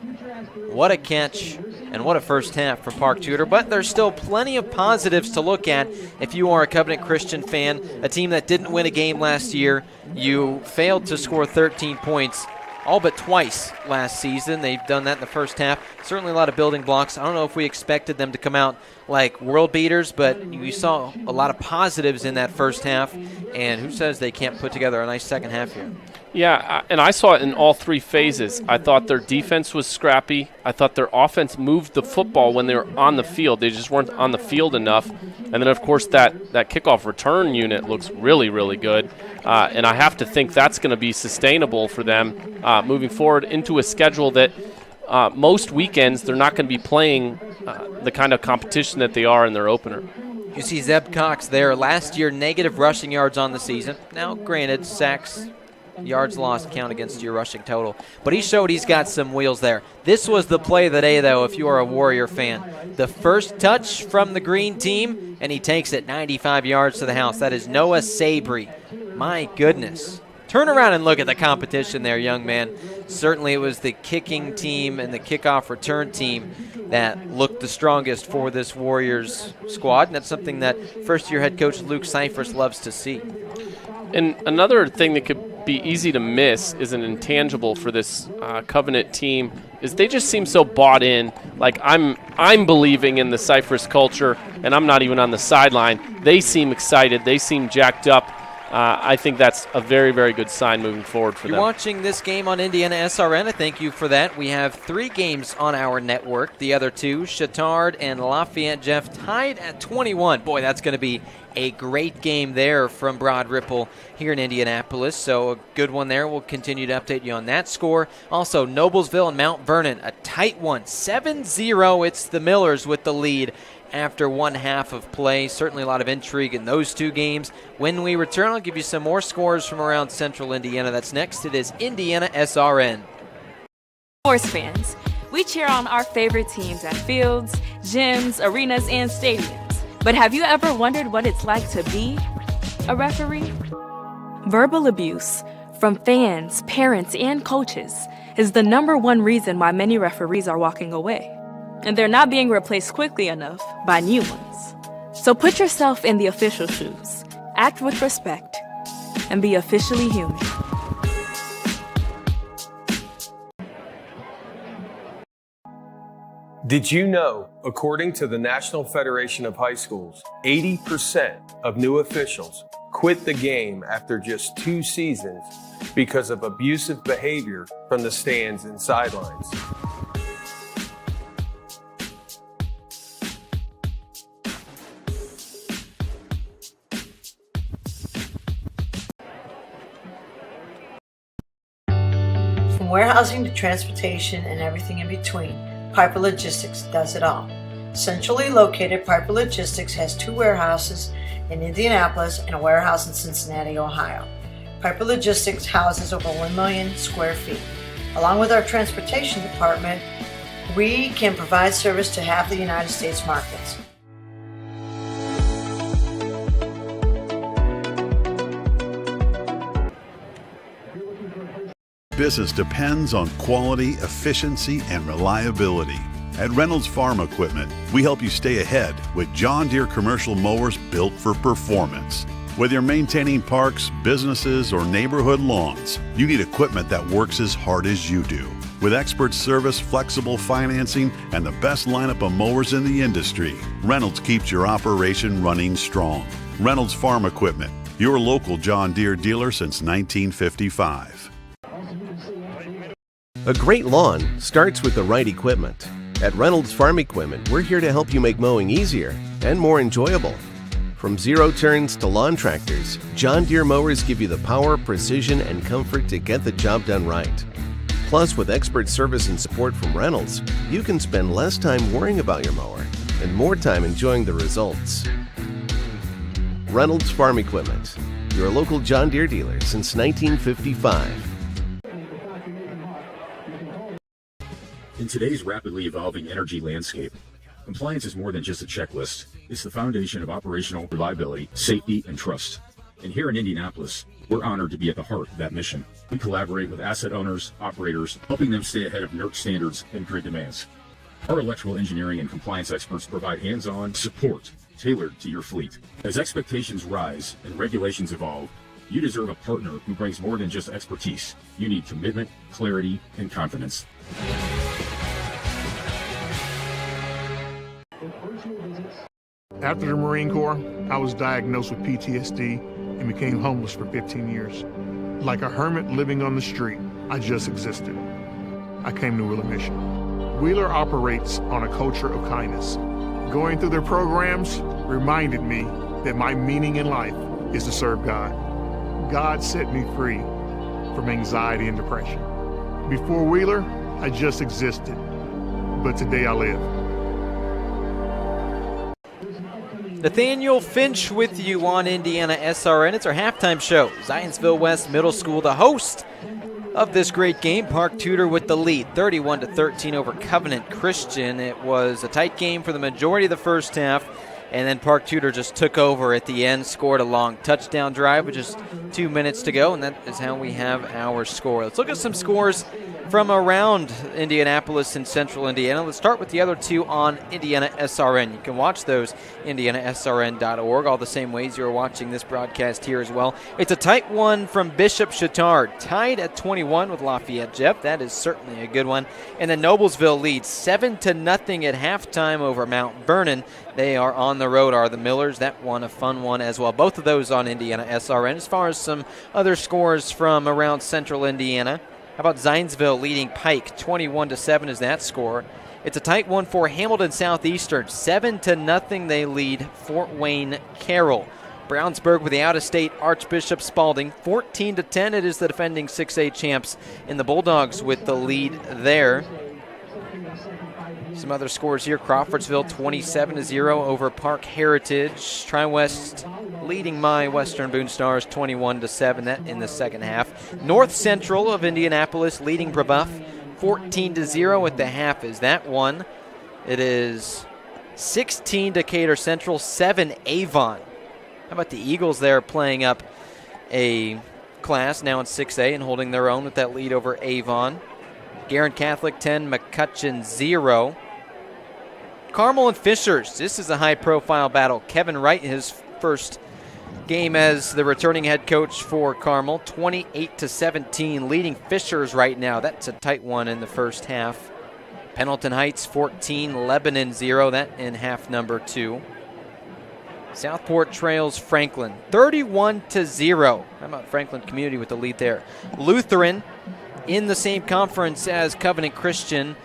What a catch, and what a first half for Park Tudor. But there's still plenty of positives to look at if you are a Covenant Christian fan, a team that didn't win a game last year. You failed to score 13 points all but twice last season. They've done that in the first half. Certainly a lot of building blocks. I don't know if we expected them to come out like world beaters, but you saw a lot of positives in that first half, and who says they can't put together a nice second half here? Yeah, and I saw it in all three phases. I thought their defense was scrappy. I thought their offense moved the football when they were on the field. They just weren't on the field enough. And then, of course, that kickoff return unit looks really, really good. And I have to think that's going to be sustainable for them moving forward into a schedule that most weekends they're not going to be playing the kind of competition that they are in their opener. You see Zeb Cox there. Last year, negative rushing yards on the season. Now, granted, sacks, yards lost count against your rushing total. But he showed he's got some wheels there. This was the play of the day, though, if you are a Warrior fan. The first touch from the green team, and he takes it 95 yards to the house. That is Noah Sabry. My goodness. Turn around and look at the competition there, young man. Certainly it was the kicking team and the kickoff return team that looked the strongest for this Warriors squad, and that's something that first-year head coach Luke Cyphers loves to see. And another thing that could be easy to miss is an intangible for this Covenant team is they just seem so bought in. Like I'm believing in the Cyphers culture, and I'm not even on the sideline. They seem excited. They seem jacked up. I think that's a very, very good sign moving forward for them. You're watching this game on IndianaSRN. I thank you for that. We have 3 games on our network. The other 2, Chittard and Lafayette Jeff, tied at 21. Boy, that's going to be a great game there from Broad Ripple here in Indianapolis. So a good one there. We'll continue to update you on that score. Also, Noblesville and Mount Vernon, a tight one, 7-0. It's the Millers with the lead after one half of play. Certainly a lot of intrigue in those 2 games. When we return, I'll give you some more scores from around central Indiana. That's next. It is IndianaSRN. Sports fans, we cheer on our favorite teams at fields, gyms, arenas, and stadiums. But have you ever wondered what it's like to be a referee? Verbal abuse from fans, parents, and coaches is the #1 reason why many referees are walking away. And they're not being replaced quickly enough by new ones. So put yourself in the official shoes, act with respect, and be officially human. Did you know, according to the National Federation of High Schools, 80% of new officials quit the game after just 2 seasons because of abusive behavior from the stands and sidelines? From warehousing to transportation and everything in between, Piper Logistics does it all. Centrally located, Piper Logistics has 2 warehouses in Indianapolis and a warehouse in Cincinnati, Ohio. Piper Logistics houses over 1 million square feet. Along with our transportation department, we can provide service to half the United States markets. Business depends on quality, efficiency, and reliability. At Reynolds Farm Equipment, we help you stay ahead with John Deere commercial mowers built for performance. Whether you're maintaining parks, businesses, or neighborhood lawns, you need equipment that works as hard as you do. With expert service, flexible financing, and the best lineup of mowers in the industry, Reynolds keeps your operation running strong. Reynolds Farm Equipment, your local John Deere dealer since 1955. A great lawn starts with the right equipment. At Reynolds Farm Equipment, we're here to help you make mowing easier and more enjoyable. From zero turns to lawn tractors, John Deere mowers give you the power, precision, and comfort to get the job done right. Plus, with expert service and support from Reynolds, you can spend less time worrying about your mower and more time enjoying the results. Reynolds Farm Equipment, your local John Deere dealer since 1955. In today's rapidly evolving energy landscape, compliance is more than just a checklist. It's the foundation of operational reliability, safety, and trust. And here in Indianapolis, we're honored to be at the heart of that mission. We collaborate with asset owners, operators, helping them stay ahead of NERC standards and grid demands. Our electrical engineering and compliance experts provide hands-on support tailored to your fleet. As expectations rise and regulations evolve, you deserve a partner who brings more than just expertise. You need commitment, clarity, and confidence. After the Marine Corps, I was diagnosed with PTSD and became homeless for 15 years. Like a hermit living on the street, I just existed. I came to Wheeler Mission. Wheeler operates on a culture of kindness. Going through their programs reminded me that my meaning in life is to serve God. God set me free from anxiety and depression. Before Wheeler, I just existed, but today I live. Nathaniel Finch with you on IndianaSRN. It's our halftime show. Zionsville West Middle School, the host of this great game. Park Tudor with the lead, 31-13 over Covenant Christian. It was a tight game for the majority of the first half, and then Park Tudor just took over at the end, scored a long touchdown drive with just 2 minutes to go, and that is how we have our score. Let's look at some scores from around Indianapolis and Central Indiana. Let's start with the other two on IndianaSRN. You can watch those IndianaSRN.org, all the same ways you're watching this broadcast here as well. It's a tight one from Bishop Chatard, tied at 21 with Lafayette Jeff. That is certainly a good one. And then Noblesville leads 7-0 at halftime over Mount Vernon. They are on the road, are the Millers. That one a fun one as well. Both of those on IndianaSRN. As far as some other scores from around Central Indiana, how about Zionsville leading Pike, 21-7 is that score. It's a tight one for Hamilton Southeastern, 7-0 they lead Fort Wayne Carroll. Brownsburg with the out-of-state Archbishop Spalding, 14-10. It is the defending 6A champs in the Bulldogs with the lead there. Some other scores here. Crawfordsville 27-0 over Park Heritage. Tri-West leading my Western Boone Stars 21-7, that in the second half. North Central of Indianapolis leading Brebeuf 14-0 at the half is that one. It is 16 Decatur Central, 7 Avon. How about the Eagles there playing up a class now in 6A and holding their own with that lead over Avon. Guerin Catholic 10, McCutcheon 0. Carmel and Fishers, this is a high-profile battle. Kevin Wright, his first game as the returning head coach for Carmel, 28-17, leading Fishers right now. That's a tight one in the first half. Pendleton Heights 14, Lebanon 0, that in half number 2. Southport trails Franklin 31-0. How about Franklin Community with the lead there? Lutheran in the same conference as Covenant Christian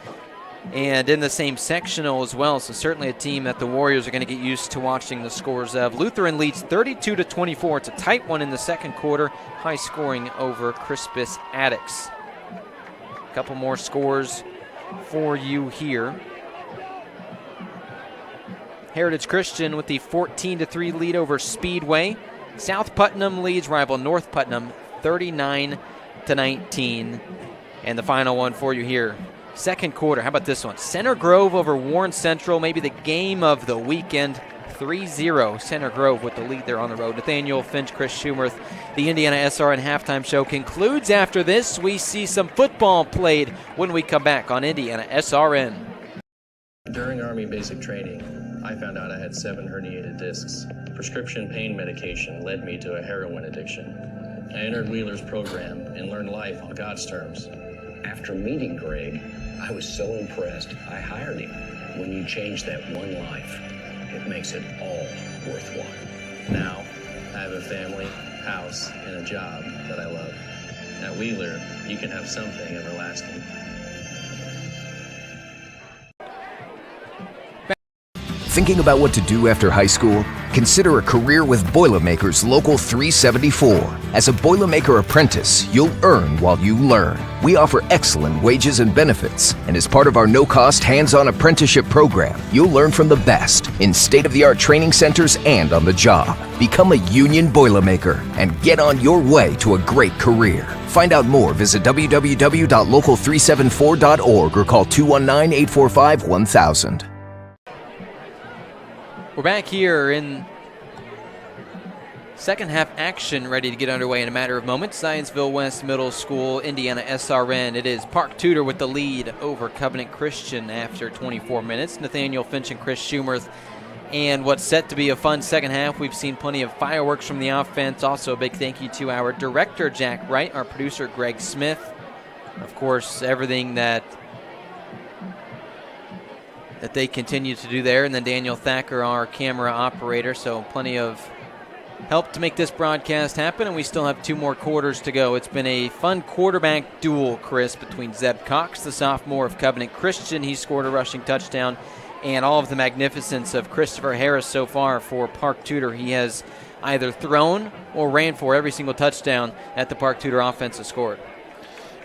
and in the same sectional as well, so certainly a team that the Warriors are going to get used to watching the scores of. Lutheran leads 32-24. It's a tight one in the second quarter, high scoring over Crispus Attucks. A couple more scores for you here. Heritage Christian with the 14-3 lead over Speedway. South Putnam leads rival North Putnam 39-19. And the final one for you here. Second quarter, how about this one? Center Grove over Warren Central, maybe the game of the weekend. 3-0, Center Grove with the lead there on the road. Nathaniel Finch, Chris Schumerth. The IndianaSRN halftime show concludes after this. We see some football played when we come back on IndianaSRN. During Army basic training, I found out I had 7 herniated discs. Prescription pain medication led me to a heroin addiction. I entered Wheeler's program and learned life on God's terms. After meeting Greg, I was so impressed, I hired him. When you change that one life, it makes it all worthwhile. Now, I have a family, house, and a job that I love. At Wheeler, you can have something everlasting. Thinking about what to do after high school? Consider a career with Boilermaker's Local 374. As a Boilermaker apprentice, you'll earn while you learn. We offer excellent wages and benefits, and as part of our no-cost hands-on apprenticeship program, you'll learn from the best in state-of-the-art training centers and on the job. Become a union Boilermaker and get on your way to a great career. Find out more, visit www.local374.org or call 219-845-1000. We're back here in second half action, ready to get underway in a matter of moments. Zionsville West Middle School, IndianaSRN. It is Park Tudor with the lead over Covenant Christian after 24 minutes. Nathaniel Finch and Chris Schumerth. And what's set to be a fun second half. We've seen plenty of fireworks from the offense. Also a big thank you to our director, Jack Wright, our producer, Greg Smith. Of course, everything that they continue to do there. And then Daniel Thacker, our camera operator. So plenty of help to make this broadcast happen. And we still have 2 more quarters to go. It's been a fun quarterback duel, Chris, between Zeb Cox, the sophomore of Covenant Christian. He scored a rushing touchdown. And all of the magnificence of Christopher Harris so far for Park Tudor. He has either thrown or ran for every single touchdown that the Park Tudor offense has scored.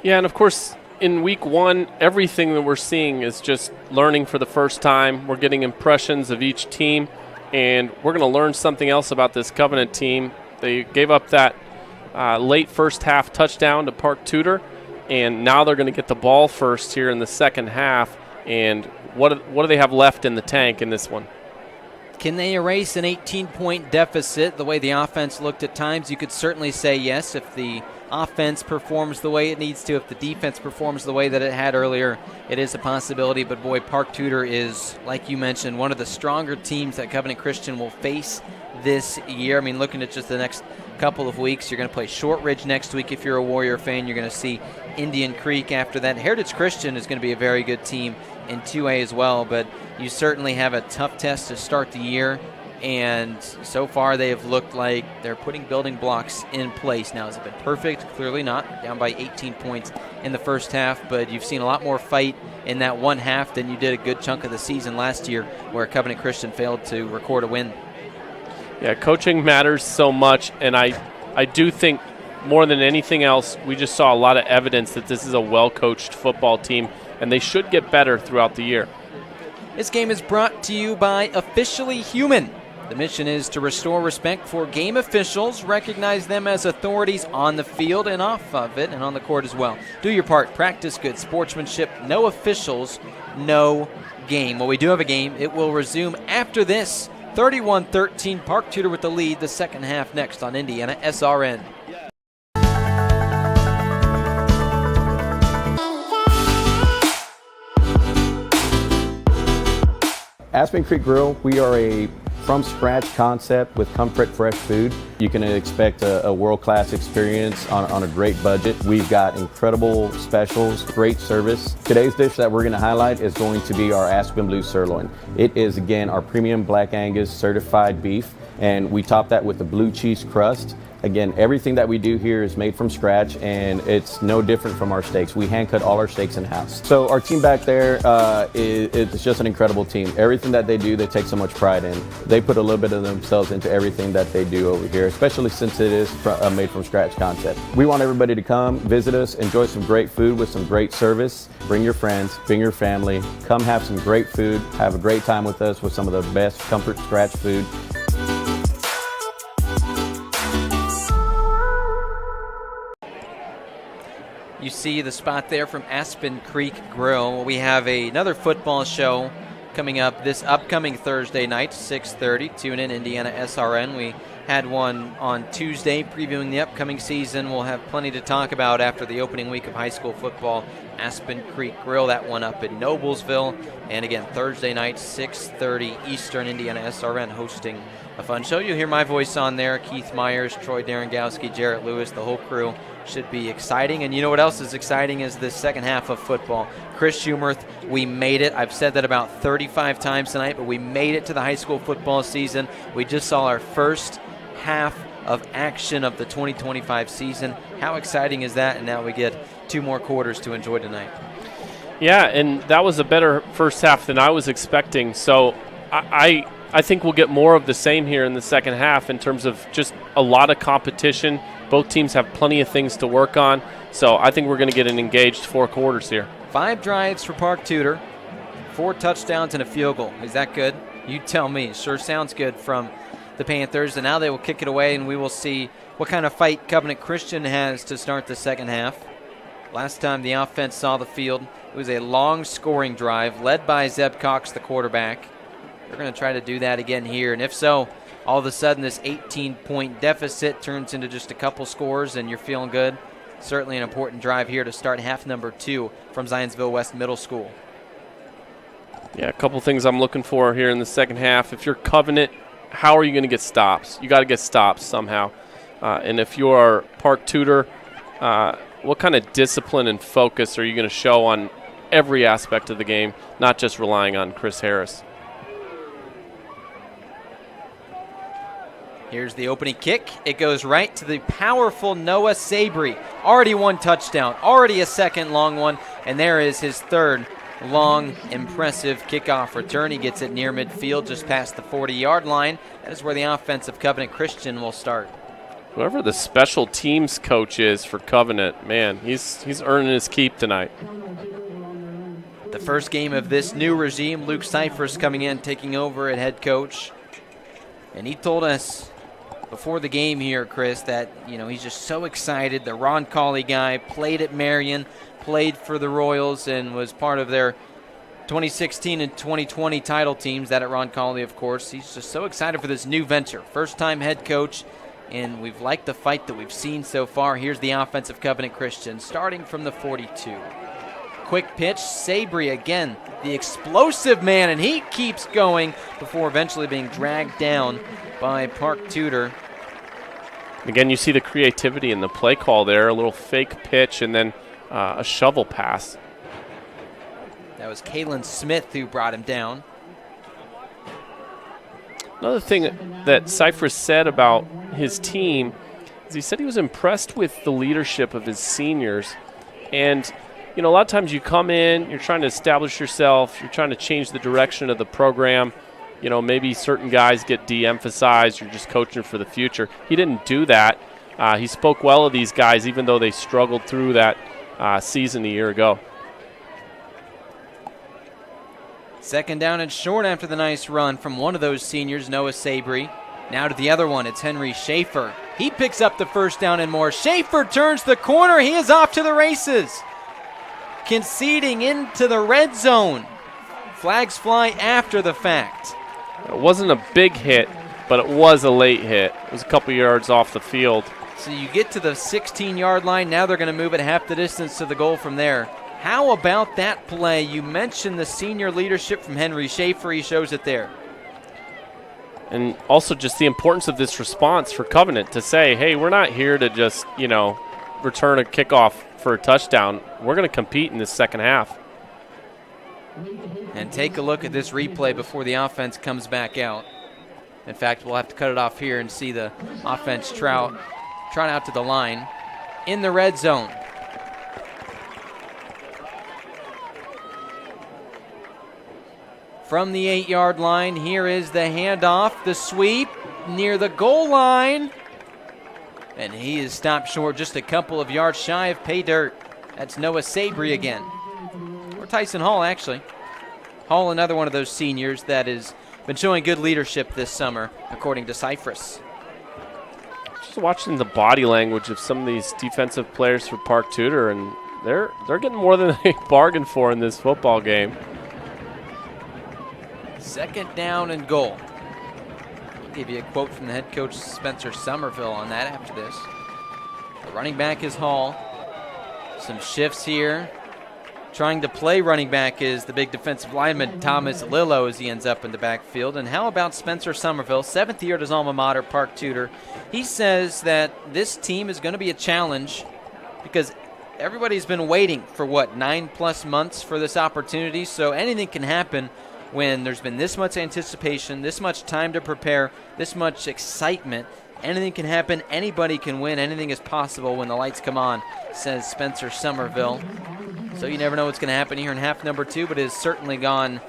Yeah, and of course, in week 1, everything that we're seeing is just learning for the first time. We're getting impressions of each team, and we're going to learn something else about this Covenant team. They gave up that late first half touchdown to Park Tudor, and now they're going to get the ball first here in the second half. And what do they have left in the tank in this one? Can they erase an 18-point deficit the way the offense looked at times? You could certainly say yes if the offense performs the way it needs to, if the defense performs the way that it had earlier, it is a possibility. But boy, Park Tudor is, like you mentioned, one of the stronger teams that Covenant Christian will face this year. I mean, looking at just the next couple of weeks, you're going to play Shortridge next week if you're a Warrior fan. You're going to see Indian Creek after that. Heritage Christian is going to be a very good team in 2A as well, but you certainly have a tough test to start the year. And so far, they have looked like they're putting building blocks in place. Now, has it been perfect? Clearly not. Down by 18 points in the first half, but you've seen a lot more fight in that one half than you did a good chunk of the season last year, where Covenant Christian failed to record a win. Yeah, coaching matters so much, and I do think more than anything else, we just saw a lot of evidence that this is a well-coached football team, and they should get better throughout the year. This game is brought to you by Officially Human. The mission is to restore respect for game officials, recognize them as authorities on the field and off of it, and on the court as well. Do your part, practice good sportsmanship, no officials, no game. Well, we do have a game. It will resume after this. 31-13, Park Tudor with the lead, the second half next on IndianaSRN. Aspen Creek Grill, we are a from scratch concept with comfort fresh food. You can expect a world-class experience on a great budget. We've got incredible specials, great service. Today's dish that we're going to highlight is going to be our Aspen Blue Sirloin. It is, again, our premium Black Angus certified beef, and we top that with a blue cheese crust. Again, everything that we do here is made from scratch, and it's no different from our steaks. We hand cut all our steaks in-house. So our team back there it's just an incredible team. Everything that they do, they take so much pride in. They put a little bit of themselves into everything that they do over here, especially since it is a made from scratch concept. We want everybody to come, visit us, enjoy some great food with some great service. Bring your friends, bring your family, come have some great food, have a great time with us with some of the best comfort scratch food. You see the spot there from Aspen Creek Grill. We have another football show coming up this upcoming Thursday night, 6:30. Tune in, IndianaSRN. We had one on Tuesday previewing the upcoming season. We'll have plenty to talk about after the opening week of high school football. Aspen Creek Grill, that one up in Noblesville. And again, Thursday night, 6:30 Eastern, IndianaSRN hosting a fun show. You'll hear my voice on there, Keith Myers, Troy Darengowski, Jarrett Lewis, the whole crew. Should be exciting. And you know what else is exciting is the second half of football. Chris Schumerth, we made it. I've said that about 35 times tonight, but we made it to the high school football season. We just saw our first half of action of the 2025 season. How exciting is that? And now we get 2 more quarters to enjoy tonight. Yeah, and that was a better first half than I was expecting. So I think we'll get more of the same here in the second half in terms of just a lot of competition. Both teams have plenty of things to work on. So I think we're going to get an engaged 4 quarters here. 5 drives for Park Tudor, 4 touchdowns and a field goal. Is that good? You tell me. Sure sounds good from the Panthers. And now they will kick it away, and we will see what kind of fight Covenant Christian has to start the second half. Last time the offense saw the field, it was a long scoring drive led by Zeb Cox, the quarterback. They're going to try to do that again here. And if so, all of a sudden this 18-point deficit turns into just a couple scores and you're feeling good. Certainly an important drive here to start half number 2 from Zionsville West Middle School. Yeah, a couple things I'm looking for here in the second half. If you're Covenant, how are you going to get stops? You got to get stops somehow. And if you are Park Tudor, what kind of discipline and focus are you going to show on every aspect of the game, not just relying on Chris Harris? Here's the opening kick. It goes right to the powerful Noah Sabry. Already 1 touchdown, already a second long one, and there is his 3rd long, impressive kickoff return. He gets it near midfield, just past the 40-yard line. That is where the offense of Covenant Christian will start. Whoever the special teams coach is for Covenant, man, he's earning his keep tonight. The first game of this new regime, Luke Cyphers coming in, taking over at head coach. And he told us before the game here, Chris, that he's just so excited. The Ron Cauley guy played at Marion, played for the Royals, and was part of their 2016 and 2020 title teams. That at Ron Cauley, of course. He's just so excited for this new venture. First-time head coach, and we've liked the fight that we've seen so far. Here's the offense of Covenant Christian, starting from the 42. Quick pitch, Sabry again, the explosive man, and he keeps going before eventually being dragged down by Park Tudor. Again, you see the creativity in the play call there, a little fake pitch and then a shovel pass. That was Kalen Smith who brought him down. Another thing that Cyphers said about his team is he said he was impressed with the leadership of his seniors. And a lot of times you come in, you're trying to establish yourself, you're trying to change the direction of the program. Maybe certain guys get de-emphasized, you're just coaching for the future. He didn't do that. He spoke well of these guys, even though they struggled through that season a year ago. Second down and short after the nice run from one of those seniors, Noah Sabry. Now to the other one, it's Henry Schaefer. He picks up the first down and more. Schaefer turns the corner. He is off to the races. Conceding into the red zone. Flags fly after the fact. It wasn't a big hit, but it was a late hit. It was a couple yards off the field. So you get to the 16-yard line. Now they're going to move it half the distance to the goal from there. How about that play? You mentioned the senior leadership from Henry Schaefer. He shows it there. And also just the importance of this response for Covenant to say, hey, we're not here to just, return a kickoff for a touchdown. We're going to compete in this second half. And take a look at this replay before the offense comes back out. In fact, we'll have to cut it off here and see the offense trot out to the line in the red zone. From the 8-yard line, here is the handoff, the sweep near the goal line. And he is stopped short just a couple of yards shy of pay dirt. That's Noah Sabry again. Or Tyson Hall, actually. Hall, another one of those seniors that has been showing good leadership this summer, according to Cypress. Just watching the body language of some of these defensive players for Park Tudor, and they're getting more than they bargained for in this football game. Second down and goal. I'll give you a quote from the head coach, Spencer Somerville, on that after this. The running back is Hall. Some shifts here. Trying to play running back is the big defensive lineman, Thomas Lillo, as he ends up in the backfield. And how about Spencer Somerville, 7th year at his alma mater, Park Tudor. He says that this team is going to be a challenge because everybody's been waiting for, 9+ months for this opportunity. So anything can happen when there's been this much anticipation, this much time to prepare, this much excitement. Anything can happen. Anybody can win. Anything is possible when the lights come on, says Spencer Somerville. So you never know what's going to happen here in half number 2, but it has certainly gone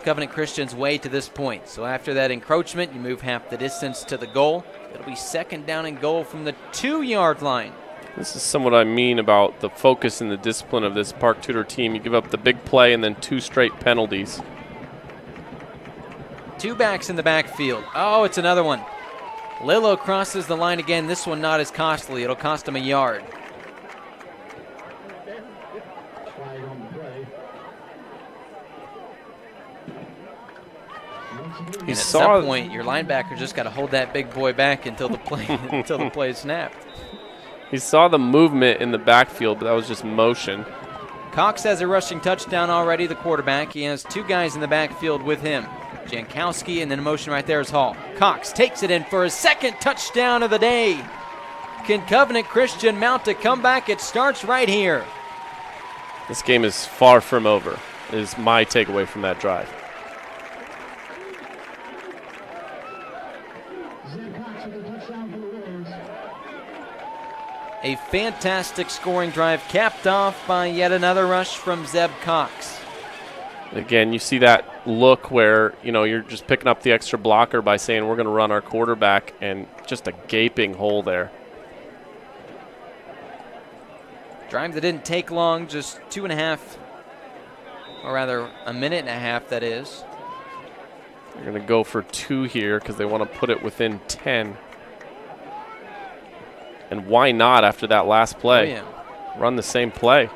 Covenant Christian's way to this point. So after that encroachment, you move half the distance to the goal. It'll be second down and goal from the 2-yard line. This is somewhat I mean about the focus and the discipline of this Park Tudor team. You give up the big play and then 2 straight penalties. 2 backs in the backfield. Oh, it's another one. Lillo crosses the line again. This one not as costly. It'll cost him a yard. And at some point, your linebacker just got to hold that big boy back until the play is snapped. He saw the movement in the backfield, but that was just motion. Cox has a rushing touchdown already, the quarterback. He has 2 guys in the backfield with him. Jankowski, and then in motion right there is Hall. Cox takes it in for his 2nd touchdown of the day. Can Covenant Christian mount a comeback? It starts right here. This game is far from over, is my takeaway from that drive. A fantastic scoring drive capped off by yet another rush from Zeb Cox. Again, you see that look where, you're just picking up the extra blocker by saying we're going to run our quarterback, and just a gaping hole there. Drive that didn't take long, just 2.5, or rather a minute and a half, that is. They're going to go for 2 here because they want to put it within 10. And why not after that last play? Oh, yeah. Run the same play.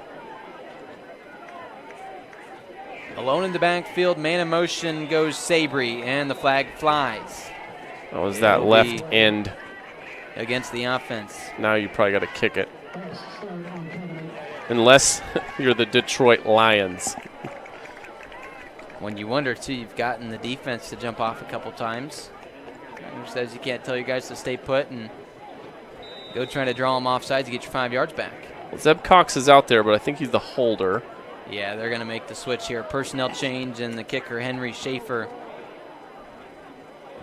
Alone in the backfield, man in motion goes Sabry, and the flag flies. That was that left end. Against the offense. Now you probably got to kick it. Unless you're the Detroit Lions. When you wonder, too, you've gotten the defense to jump off a couple times. Who says you can't tell your guys to stay put and go trying to draw them offsides to get your 5 yards back. Well, Zeb Cox is out there, but I think he's the holder. Yeah, they're going to make the switch here. Personnel change, and the kicker, Henry Schaefer,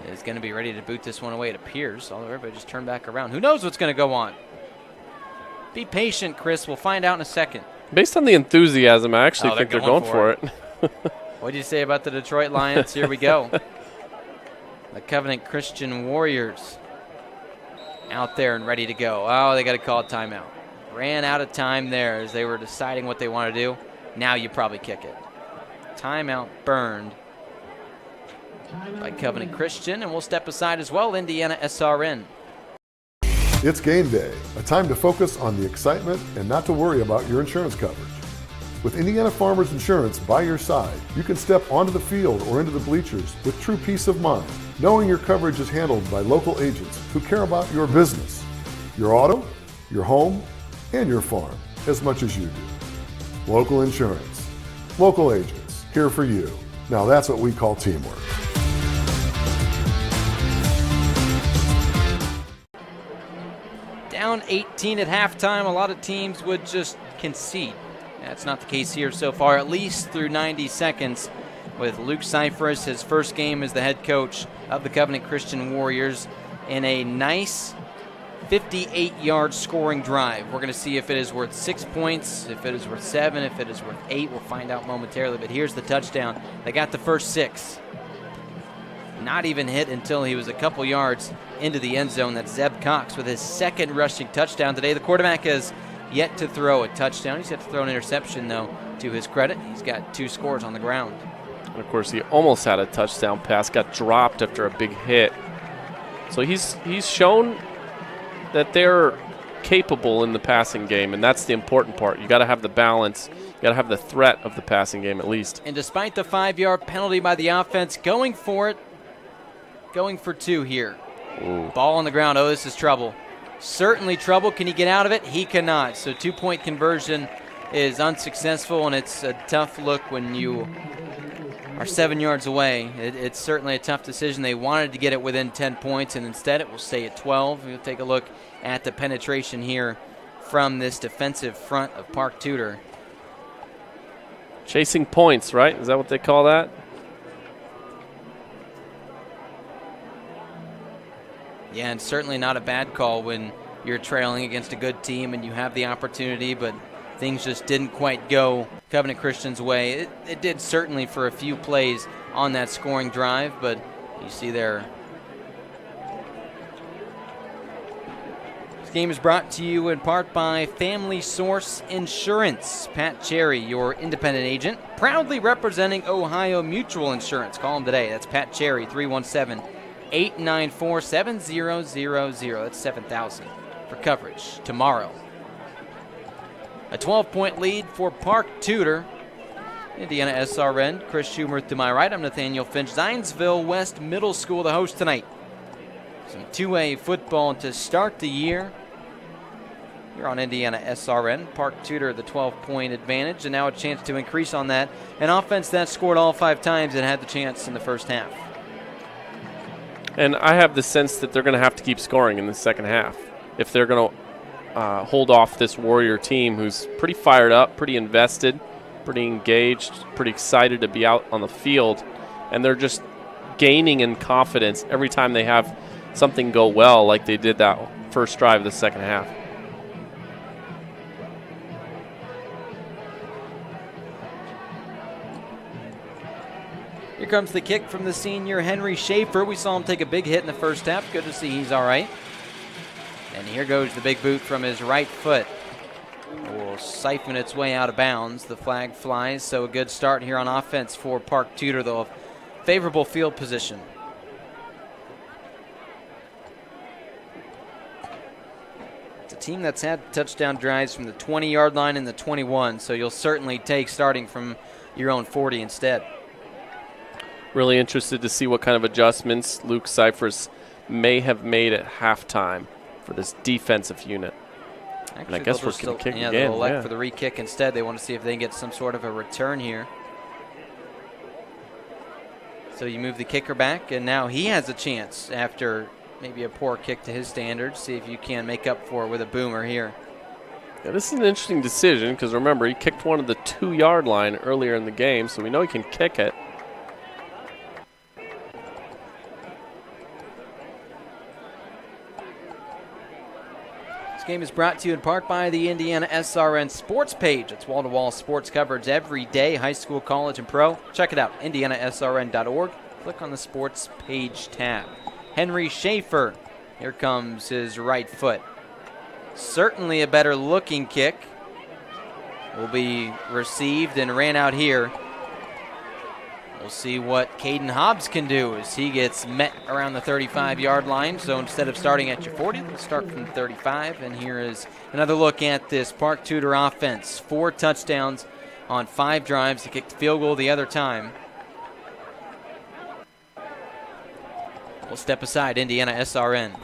is going to be ready to boot this one away, it appears. Although everybody just turned back around. Who knows what's going to go on? Be patient, Chris. We'll find out in a second. Based on the enthusiasm, I actually think they're going for it. What did you say about the Detroit Lions? Here we go. The Covenant Christian Warriors out there and ready to go. Oh, they got to call a timeout. Ran out of time there as they were deciding what they want to do. Now you probably kick it. Timeout burned by Covenant Christian, and we'll step aside as well, IndianaSRN. It's game day, a time to focus on the excitement and not to worry about your insurance coverage. With Indiana Farmers Insurance by your side, you can step onto the field or into the bleachers with true peace of mind, knowing your coverage is handled by local agents who care about your business, your auto, your home, and your farm as much as you do. Local insurance, local agents, here for you. Now that's what we call teamwork. down 18 at halftime, a lot of teams would just concede. That's not the case here so far, at least through 90 seconds, with Luke Cyphers, his first game as the head coach of the Covenant Christian Warriors, in a nice 58-yard scoring drive. We're going to see if it is worth 6 points, if it is worth 7, if it is worth 8. We'll find out momentarily, but here's the touchdown. They got the first 6. Not even hit until he was a couple yards into the end zone. That's Zeb Cox with his second rushing touchdown today. The quarterback has yet to throw a touchdown. He's yet to throw an interception, though, to his credit. He's got 2 scores on the ground. And, of course, he almost had a touchdown pass, got dropped after a big hit. So he's shown that they're capable in the passing game, and that's the important part. You got to have the balance. You got to have the threat of the passing game at least. And despite the 5-yard penalty by the offense, going for it, going for 2 here. Ooh. Ball on the ground. Oh, this is trouble. Certainly trouble. Can he get out of it? He cannot. So 2-point conversion is unsuccessful, and it's a tough look when you are 7 yards away. It's certainly a tough decision. They wanted to get it within 10 points, and instead it will stay at 12. We'll take a look at the penetration here from this defensive front of Park Tudor. Chasing points, right? Is that what they call that? Yeah, and certainly not a bad call when you're trailing against a good team and you have the opportunity, but things just didn't quite go Covenant Christian's way. It did certainly for a few plays on that scoring drive, but you see there. This game is brought to you in part by Family Source Insurance. Pat Cherry, your independent agent, proudly representing Ohio Mutual Insurance. Call him today. That's Pat Cherry, 317-894-7000. That's 7,000 for coverage tomorrow. A 12-point lead for Park Tudor. IndianaSRN, Chris Schumer to my right. I'm Nathaniel Finch. Zionsville West Middle School, the host tonight. Some 2A football to start the year. Here on IndianaSRN. Park Tudor, the 12-point advantage, and now a chance to increase on that. An offense that scored all 5 times and had the chance in the first half. And I have the sense that they're going to have to keep scoring in the second half if they're going to hold off this Warrior team who's pretty fired up, pretty invested, pretty engaged, pretty excited to be out on the field. And they're just gaining in confidence every time they have something go well, like they did that first drive of the second half. Here comes the kick from the senior Henry Schaefer. We saw him take a big hit in the first half. Good to see he's all right. And here goes the big boot from his right foot. It will siphon its way out of bounds. The flag flies, so a good start here on offense for Park Tudor, though. Favorable field position. It's a team that's had touchdown drives from the 20-yard line and the 21, so you'll certainly take starting from your own 40 instead. Really interested to see what kind of adjustments Luke Cyphers may have made at halftime for this defensive unit. Actually, and I guess we're going to kick again. They'll elect for the re-kick instead. They want to see if they can get some sort of a return here. So you move the kicker back, and now he has a chance after maybe a poor kick to his standards. See if you can make up for it with a boomer here. Yeah, this is an interesting decision because remember, he kicked one of the 2-yard line earlier in the game, so we know he can kick it. Game is brought to you in part by the IndianaSRN Sports page. It's wall-to-wall sports coverage every day, high school, college, and pro. Check it out, IndianaSRN.org. Click on the sports page tab. Henry Schaefer, here comes his right foot. Certainly a better looking kick. Will be received and ran out here. We'll see what Caden Hobbs can do as he gets met around the 35-yard line. So instead of starting at your 40, let's start from 35. And here is another look at this Park Tudor offense. 4 touchdowns on 5 drives. He kicked the field goal the other time. We'll step aside, IndianaSRN.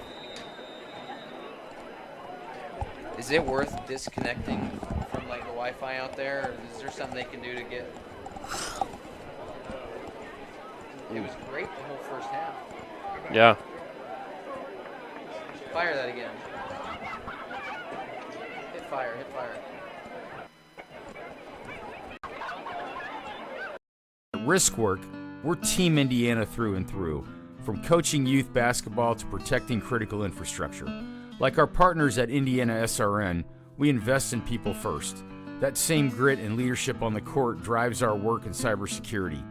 Is it worth disconnecting from like the Wi-Fi out there? Or is there something they can do to get... It was great the whole first half. Yeah. Fire that again. fire. At Riskwork, we're Team Indiana through and through, from coaching youth basketball to protecting critical infrastructure. Like our partners at IndianaSRN, we invest in people first. That same grit and leadership on the court drives our work in cybersecurity.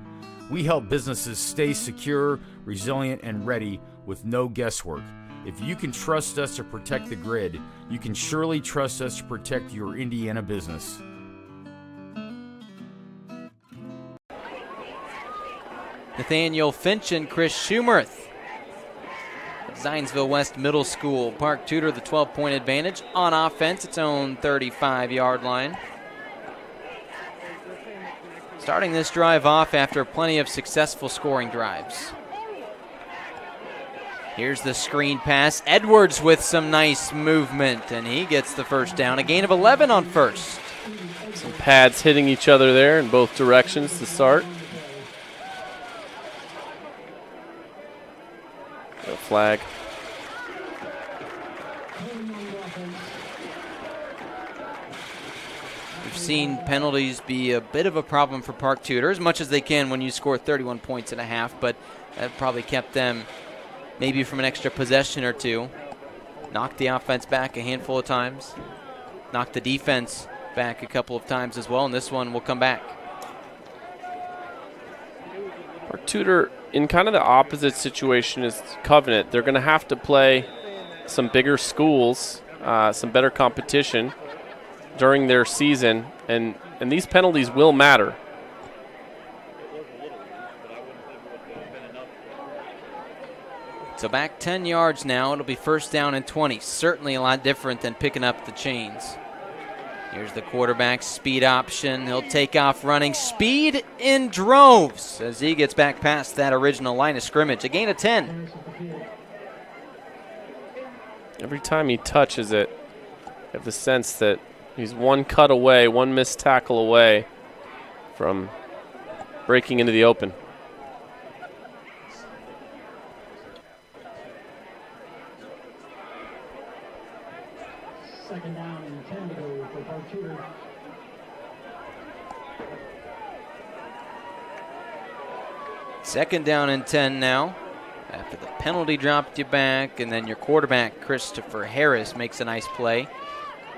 We help businesses stay secure, resilient, and ready with no guesswork. If you can trust us to protect the grid, you can surely trust us to protect your Indiana business. Nathaniel Finch and Chris Schumerth. Zionsville West Middle School. Park Tudor, the 12-point advantage on offense, its own 35-yard line. Starting this drive off after plenty of successful scoring drives. Here's the screen pass. Edwards with some nice movement, and he gets the first down. A gain of 11 on first. Some pads hitting each other there in both directions to start. A flag. We've seen penalties be a bit of a problem for Park Tudor, as much as they can when you score 31 points in a half, but that probably kept them maybe from an extra possession or two. Knocked the offense back a handful of times. Knocked the defense back a couple of times as well, and this one will come back. Park Tudor, in kind of the opposite situation as Covenant, they're going to have to play some bigger schools, some better competition during their season, and these penalties will matter. So back 10 yards now. It'll be first down and 20. Certainly a lot different than picking up the chains. Here's the quarterback speed option. He'll take off running. Speed in droves as he gets back past that original line of scrimmage. A gain of 10. Every time he touches it, you have the sense that he's one cut away, one missed tackle away from breaking into the open. Second down and 10 to go for Park Tudor. Second down and 10 now. After the penalty dropped you back, and then your quarterback, Christopher Harris, makes a nice play.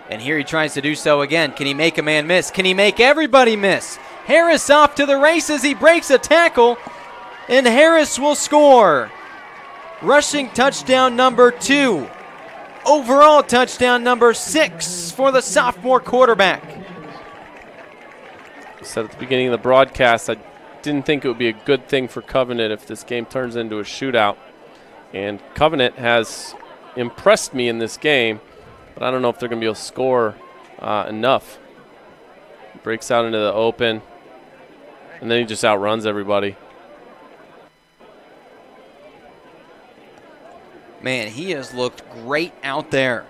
And here he tries to do so again. Can he make a man miss? Can he make everybody miss? Harris off to the races. He breaks a tackle, and Harris will score. Rushing touchdown number 2. Overall touchdown number 6 for the sophomore quarterback. I said at the beginning of the broadcast, I didn't think it would be a good thing for Covenant if this game turns into a shootout. And Covenant has impressed me in this game, but I don't know if they're going to be able to score enough. Breaks out into the open, and then he just outruns everybody. Man, he has looked great out there.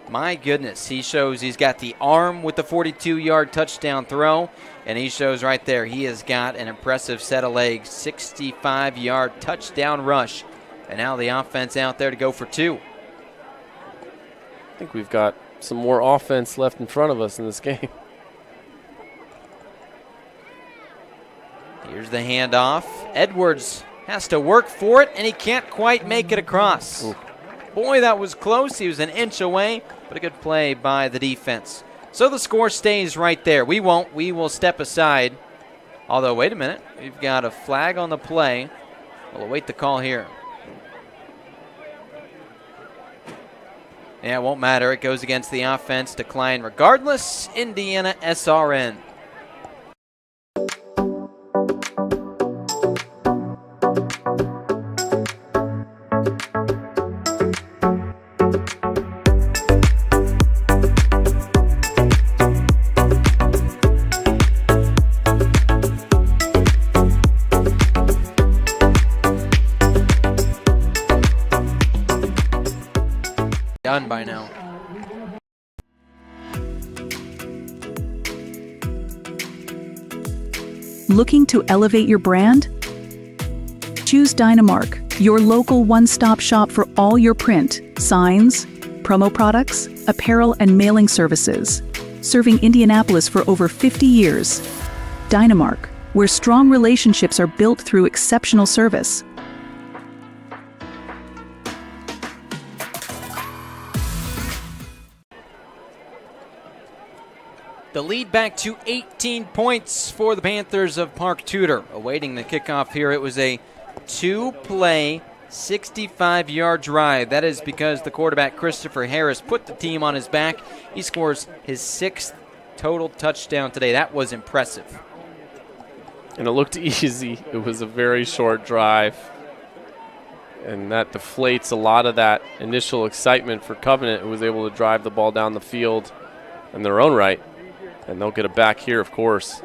My goodness, he shows he's got the arm with the 42-yard touchdown throw, and he shows right there he has got an impressive set of legs, 65-yard touchdown rush, and now the offense out there to go for 2. I think we've got some more offense left in front of us in this game. Here's the handoff. Edwards has to work for it, and he can't quite make it across. Ooh. Boy, that was close. He was an inch away, but a good play by the defense. So the score stays right there. We won't. We will step aside. Although, wait a minute. We've got a flag on the play. We'll await the call here. Yeah, it won't matter. It goes against the offense. Decline regardless. IndianaSRN. Done by now. Looking to elevate your brand? Choose Dynamark, your local one-stop shop for all your print, signs, promo products, apparel, and mailing services, serving Indianapolis for over 50 years. Dynamark, where strong relationships are built through exceptional service. The lead back to 18 points for the Panthers of Park Tudor. Awaiting the kickoff here, it was a 2-play, 65-yard drive. That is because the quarterback, Christopher Harris, put the team on his back. He scores his 6th total touchdown today. That was impressive. And it looked easy. It was a very short drive. And that deflates a lot of that initial excitement for Covenant, who was able to drive the ball down the field in their own right. And they'll get it back here, of course.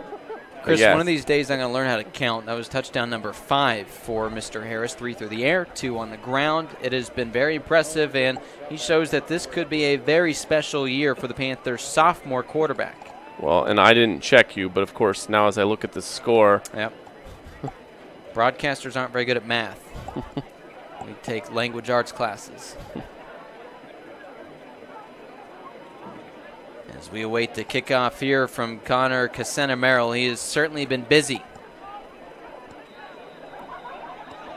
Chris, yes. One of these days I'm going to learn how to count. That was touchdown number 5 for Mr. Harris, 3 through the air, 2 on the ground. It has been very impressive, and he shows that this could be a very special year for the Panthers' sophomore quarterback. Well, and I didn't check you, but of course, now as I look at the score. Yep. Broadcasters aren't very good at math. We take language arts classes. As we await the kickoff here from Connor Cassena-Merrill, he has certainly been busy.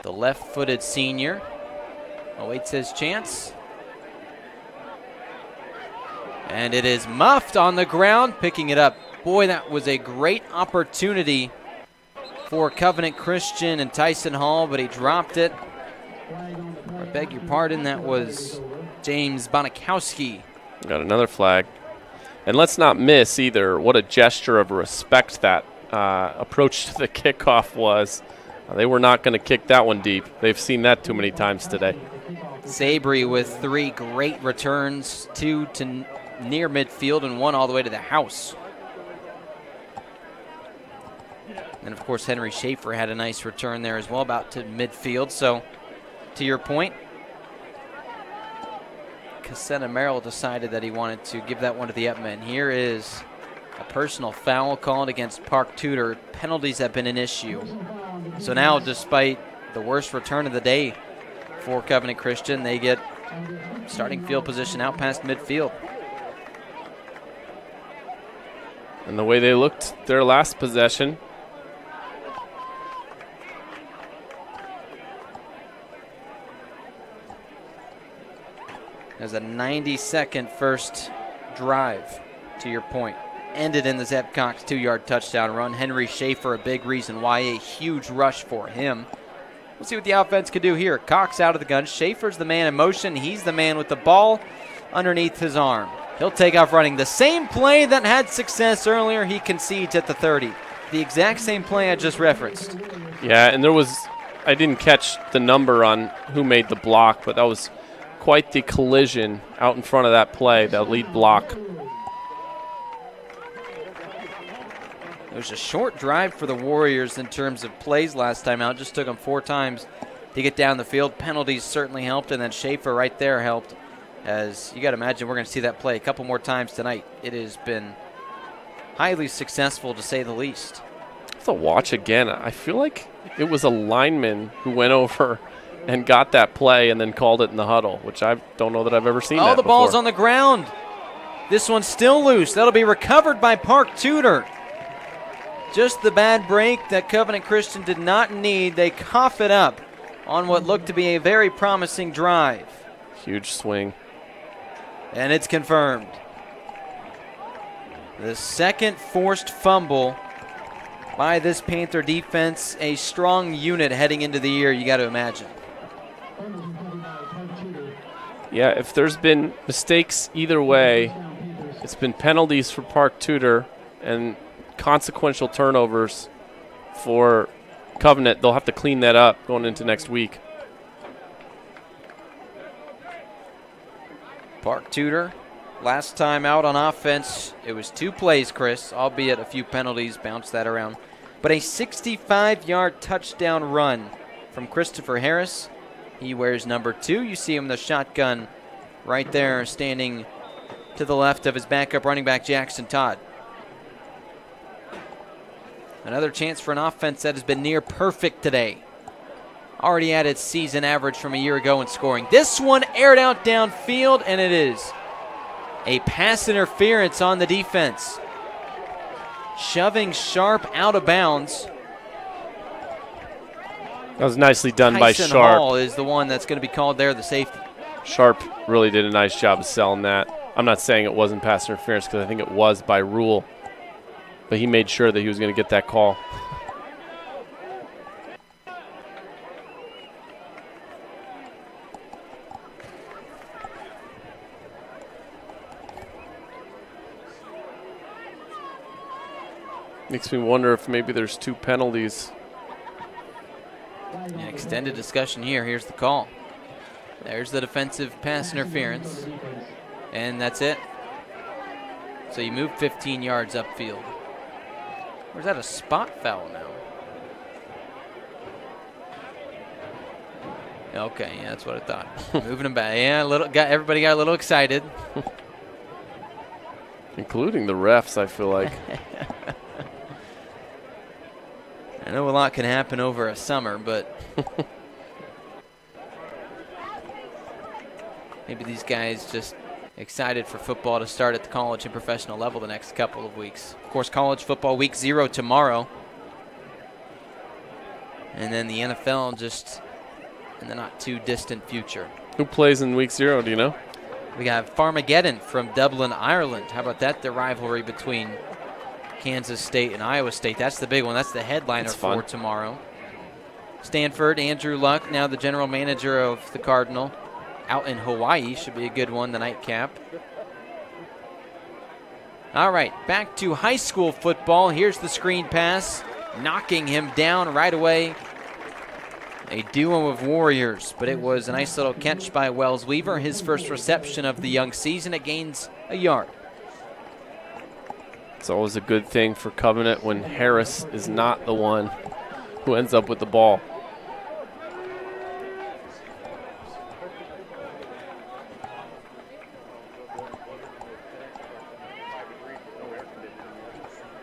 The left-footed senior awaits his chance. And it is muffed on the ground, picking it up. Boy, that was a great opportunity for Covenant Christian and Tyson Hall, but he dropped it. I beg your pardon, that was James Bonikowski. Got another flag. And let's not miss either what a gesture of respect that approach to the kickoff was. They were not going to kick that one deep. They've seen that too many times today. Sabry with 3 great returns, 2 to near midfield and 1 all the way to the house. And, of course, Henry Schaefer had a nice return there as well, about to midfield. So, to your point, Cassena-Merrill decided that he wanted to give that one to the Upmen. Here is a personal foul called against Park Tudor. Penalties have been an issue. So now, despite the worst return of the day for Covenant Christian, they get starting field position out past midfield. And the way they looked their last possession. There's a 90-second first drive, to your point. Ended in the Zeb Cox 2-yard touchdown run. Henry Schaefer, a big reason why, a huge rush for him. We'll see what the offense can do here. Cox out of the gun. Schaefer's the man in motion. He's the man with the ball underneath his arm. He'll take off running. The same play that had success earlier, he concedes at the 30. The exact same play I just referenced. Yeah, and I didn't catch the number on who made the block, but that was quite the collision out in front of that play, that lead block. It was a short drive for the Warriors in terms of plays last time out. Just took them 4 times to get down the field. Penalties certainly helped, and then Schaefer right there helped. As you got to imagine, we're going to see that play a couple more times tonight. It has been highly successful, to say the least. To watch again, I feel like it was a lineman who went over and got that play and then called it in the huddle, which I don't know that I've ever seen that the before. ball's on the ground. This one's still loose. That'll be recovered by Park Tudor. Just the bad break that Covenant Christian did not need. They cough it up on what looked to be a very promising drive. Huge swing. And it's confirmed. The second forced fumble by this Panther defense. A strong unit heading into the year, you got to imagine. Yeah, if there's been mistakes either way, it's been penalties for Park Tudor and consequential turnovers for Covenant. They'll have to clean that up going into next week. Park Tudor, last time out on offense, it was 2 plays, Chris, albeit a few penalties, bounced that around. But a 65-yard touchdown run from Christopher Harris. He wears number 2. You see him in the shotgun right there, standing to the left of his backup running back, Jackson Todd. Another chance for an offense that has been near perfect today. already at its season average from a year ago in scoring. This one aired out downfield, and it is a pass interference on the defense. Shoving Sharp out of bounds. That was nicely done by Tyson Sharp. Hall is the one that's going to be called there, the safety. Sharp really did a nice job of selling that. I'm not saying it wasn't pass interference because I think it was by rule, but he made sure that he was going to get that call. Makes me wonder if maybe there's 2 penalties. An extended discussion here. Here's the call. There's the defensive pass interference. And that's it. So you move 15 yards upfield. Or is that a spot foul now? Okay, yeah, that's what I thought. Moving him back. Yeah, everybody got a little excited. Including the refs, I feel like. I know a lot can happen over a summer, but maybe these guys just excited for football to start at the college and professional level the next couple of weeks. Of course, college football week 0 tomorrow. And then the NFL just in the not too distant future. Who plays in week 0, do you know? We got Farmageddon from Dublin, Ireland. How about that? The rivalry between Kansas State and Iowa State. That's the big one. That's the headliner for tomorrow. Stanford, Andrew Luck, now the general manager of the Cardinal, out in Hawaii. Should be a good one, the nightcap. All right, back to high school football. Here's the screen pass, knocking him down right away. A duo of Warriors, but it was a nice little catch by Wells Weaver. His first reception of the young season. It gains a yard. It's always a good thing for Covenant when Harris is not the one who ends up with the ball.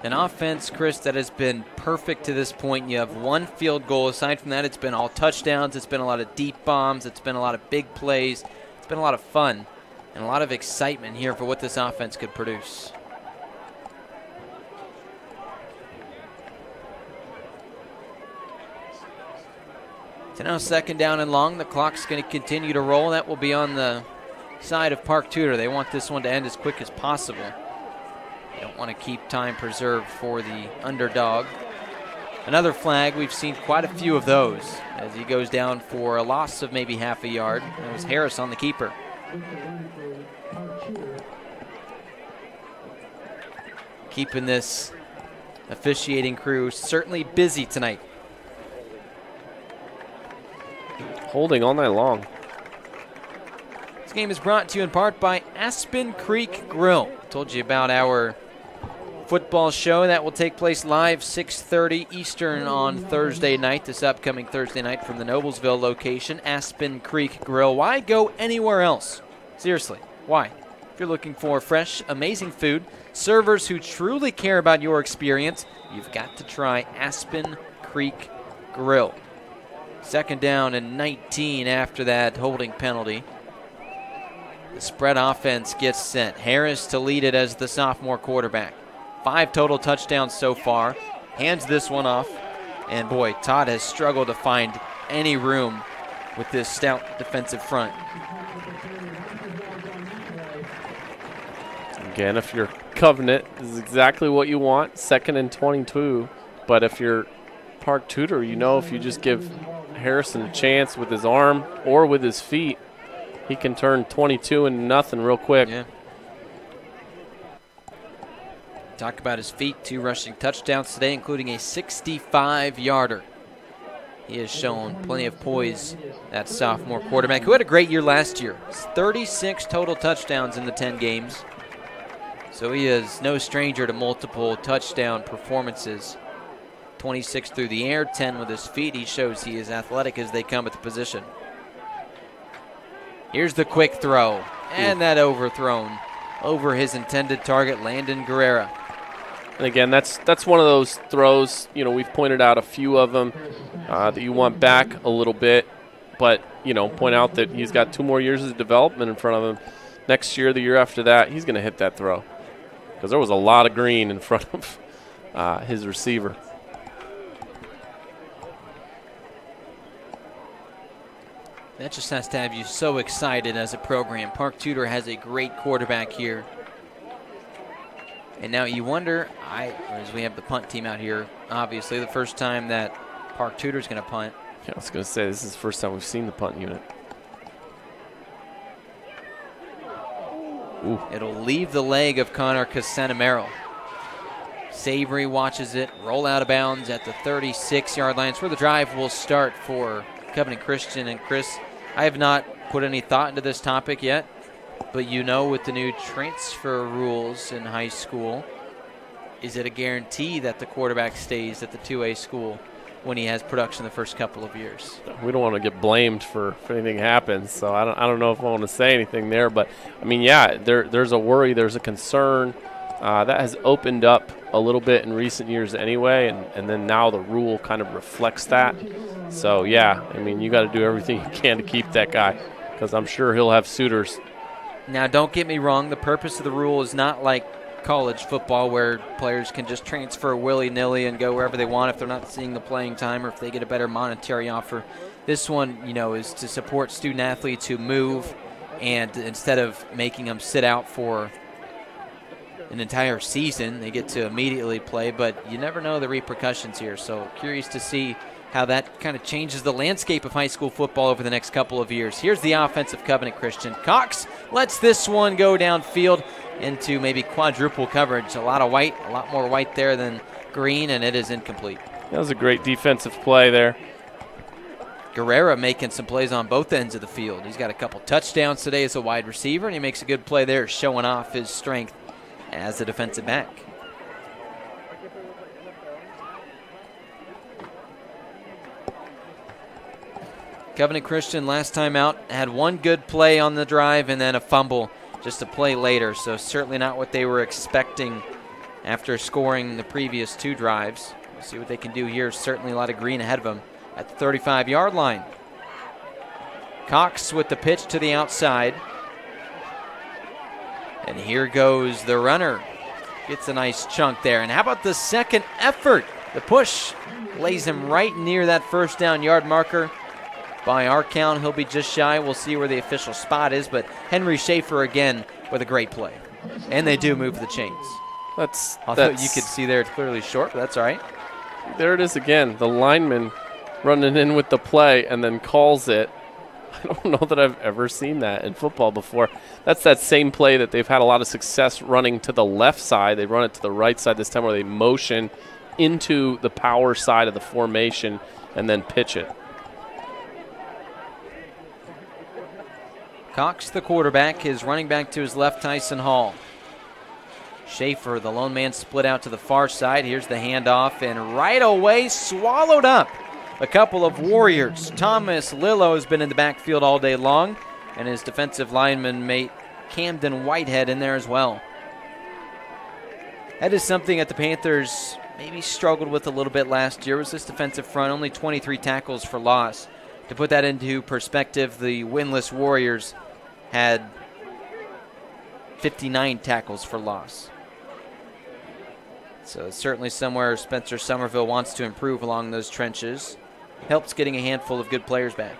An offense, Chris, that has been perfect to this point. You have 1 field goal. Aside from that, it's been all touchdowns. It's been a lot of deep bombs. It's been a lot of big plays. It's been a lot of fun and a lot of excitement here for what this offense could produce. So now 2nd down and long. The clock's going to continue to roll. That will be on the side of Park Tudor. They want this one to end as quick as possible. They don't want to keep time preserved for the underdog. Another flag. We've seen quite a few of those as he goes down for a loss of maybe half a yard. It was Harris on the keeper. Keeping this officiating crew certainly busy tonight. Holding all night long. This game is brought to you in part by Aspen Creek Grill. Told you about our football show that will take place live 6:30 Eastern on Thursday night, this upcoming Thursday night from the Noblesville location, Aspen Creek Grill. Why go anywhere else? Seriously, why? If you're looking for fresh, amazing food, servers who truly care about your experience, you've got to try Aspen Creek Grill. 2nd down and 19 after that holding penalty. The spread offense gets sent. Harris to lead it as the sophomore quarterback. 5 total touchdowns so far. Hands this one off. And boy, Todd has struggled to find any room with this stout defensive front. Again, if you're Covenant, this is exactly what you want. 2nd and 22. But if you're Park Tudor, you know if you just give Harrison a chance with his arm or with his feet, he can turn 22 into nothing real quick. Yeah. Talk about his feet, 2 rushing touchdowns today, including a 65-yarder. He has shown plenty of poise, that sophomore quarterback, who had a great year last year. 36 total touchdowns in the 10 games. So he is no stranger to multiple touchdown performances. 26 through the air, 10 with his feet. He shows he is athletic as they come at the position. Here's the quick throw, and that overthrown over his intended target, Landon Guerrera. And again, that's one of those throws, we've pointed out a few of them that you want back a little bit, but, point out that he's got 2 more years of development in front of him. Next year, the year after that, he's going to hit that throw because there was a lot of green in front of his receiver. That just has to have you so excited as a program. Park Tudor has a great quarterback here. And now you wonder, as we have the punt team out here, obviously the first time that Park Tudor is going to punt. Yeah, I was going to say, this is the first time we've seen the punt unit. Ooh. It'll leave the leg of Connor Casanamero. Savory watches it roll out of bounds at the 36-yard line. It's where the drive will start for Covenant Christian. And Chris, I have not put any thought into this topic yet, but with the new transfer rules in high school, is it a guarantee that the quarterback stays at the 2A school when he has production the first couple of years? We don't want to get blamed for if anything happens, so I don't know if I want to say anything there. But, there's a worry, there's a concern. That has opened up a little bit in recent years anyway, and then now the rule kind of reflects that. So, you got to do everything you can to keep that guy because I'm sure he'll have suitors. Now, don't get me wrong. The purpose of the rule is not like college football where players can just transfer willy-nilly and go wherever they want if they're not seeing the playing time or if they get a better monetary offer. This one, is to support student-athletes who move, and instead of making them sit out for an entire season, they get to immediately play, but you never know the repercussions here. So curious to see how that kind of changes the landscape of high school football over the next couple of years. Here's the offensive Covenant Christian. Cox lets this one go downfield into maybe quadruple coverage. A lot of white, a lot more white there than green, and it is incomplete. That was a great defensive play there. Guerrera making some plays on both ends of the field. He's got a couple touchdowns today as a wide receiver, and he makes a good play there, showing off his strength as a defensive back. Covenant Christian last time out had one good play on the drive and then a fumble just a play later, so certainly not what they were expecting after scoring the previous 2 drives. We'll see what they can do here. Certainly a lot of green ahead of them at the 35-yard line. Cox with the pitch to the outside. And here goes the runner. Gets a nice chunk there. And how about the second effort? The push lays him right near that first down yard marker. By our count, he'll be just shy. We'll see where the official spot is. But Henry Schaefer again with a great play. And they do move the chains. Although you could see there it's clearly short, but that's all right. There it is again. The lineman running in with the play and then calls it. I don't know that I've ever seen that in football before. That's that same play that they've had a lot of success running to the left side. They run it to the right side this time where they motion into the power side of the formation and then pitch it. Cox, the quarterback, his running back to his left, Tyson Hall. Schaefer, the lone man, split out to the far side. Here's the handoff, and right away swallowed up a couple of Warriors. Thomas Lillo has been in the backfield all day long, and his defensive lineman mate Camden Whitehead in there as well. That is something that the Panthers maybe struggled with a little bit last year, was this defensive front, only 23 tackles for loss. To put that into perspective, the winless Warriors had 59 tackles for loss. So it's certainly somewhere Spencer Somerville wants to improve along those trenches. Helps getting a handful of good players back.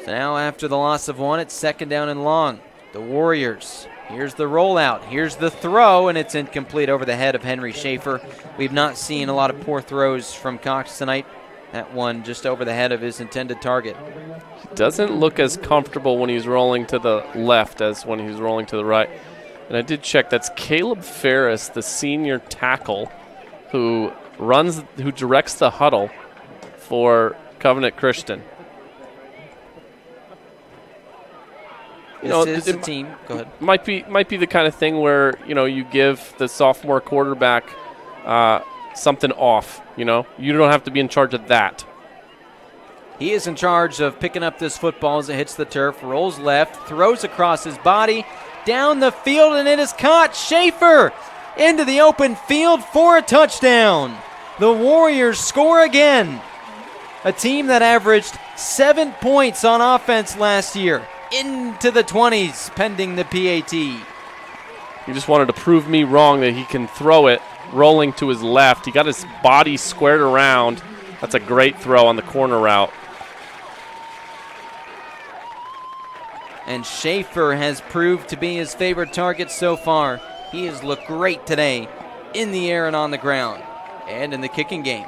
So now after the loss of 1, it's 2nd down and long. The Warriors, here's the rollout, here's the throw, and it's incomplete over the head of Henry Schaefer. We've not seen a lot of poor throws from Cox tonight. That one just over the head of his intended target. He doesn't look as comfortable when he's rolling to the left as when he's rolling to the right. And I did check, that's Caleb Ferris, the senior tackle, who directs the huddle for Covenant Christian. This is the team. Go ahead. Might be the kind of thing where, you give the sophomore quarterback something off, You don't have to be in charge of that. He is in charge of picking up this football as it hits the turf, rolls left, throws across his body, down the field, and it is caught. Schaefer into the open field for a touchdown. The Warriors score again. A team that averaged 7 points on offense last year, into the 20s, pending the PAT. He just wanted to prove me wrong that he can throw it rolling to his left. He got his body squared around. That's a great throw on the corner route. And Schaefer has proved to be his favorite target so far. He has looked great today in the air and on the ground and in the kicking game.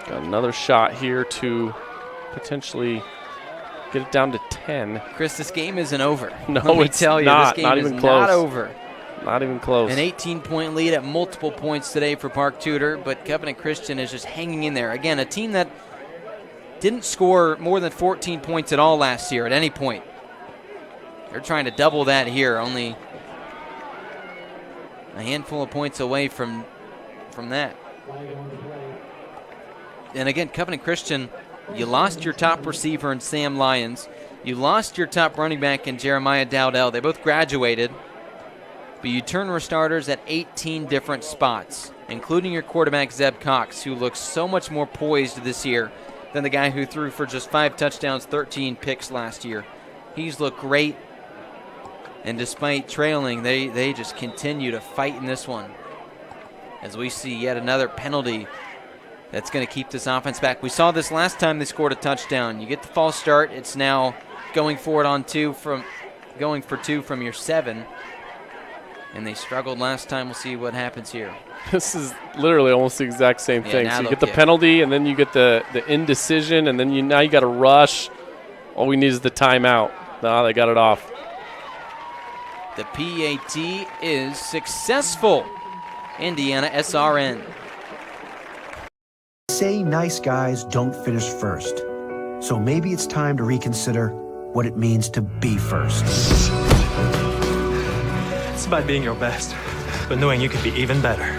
Got another shot here to potentially get it down to 10. Chris, this game isn't over. No, Let me it's tell you, not. This game is even close. not over. Not even close. An 18-point lead at multiple points today for Park Tudor, but Covenant Christian is just hanging in there. Again, a team that didn't score more than 14 points at all last year at any point. They're trying to double that here, only a handful of points away from that. And again, Covenant Christian, you lost your top receiver in Sam Lyons. You lost your top running back in Jeremiah Dowdell. They both graduated. But you turn starters at 18 different spots, including your quarterback, Zeb Cox, who looks so much more poised this year than the guy who threw for just 5 touchdowns, 13 picks last year. He's looked great. And despite trailing, they just continue to fight in this one. As we see yet another penalty that's going to keep this offense back. We saw this last time they scored a touchdown. You get the false start. It's now going for 2 from your 7. And they struggled last time. We'll see what happens here. This is literally almost the exact same thing. So you get the penalty, and then you get the indecision, and then now you got to rush. All we need is the timeout. No, they got it off. The PAT is successful. IndianaSRN. Say nice guys don't finish first. So maybe it's time to reconsider what it means to be first. It's about being your best, but knowing you can be even better.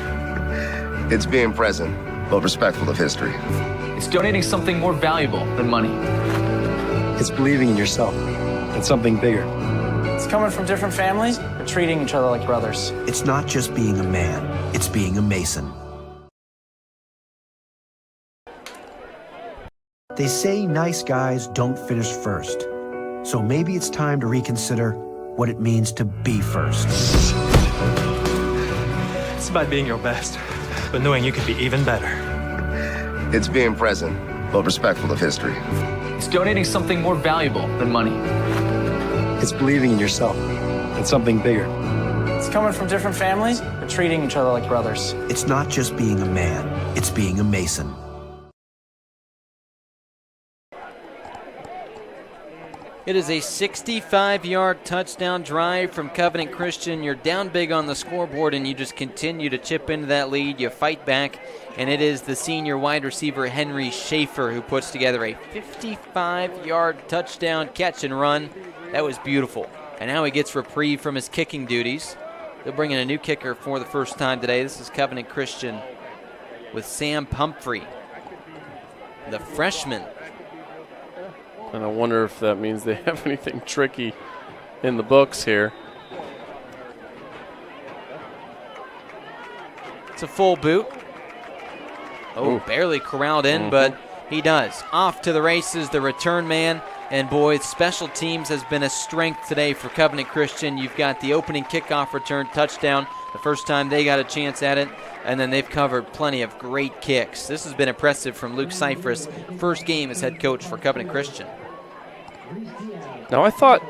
It's being present, but respectful of history. It's donating something more valuable than money. It's believing in yourself and something bigger. It's coming from different families, but treating each other like brothers. It's not just being a man, it's being a Mason. They say nice guys don't finish first. So maybe it's time to reconsider what it means to be first. It's about being your best, but knowing you can be even better. It's being present, but respectful of history. It's donating something more valuable than money. It's believing in yourself and something bigger. It's coming from different families, but treating each other like brothers. It's not just being a man, it's being a Mason. It is a 65-yard touchdown drive from Covenant Christian. You're down big on the scoreboard, and you just continue to chip into that lead. You fight back, and it is the senior wide receiver, Henry Schaefer, who puts together a 55-yard touchdown catch and run. That was beautiful. And now he gets reprieve from his kicking duties. They'll bring in a new kicker for the first time today. This is Covenant Christian with Sam Pumphrey, the freshman. And I wonder if that means they have anything tricky in the books here. It's a full boot. Oh, barely corralled in, but he does. Off to the races, the return man. And boy, special teams has been a strength today for Covenant Christian. You've got the opening kickoff return touchdown, the first time they got a chance at it, and then they've covered plenty of great kicks. This has been impressive from Luke Cyphers, first game as head coach for Covenant Christian. Now, I thought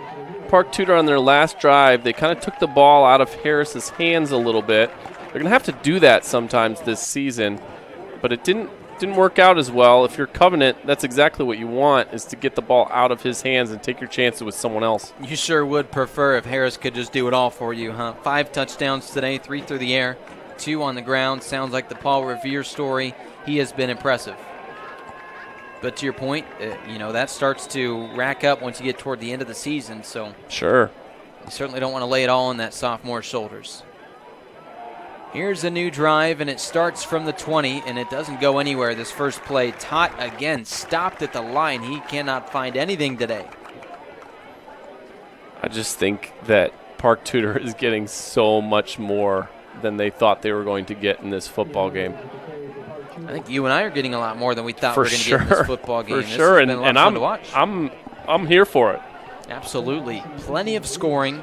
Park Tudor on their last drive, they kind of took the ball out of Harris's hands a little bit. They're going to have to do that sometimes this season, but it didn't work out as well. If you're Covenant, that's exactly what you want, is to get the ball out of his hands and take your chances with someone else. You sure would prefer if Harris could just do it all for you, huh? 5 touchdowns today, 3 through the air, 2 on the ground. Sounds like the Paul Revere story. He has been impressive. But to your point, that starts to rack up once you get toward the end of the season. So sure, you certainly don't want to lay it all on that sophomore's shoulders. Here's a new drive, and it starts from the 20, and it doesn't go anywhere this first play. Tot again stopped at the line. He cannot find anything today. I just think that Park Tudor is getting so much more than they thought they were going to get in this football game. I think you and I are getting a lot more than we thought we were going to get in this football game. For sure, and I'm here for it. Absolutely. Plenty of scoring.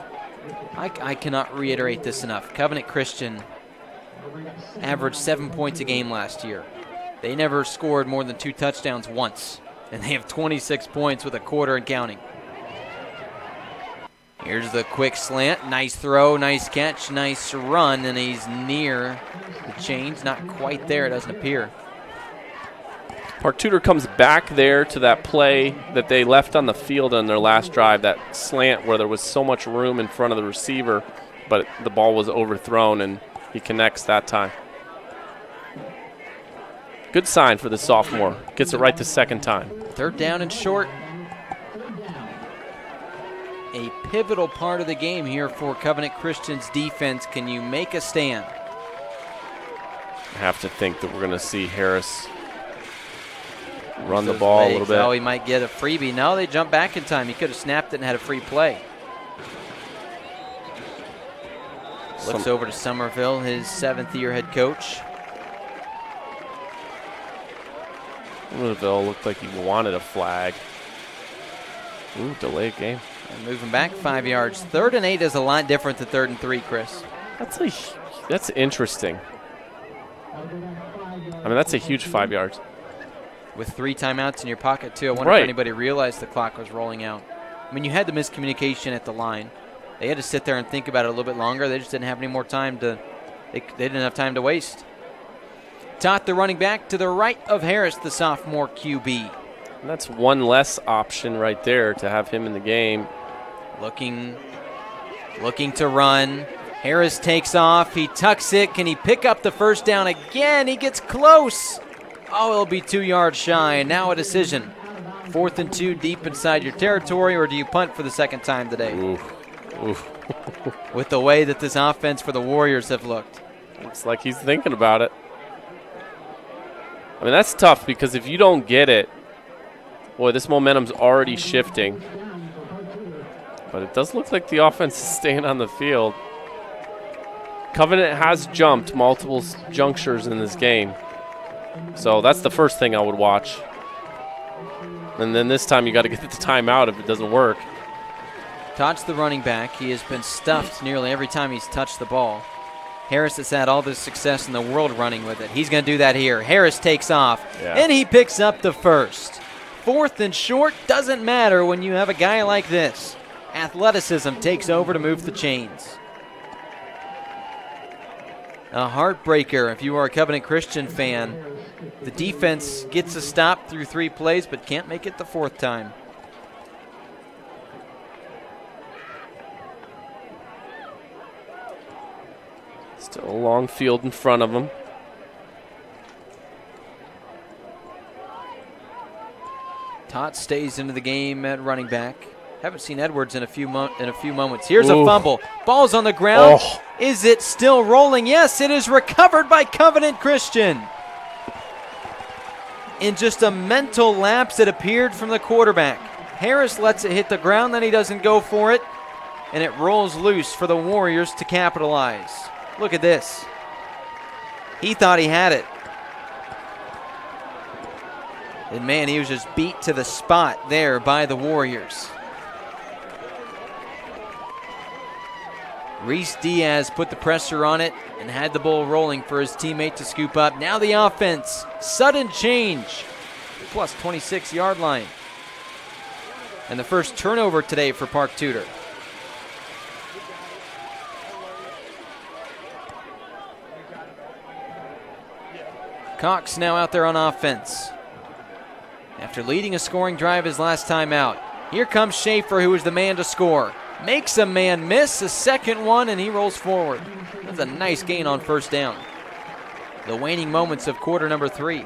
I cannot reiterate this enough. Covenant Christian averaged 7 points a game last year. They never scored more than 2 touchdowns once, and they have 26 points with a quarter and counting. Here's the quick slant. Nice throw, nice catch, nice run, and he's near the chains. Not quite there, it doesn't appear. Park Tudor comes back there to that play that they left on the field on their last drive, that slant where there was so much room in front of the receiver, but the ball was overthrown, and he connects that time. Good sign for the sophomore. Gets it right the second time. 3rd down and short. A pivotal part of the game here for Covenant Christian's defense. Can you make a stand? I have to think that we're going to see Harris run the ball a little bit. Oh, he might get a freebie. No, they jump back in time. He could have snapped it and had a free play. Looks over to Somerville, his 7th-year head coach. Somerville looked like he wanted a flag. Ooh, delayed game. And moving back 5 yards. 3rd and 8 is a lot different than 3rd and 3, Chris. That's interesting. I mean, that's a huge 5 yards. With 3 timeouts in your pocket, too. I wonder if anybody realized the clock was rolling out. I mean, you had the miscommunication at the line. They had to sit there and think about it a little bit longer. They just didn't have any more time to – they didn't have time to waste. Tot, the running back, to the right of Harris, the sophomore QB. And that's one less option right there to have him in the game. Looking to run. Harris takes off. He tucks it. Can he pick up the first down again? He gets close. Oh, it'll be 2 yards shy. And now a decision. 4th and 2 deep inside your territory, or do you punt for the second time today? Oof. With the way that this offense for the Warriors have looked. Looks like he's thinking about it. I mean, that's tough because if you don't get it, boy, this momentum's already shifting. But it does look like the offense is staying on the field. Covenant has jumped multiple junctures in this game. So that's the first thing I would watch. And then this time you got to get the timeout if it doesn't work. Todd's the running back. He has been stuffed nearly every time he's touched the ball. Harris has had all the success in the world running with it. He's going to do that here. Harris takes off, and he picks up the first. 4th and short doesn't matter when you have a guy like this. Athleticism takes over to move the chains. A heartbreaker if you are a Covenant Christian fan. The defense gets a stop through 3 plays but can't make it the 4th time. Still a long field in front of him. Tot stays into the game at running back. Haven't seen Edwards in a few moments. Here's a fumble. Ball's on the ground. Oh. Is it still rolling? Yes, it is recovered by Covenant Christian. In just a mental lapse, it appeared from the quarterback. Harris lets it hit the ground, then he doesn't go for it, and it rolls loose for the Warriors to capitalize. Look at this. He thought he had it. And man, he was just beat to the spot there by the Warriors. Reese Diaz put the pressure on it and had the ball rolling for his teammate to scoop up. Now the offense, sudden change, plus 26-yard line. And the first turnover today for Park Tudor. Cox now out there on offense. After leading a scoring drive his last time out. Here comes Schaefer, who is the man to score. Makes a man miss, a second one, and he rolls forward. That's a nice gain on first down. The waning moments of quarter number 3.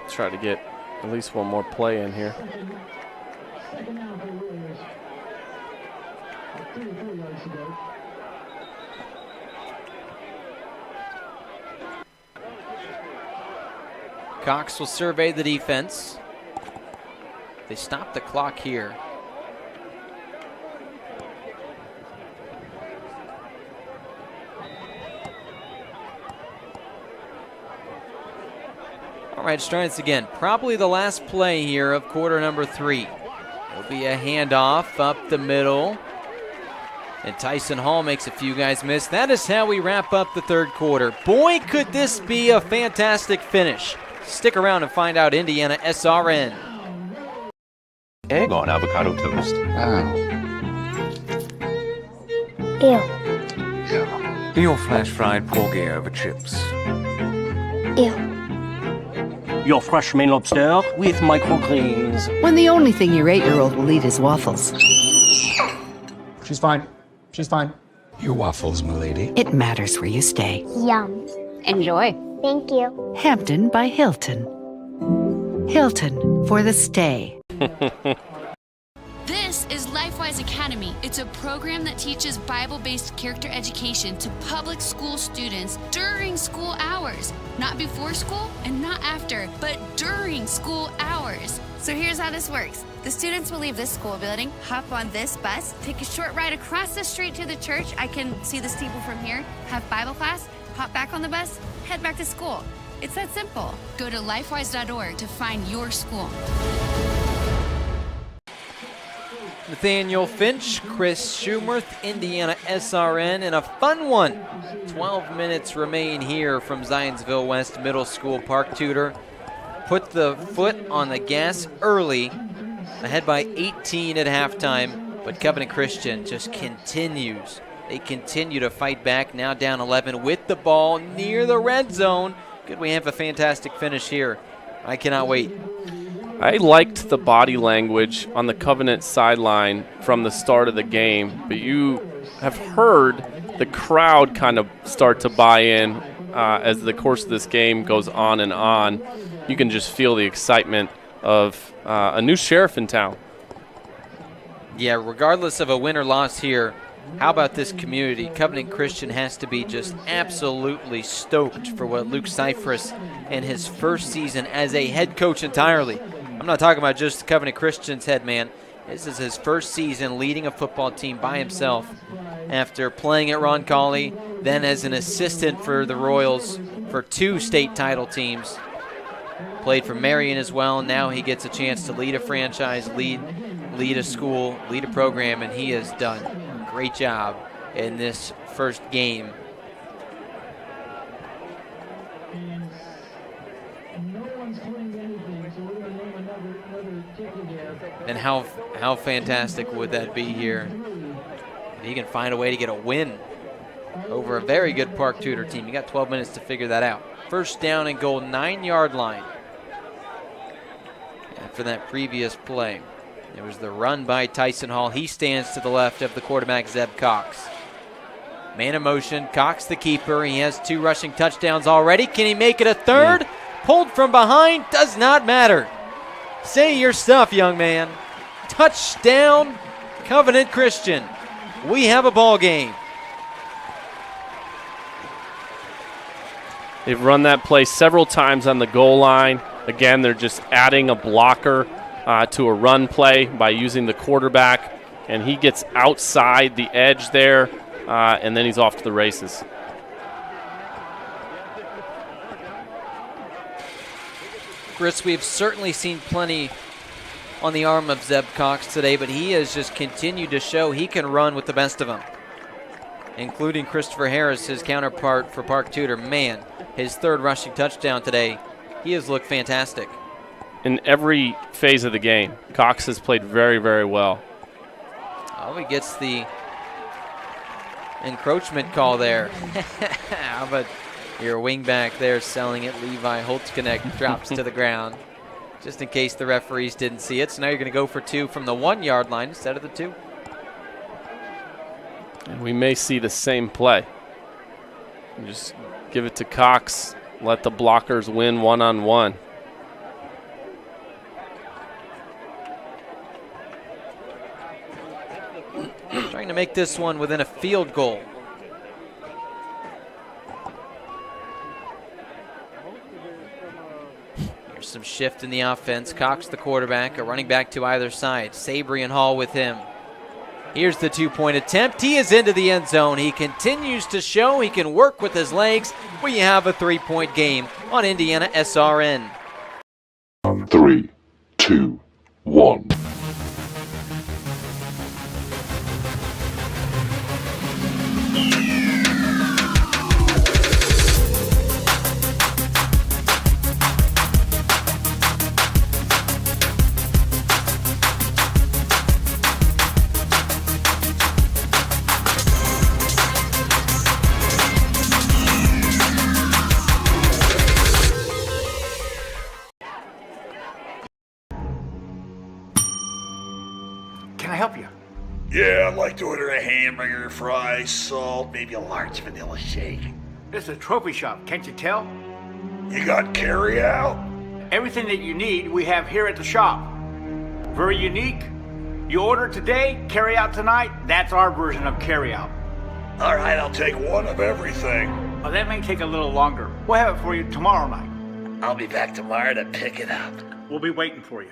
Try to get at least one more play in here. Cox will survey the defense. They stop the clock here. All right, let's try this again. Probably the last play here of quarter number 3. It'll be a handoff up the middle. And Tyson Hall makes a few guys miss. That is how we wrap up the third quarter. Boy, could this be a fantastic finish. Stick around and find out IndianaSRN. Egg on avocado toast. Ew. Your flash fried porgy over chips. Ew. Your fresh Maine lobster with microgreens. When the only thing your 8-year-old will eat is waffles. She's fine. She's fine. Your waffles, milady. It matters where you stay. Yum. Enjoy. Thank you. Hampton by Hilton. Hilton for the stay. This is Lifewise Academy. It's a program that teaches Bible-based character education to public school students during school hours. Not before school and not after, but during school hours. So here's how this works. The students will leave this school building, hop on this bus, take a short ride across the street to the church. I can see the steeple from here, have Bible class, hop back on the bus, head back to school. It's that simple. Go to lifewise.org to find your school. Nathaniel Finch, Chris Schumerth, IndianaSRN, and a fun one. 12 minutes remain here from Zionsville West Middle School. Park Tutor put the foot on the gas early, ahead by 18 at halftime, but Covenant Christian just continues. They continue to fight back, now down 11 with the ball near the red zone. Could we have a fantastic finish here? I cannot wait. I liked the body language on the Covenant sideline from the start of the game, but you have heard the crowd kind of start to buy in as the course of this game goes on and on. You can just feel the excitement of a new sheriff in town. Yeah, regardless of a win or loss here, how about this community? Covenant Christian has to be just absolutely stoked for what Luke Cypress in his first season as a head coach entirely. I'm not talking about just Covenant Christian's head man. This is his first season leading a football team by himself after playing at Roncalli, then as an assistant for the Royals for 2 state title teams. Played for Marion as well. Now he gets a chance to lead a franchise, lead a school, lead a program, and he has done a great job in this first game. And how fantastic would that be here? He can find a way to get a win over a very good Park Tudor team. You got 12 minutes to figure that out. First down and goal, 9-yard line. After that previous play, there was the run by Tyson Hall. He stands to the left of the quarterback, Zeb Cox. Man in motion, Cox the keeper. He has 2 rushing touchdowns already. Can he make it a third? Pulled from behind, does not matter. Say your stuff, young man. Touchdown, Covenant Christian. We have a ball game. They've run that play several times on the goal line. Again, they're just adding a blocker to a run play by using the quarterback, and he gets outside the edge there, and then he's off to the races. Chris, we've certainly seen plenty on the arm of Zeb Cox today, but he has just continued to show he can run with the best of them, including Christopher Harris, his counterpart for Park Tudor. Man, his 3rd rushing touchdown today. He has looked fantastic. In every phase of the game, Cox has played very, very well. Oh, he gets the encroachment call there. How about your wingback there selling it? Levi Holtzknecht drops to the ground just in case the referees didn't see it. So now you're going to go for 2 from the 1-yard line instead of the 2. And we may see the same play. Just give it to Cox. Let the blockers win one-on-one. Trying to make this one within a field goal. Here's some shift in the offense. Cox the quarterback, a running back to either side. Sabry and Hall with him. Here's the two-point attempt. He is into the end zone. He continues to show he can work with his legs. We have a 3-point game on IndianaSRN. 3, 2, 1. Can I help you? Yeah, I'd like to order a hamburger, fries, salt, maybe a large vanilla shake. This is a trophy shop, can't you tell? You got carry out? Everything that you need, we have here at the shop. Very unique. You order today, carry out tonight. That's our version of carry out. All right, I'll take one of everything. Well, that may take a little longer. We'll have it for you tomorrow night. I'll be back tomorrow to pick it up. We'll be waiting for you.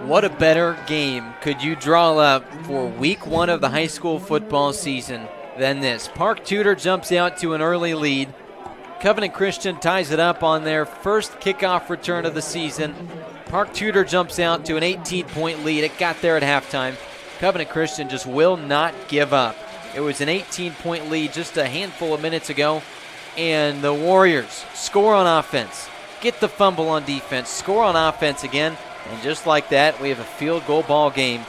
What a better game could you draw up for week 1 of the high school football season than this? Park Tudor jumps out to an early lead. Covenant Christian ties it up on their first kickoff return of the season. Park Tudor jumps out to an 18-point lead. It got there at halftime. Covenant Christian just will not give up. It was an 18-point lead just a handful of minutes ago, and the Warriors score on offense, get the fumble on defense, score on offense again, and just like that, we have a field goal ball game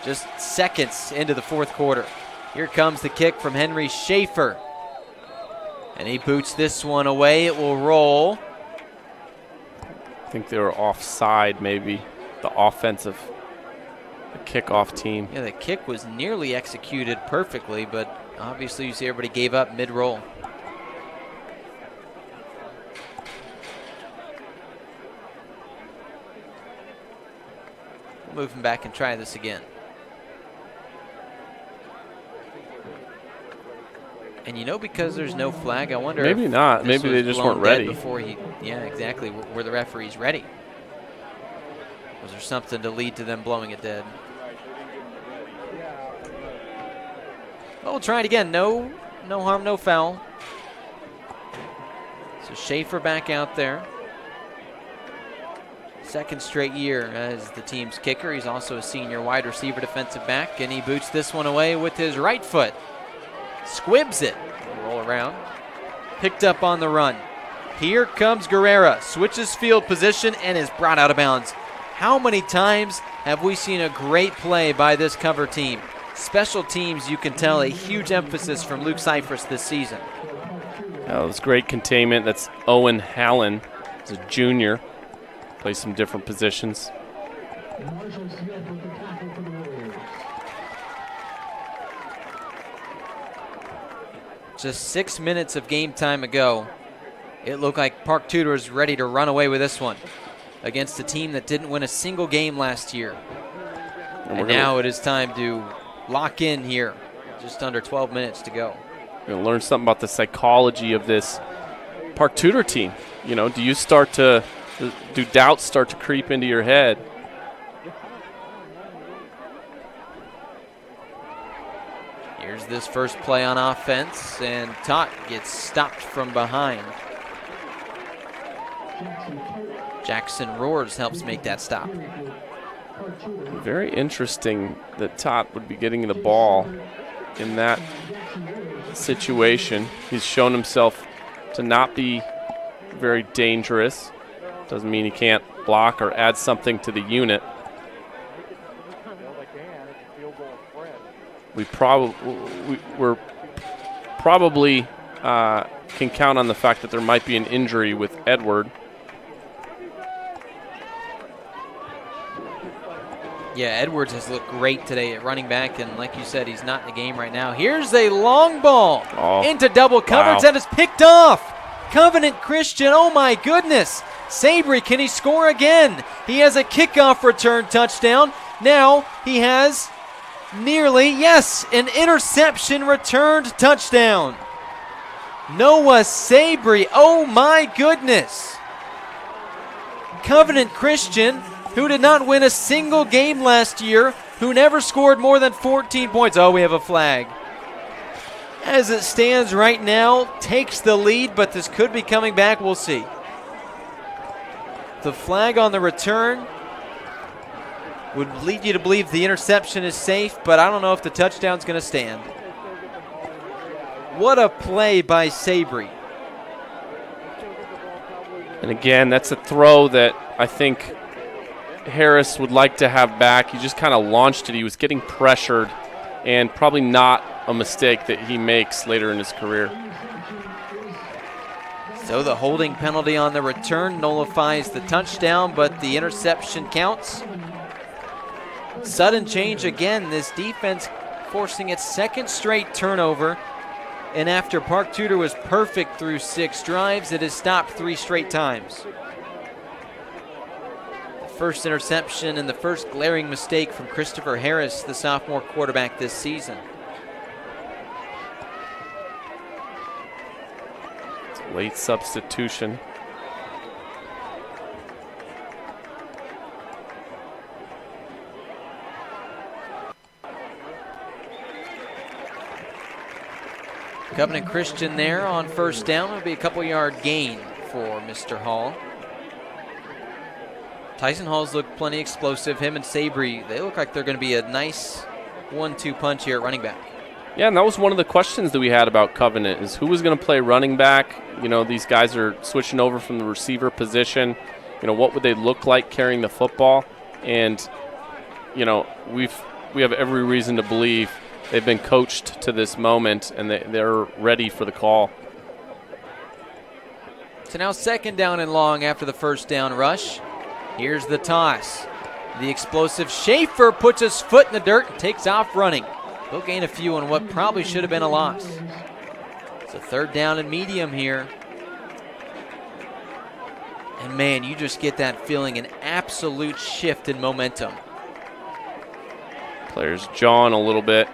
just seconds into the fourth quarter. Here comes the kick from Henry Schaefer, and he boots this one away. It will roll. I think they were offside, maybe, the offensive kickoff team. Yeah, the kick was nearly executed perfectly, but obviously you see everybody gave up mid-roll. We'll move him back and try this again. And you know, because there's no flag, I wonder maybe if not. this Maybe they was just blown weren't ready. dead before he, yeah, exactly. Were the referees ready? Was there something to lead to them blowing it dead? Well, we'll try it again. No harm, no foul. So Schaefer back out there. Second straight year as the team's kicker. He's also a senior wide receiver defensive back, and he boots this one away with his right foot. Squibs it. Roll around. Picked up on the run. Here comes Guerrera. Switches field position and is brought out of bounds. How many times have we seen a great play by this cover team? Special teams, you can tell, a huge emphasis from Luke Cyphers this season. That was great containment. That's Owen Hallen. He's a junior. Plays some different positions. Just 6 minutes of game time ago, it looked like Park Tudor is ready to run away with this one against a team that didn't win a single game last year. And now it is time to lock in here. Just under 12 minutes to go. We're going to learn something about the psychology of this Park Tudor team. You know, do doubts start to creep into your head? Here's this first play on offense, and Tot gets stopped from behind. Jackson Roars helps make that stop. Very interesting that Tot would be getting the ball in that situation. He's shown himself to not be very dangerous. Doesn't mean he can't block or add something to the unit. We're probably can count on the fact that there might be an injury with Edward. Yeah, Edwards has looked great today at running back, and like you said, he's not in the game right now. Here's a long ball into double coverage that is picked off. Covenant Christian, oh my goodness. Sabry, can he score again? He has a kickoff return touchdown. Now he has nearly, yes, an interception returned touchdown. Noah Sabry, oh my goodness. Covenant Christian, who did not win a single game last year, who never scored more than 14 points. Oh, we have a flag. As it stands right now, takes the lead, but this could be coming back. We'll see. The flag on the return would lead you to believe the interception is safe, but I don't know if the touchdown's going to stand. What a play by Sabry. And again, that's a throw that I think Harris would like to have back. He just kind of launched it. He was getting pressured, and probably not a mistake that he makes later in his career. So the holding penalty on the return nullifies the touchdown, but the interception counts. Sudden change again. This defense forcing its second straight turnover. And after Park Tudor was perfect through 6 drives, it has stopped 3 straight times. The first interception and the first glaring mistake from Christopher Harris, the sophomore quarterback this season. Late substitution. Covenant Christian there on first down. It'll be a couple-yard gain for Mr. Hall. Tyson Hall's looked plenty explosive. Him and Sabry, they look like they're going to be a nice 1-2 punch here at running back. Yeah, and that was one of the questions that we had about Covenant, is who was going to play running back. You know, these guys are switching over from the receiver position. You know, what would they look like carrying the football? And, you know, we have every reason to believe they've been coached to this moment, and they're ready for the call. So now second down and long after the first down rush. Here's the toss. The explosive Schaefer puts his foot in the dirt and takes off running. He'll gain a few on what probably should have been a loss. It's a third down and medium here. And man, you just get that feeling, an absolute shift in momentum. Players jawing a little bit.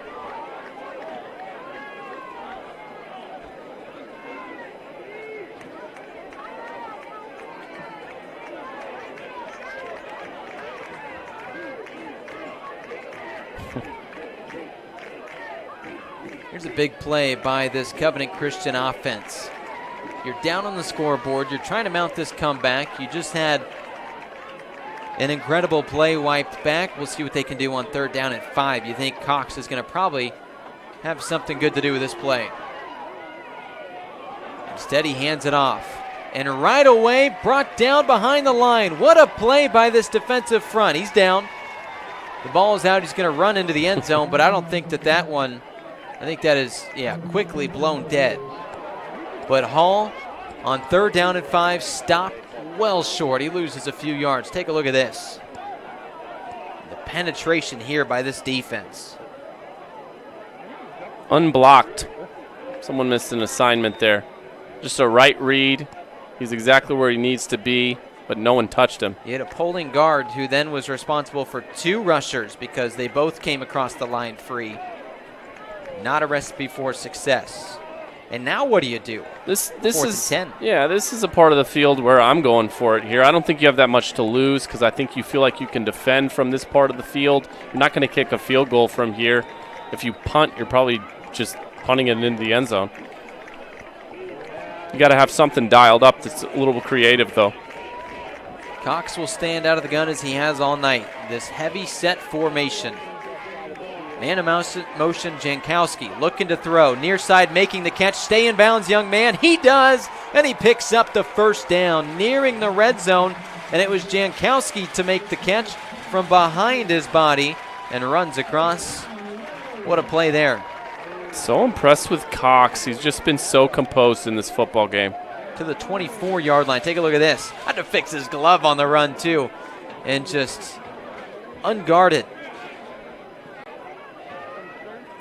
Here's a big play by this Covenant Christian offense. You're down on the scoreboard. You're trying to mount this comeback. You just had an incredible play wiped back. We'll see what they can do on third down and 5. You think Cox is going to probably have something good to do with this play. Instead, he hands it off. And right away, brought down behind the line. What a play by this defensive front. He's down. The ball is out. He's going to run into the end zone, but I don't think that one... I think that is, quickly blown dead. But Hall, on third down and 5, stopped well short. He loses a few yards. Take a look at this. The penetration here by this defense. Unblocked. Someone missed an assignment there. Just a right read. He's exactly where he needs to be, but no one touched him. He had a pulling guard who then was responsible for 2 rushers because they both came across the line free. Not a recipe for success. And now what do you do? This Fourth is and 10. Yeah, this is a part of the field where I'm going for it here. I don't think you have that much to lose because I think you feel like you can defend from this part of the field. You're not going to kick a field goal from here. If you punt, you're probably just punting it into the end zone. You got to have something dialed up that's a little creative, though. Cox will stand out of the gun as he has all night. This heavy set formation. Man in motion, Jankowski looking to throw. Near side making the catch. Stay in bounds, young man. He does, and he picks up the first down, nearing the red zone. And it was Jankowski to make the catch from behind his body and runs across. What a play there. So impressed with Cox. He's just been so composed in this football game. To the 24-yard line. Take a look at this. Had to fix his glove on the run, too. And just unguarded.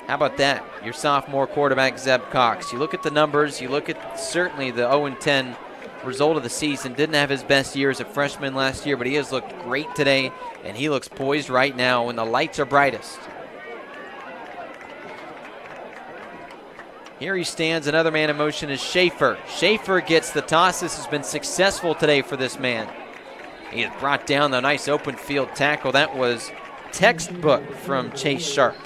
How about that? Your sophomore quarterback, Zeb Cox. You look at the numbers. You look at certainly the 0-10 result of the season. Didn't have his best year as a freshman last year, but he has looked great today, and he looks poised right now when the lights are brightest. Here he stands. Another man in motion is Schaefer. Schaefer gets the toss. This has been successful today for this man. He has brought down the nice open field tackle. That was textbook from Chase Sharp.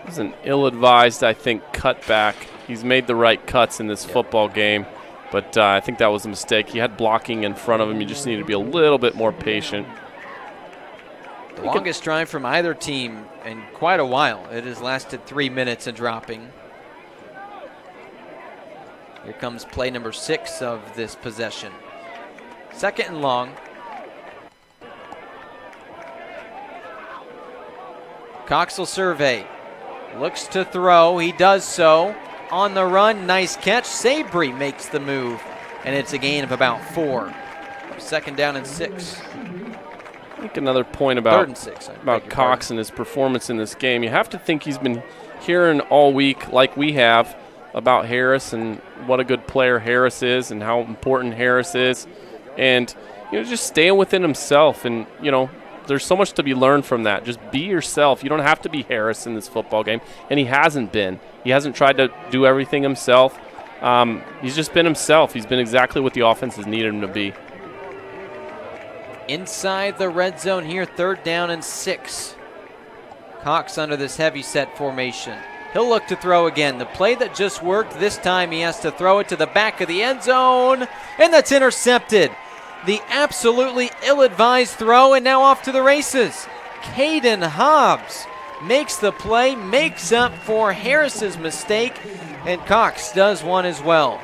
It was an ill-advised, I think, cutback. He's made the right cuts in this football game, but I think that was a mistake. He had blocking in front of him. You just need to be a little bit more patient. The longest drive from either team in quite a while. It has lasted 3 minutes and dropping. Here comes play number 6 of this possession. 2nd and long. Cox will survey. Looks to throw. He does so. On the run, nice catch. Sabry makes the move, and it's a gain of about 4. 2nd down and 6. I think another point about Cox and his performance in this game. You have to think he's been hearing all week, like we have, about Harris and what a good player Harris is and how important Harris is. And, just staying within himself. And, there's so much to be learned from that. Just be yourself. You don't have to be Harris in this football game. And he hasn't been. He hasn't tried to do everything himself. He's just been himself. He's been exactly what the offense has needed him to be. Inside the red zone here, 3rd down and 6. Cox under this heavy set formation. He'll look to throw again. The play that just worked, this time he has to throw it to the back of the end zone, and that's intercepted. The absolutely ill-advised throw, and now off to the races. Caden Hobbs makes the play, makes up for Harris's mistake, and Cox does one as well.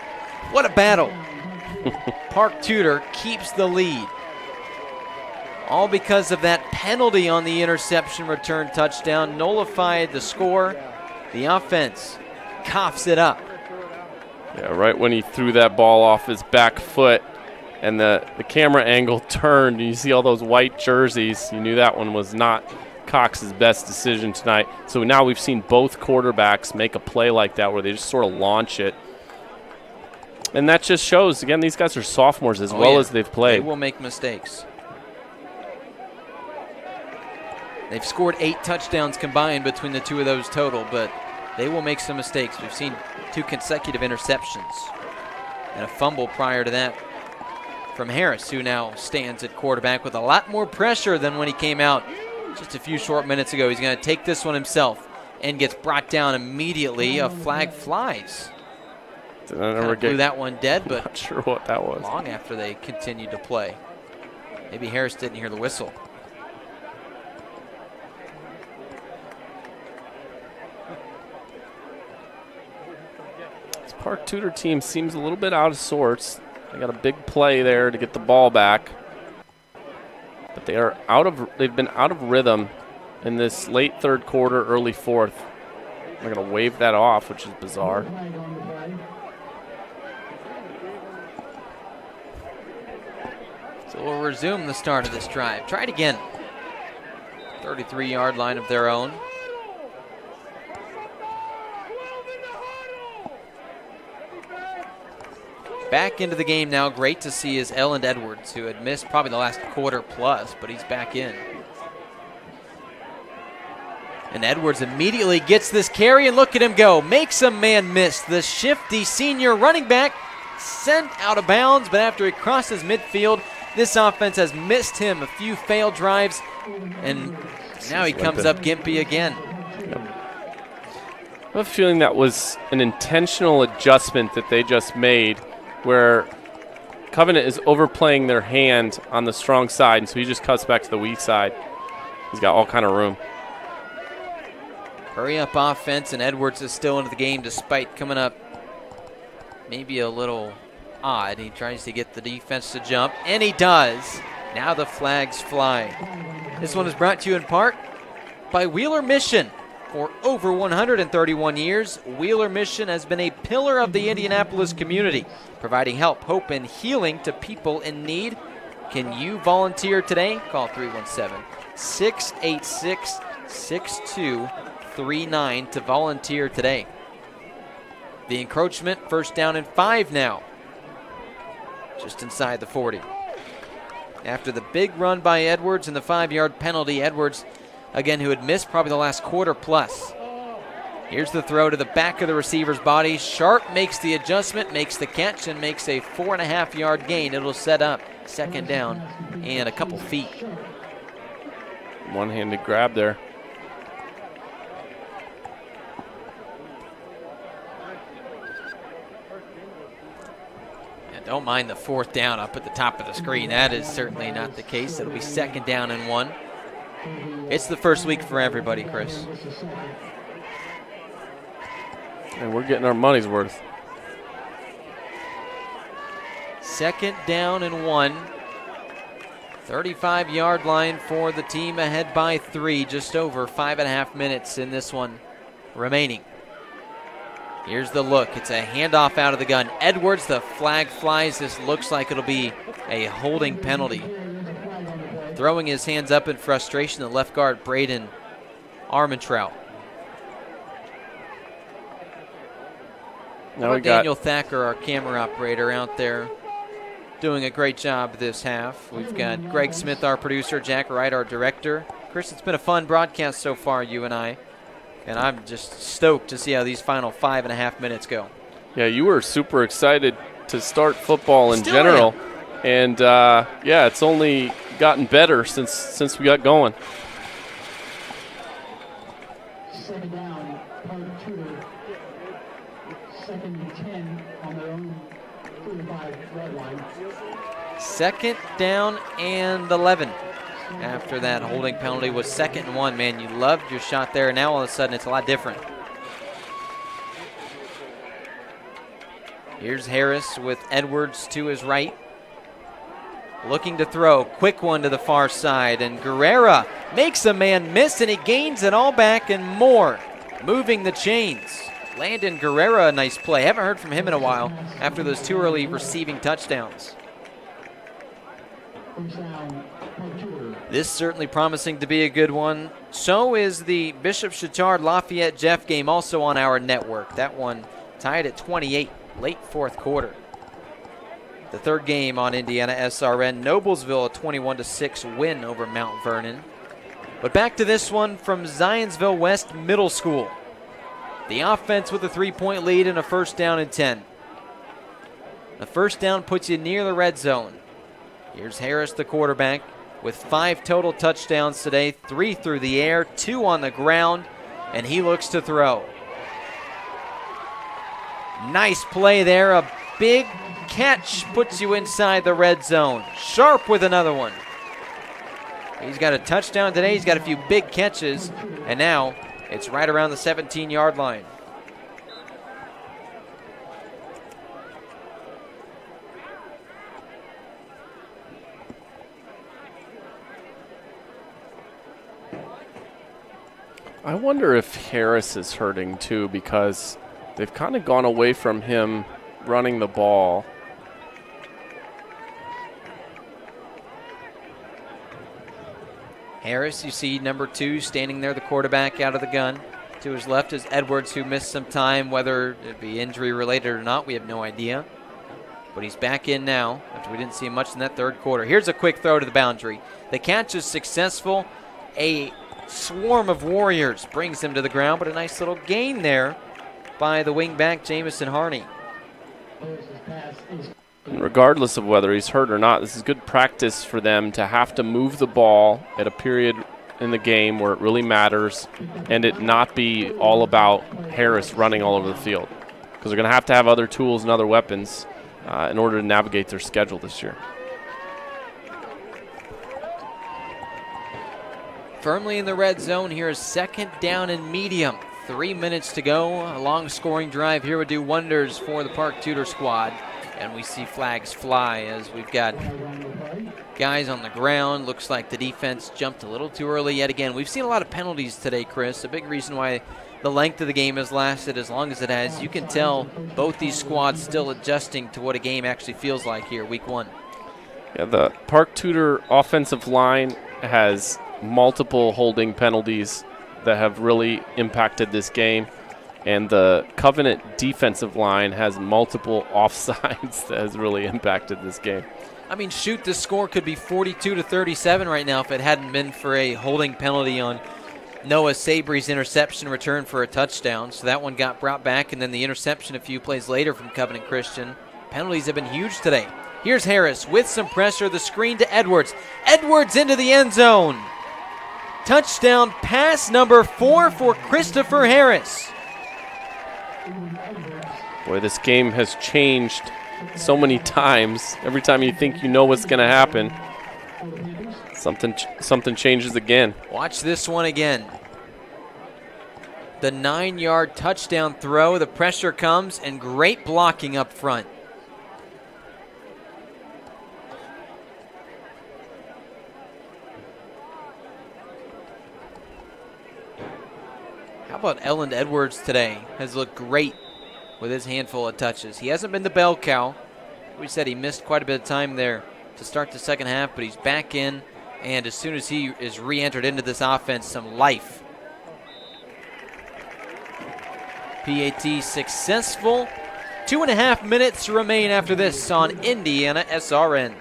What a battle. Park Tudor keeps the lead. All because of that penalty on the interception return touchdown, nullified the score. The offense coughs it up. Yeah, right when he threw that ball off his back foot and the camera angle turned and you see all those white jerseys, you knew that one was not Cox's best decision tonight. So now we've seen both quarterbacks make a play like that where they just sort of launch it. And that just shows, again, these guys are sophomores as well as they've played. They will make mistakes. They've scored 8 touchdowns combined between the two of those total, but they will make some mistakes. We've seen 2 consecutive interceptions and a fumble prior to that from Harris, who now stands at quarterback with a lot more pressure than when he came out just a few short minutes ago. He's going to take this one himself and gets brought down immediately. A flag flies. Blew that one dead, but not sure what that was. Long after they continued to play. Maybe Harris didn't hear the whistle. Park Tudor team seems a little bit out of sorts. They got a big play there to get the ball back, but they've been out of rhythm in this late 3rd quarter, early 4th. They're going to wave that off, which is bizarre. So we'll resume the start of this drive. Try it again. 33-yard line of their own. Back into the game now. Great to see is Elland Edwards, who had missed probably the last quarter plus, but he's back in. And Edwards immediately gets this carry, and look at him go. Makes a man miss. The shifty senior running back sent out of bounds, but after he crosses midfield, this offense has missed him. A few failed drives, and now he comes up gimpy again. I have a feeling that was an intentional adjustment that they just made, where Covenant is overplaying their hand on the strong side, and so he just cuts back to the weak side. He's got all kind of room. Hurry up offense, and Edwards is still into the game despite coming up maybe a little odd. He tries to get the defense to jump, and he does. Now the flags fly. This one is brought to you in part by Wheeler Mission. For over 131 years, Wheeler Mission has been a pillar of the Indianapolis community, providing help, hope, and healing to people in need. Can you volunteer today? Call 317-686-6239 to volunteer today. The encroachment, 1st down and 5 now. just inside the 40. After the big run by Edwards and the 5-yard penalty, Edwards, again, who had missed probably the last quarter plus. Here's the throw to the back of the receiver's body. Sharp makes the adjustment, makes the catch, and makes a 4.5-yard gain. It'll set up second down and a couple feet. One-handed grab there. And don't mind the 4th down up at the top of the screen. That is certainly not the case. It'll be second down and 1. It's the first week for everybody, Chris. And we're getting our money's worth. Second down and 1. 35-yard line for the team ahead by 3. Just over 5.5 minutes in this one remaining. Here's the look. It's a handoff out of the gun. Edwards, the flag flies. This looks like it'll be a holding penalty. Throwing his hands up in frustration, the left guard, Braden Armentrout. Now we got Daniel Thacker, our camera operator, out there doing a great job this half. We've got Greg Smith, our producer, Jack Wright, our director. Chris, it's been a fun broadcast so far, you and I. And I'm just stoked to see how these final 5.5 minutes go. Yeah, you were super excited to start football in general. And, yeah, it's only gotten better since we got going. Second down, Tudor. Second and 10 on their own 35 red line. Second down and 11. After that holding penalty was second and 1. Man, you loved your shot there. Now all of a sudden it's a lot different. Here's Harris with Edwards to his right. Looking to throw. Quick one to the far side. And Guerrera makes a man miss, and he gains it all back and more. Moving the chains. Landon Guerrera, a nice play. Haven't heard from him in a while after those 2 early receiving touchdowns. This certainly promising to be a good one. So is the Bishop Chatard Lafayette Jeff game, also on our network. That one tied at 28, late 4th quarter. The 3rd game on IndianaSRN, Noblesville, a 21-6 win over Mount Vernon. But back to this one from Zionsville West Middle School. The offense with a 3-point lead and a first down and 10. The first down puts you near the red zone. Here's Harris, the quarterback, with 5 total touchdowns today, 3 through the air, 2 on the ground, and he looks to throw. Nice play there. A big catch puts you inside the red zone. Sharp with another one. He's got a touchdown today. He's got a few big catches, and now it's right around the 17-yard line. I wonder if Harris is hurting too, because they've kind of gone away from him running the ball. Harris, you see number 2 standing there, the quarterback out of the gun. To his left is Edwards, who missed some time, whether it be injury related or not, we have no idea. But he's back in now after we didn't see him much in that 3rd quarter. Here's a quick throw to the boundary. The catch is successful. A swarm of Warriors brings him to the ground, but a nice little gain there by the wingback, Jamison Harney. And regardless of whether he's hurt or not, this is good practice for them to have to move the ball at a period in the game where it really matters, and it not be all about Harris running all over the field, because they're going to have other tools and other weapons in order to navigate their schedule this year. Firmly in the red zone. Here is second down and medium. 3 minutes to go. A long scoring drive here would do wonders for the Park Tudor squad. And we see flags fly as we've got guys on the ground. Looks like the defense jumped a little too early yet again. We've seen a lot of penalties today, Chris. A big reason why the length of the game has lasted as long as it has. You can tell both these squads still adjusting to what a game actually feels like here, week 1. Yeah, the Park Tudor offensive line has multiple holding penalties that have really impacted this game. And the Covenant defensive line has multiple offsides that has really impacted this game. I mean, shoot, this score could be 42-37 right now if it hadn't been for a holding penalty on Noah Sabry's interception return for a touchdown. So that one got brought back, and then the interception a few plays later from Covenant Christian. Penalties have been huge today. Here's Harris with some pressure. The screen to Edwards. Edwards into the end zone. Touchdown pass number 4 for Christopher Harris. Boy, this game has changed so many times. Every time you think you know what's going to happen, something changes again. Watch this one again. The 9-yard touchdown throw. The pressure comes, and great blocking up front. How about Ellen Edwards today? Has looked great with his handful of touches. He hasn't been the bell cow. We said he missed quite a bit of time there to start the second half, but he's back in, and as soon as he is re-entered into this offense, some life. PAT successful. 2.5 minutes remain after this on IndianaSRN.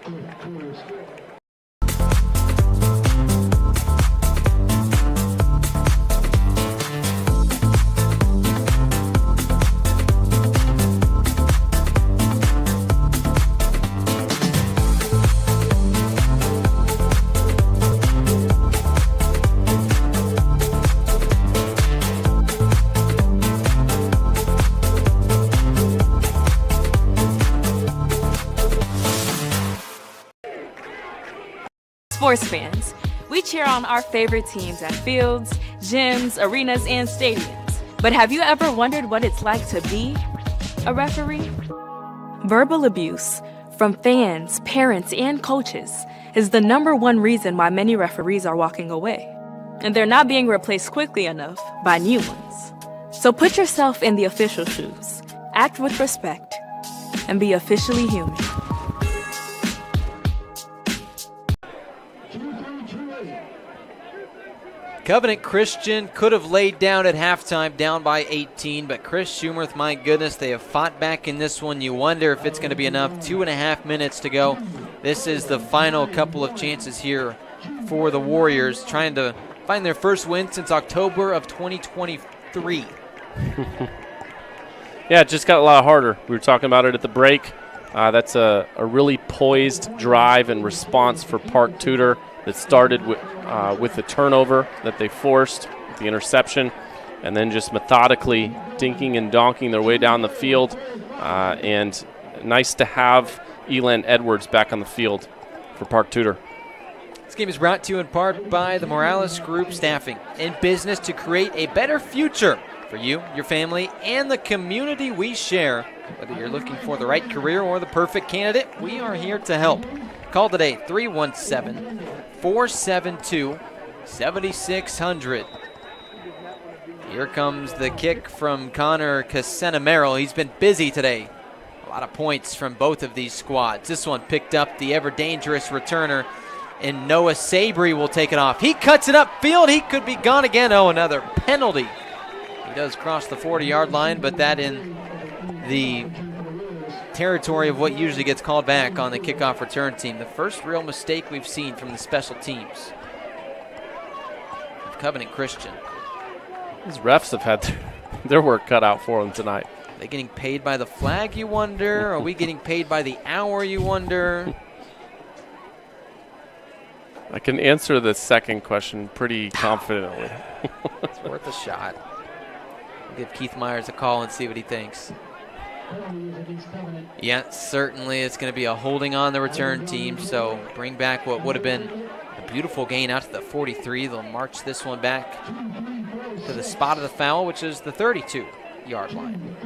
Sports fans, we cheer on our favorite teams at fields, gyms, arenas, and stadiums. But have you ever wondered what it's like to be a referee? Verbal abuse from fans, parents, and coaches is the #1 reason why many referees are walking away. And they're not being replaced quickly enough by new ones. So put yourself in the official shoes, act with respect, and be officially human. Covenant Christian could have laid down at halftime, down by 18, but Chris Schumerth, my goodness, they have fought back in this one. You wonder if it's going to be enough. 2.5 minutes to go. This is the final couple of chances here for the Warriors, trying to find their first win since October of 2023. Yeah, it just got a lot harder. We were talking about it at the break. That's a really poised drive and response for Park Tudor that started with the turnover that they forced, the interception, and then just methodically dinking and donking their way down the field. And nice to have Elan Edwards back on the field for Park Tudor. This game is brought to you in part by the Morales Group Staffing, in business to create a better future for you, your family, and the community we share. Whether you're looking for the right career or the perfect candidate, we are here to help. Call today, 317-472-7600. Here comes the kick from Connor Casenamero. He's been busy today. A lot of points from both of these squads. This one picked up the ever-dangerous returner, and Noah Sabry will take it off. He cuts it upfield. He could be gone again. Oh, another penalty. He does cross the 40-yard line, but that in the territory of what usually gets called back on the kickoff return team. The first real mistake we've seen from the special teams of Covenant Christian. These refs have had their work cut out for them tonight. Are they getting paid by the flag, you wonder? Are we getting paid by the hour, you wonder? I can answer the second question pretty confidently. It's worth a shot. We'll give Keith Myers a call and see what he thinks. Yeah, certainly it's going to be a holding on the return team, so bring back what would have been a beautiful gain out to the 43. They'll march this one back to the spot of the foul, which is the 32-yard line.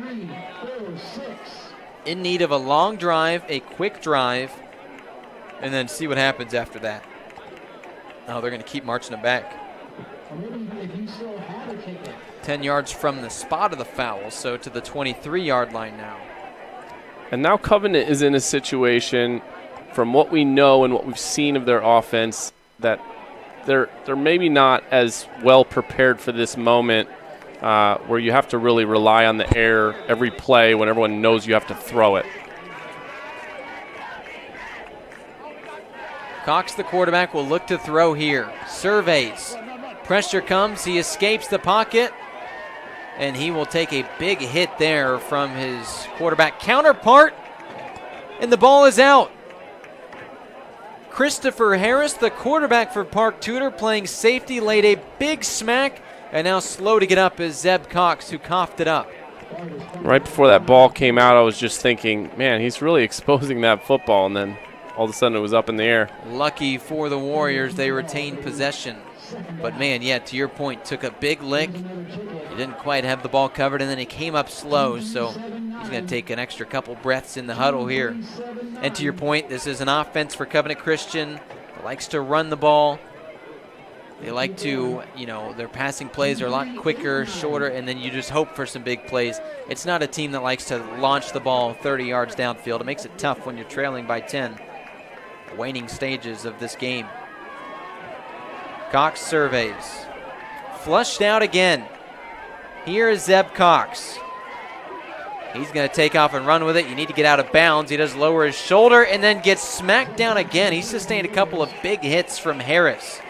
In need of a long drive, a quick drive, and then see what happens after that. Oh, they're going to keep marching it back. 10 yards from the spot of the foul, so to the 23-yard line now. And now Covenant is in a situation, from what we know and what we've seen of their offense, that they're maybe not as well prepared for this moment where you have to really rely on the air every play when everyone knows you have to throw it. Cox, the quarterback, will look to throw here. Surveys. Pressure comes. He escapes the pocket. And he will take a big hit there from his quarterback counterpart. And the ball is out. Christopher Harris, the quarterback for Park Tudor, playing safety, laid a big smack. And now slow to get up is Zeb Cox, who coughed it up. Right before that ball came out, I was just thinking, man, he's really exposing that football. And then all of a sudden it was up in the air. Lucky for the Warriors, they retained possession. But, man, yeah, to your point, took a big lick. He didn't quite have the ball covered, and then he came up slow, so he's going to take an extra couple breaths in the huddle here. And to your point, this is an offense for Covenant Christian that likes to run the ball. They like to, their passing plays are a lot quicker, shorter, and then you just hope for some big plays. It's not a team that likes to launch the ball 30 yards downfield. It makes it tough when you're trailing by 10. Waning stages of this game. Cox surveys. Flushed out again. Here is Zeb Cox. He's going to take off and run with it. You need to get out of bounds. He does lower his shoulder and then gets smacked down again. He sustained a couple of big hits from Harris.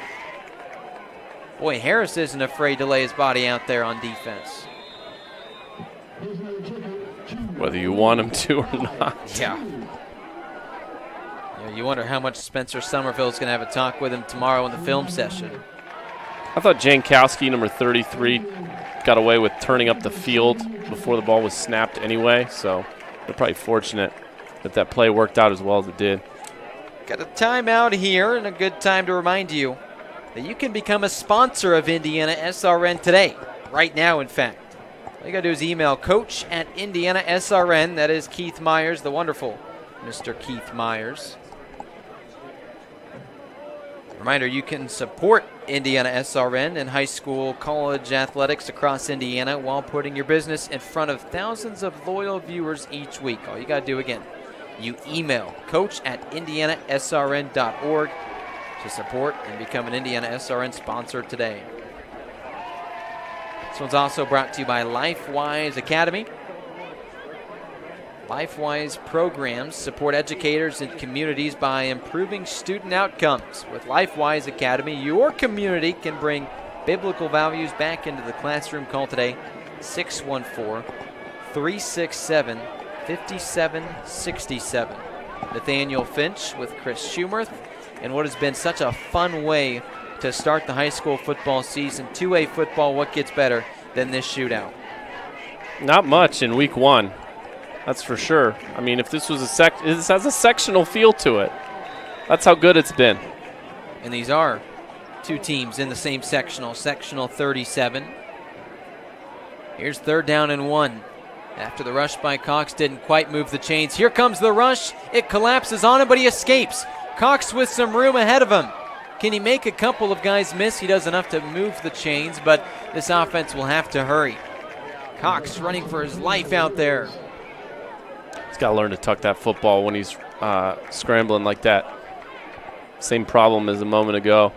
Boy, Harris isn't afraid to lay his body out there on defense. Whether you want him to or not. Yeah. You wonder how much Spencer Somerville is going to have a talk with him tomorrow in the film session. I thought Jankowski, number 33, got away with turning up the field before the ball was snapped anyway, so they're probably fortunate that that play worked out as well as it did. Got a timeout here, and a good time to remind you that you can become a sponsor of Indiana SRN today, right now, in fact. All you got to do is email coach@IndianaSRN. That is Keith Myers, the wonderful Mr. Keith Myers. Reminder, you can support Indiana SRN and high school, college athletics across Indiana while putting your business in front of thousands of loyal viewers each week. All you got to do, again, you email coach@IndianaSRN.org to support and become an Indiana SRN sponsor today. This one's also brought to you by Lifewise Academy. Lifewise programs support educators and communities by improving student outcomes. With Lifewise Academy, your community can bring biblical values back into the classroom. Call today, 614-367-5767. Nathaniel Finch with Chris Schumerth, and what has been such a fun way to start the high school football season. 2A football, what gets better than this shootout? Not much in week one. That's for sure. I mean, if this was this has a sectional feel to it. That's how good it's been. And these are two teams in the same sectional, sectional 37. Here's 3rd down and 1. After the rush by Cox didn't quite move the chains. Here comes the rush. It collapses on him, but he escapes. Cox with some room ahead of him. Can he make a couple of guys miss? He does enough to move the chains, but this offense will have to hurry. Cox running for his life out there. He's got to learn to tuck that football when he's scrambling like that. Same problem as a moment ago.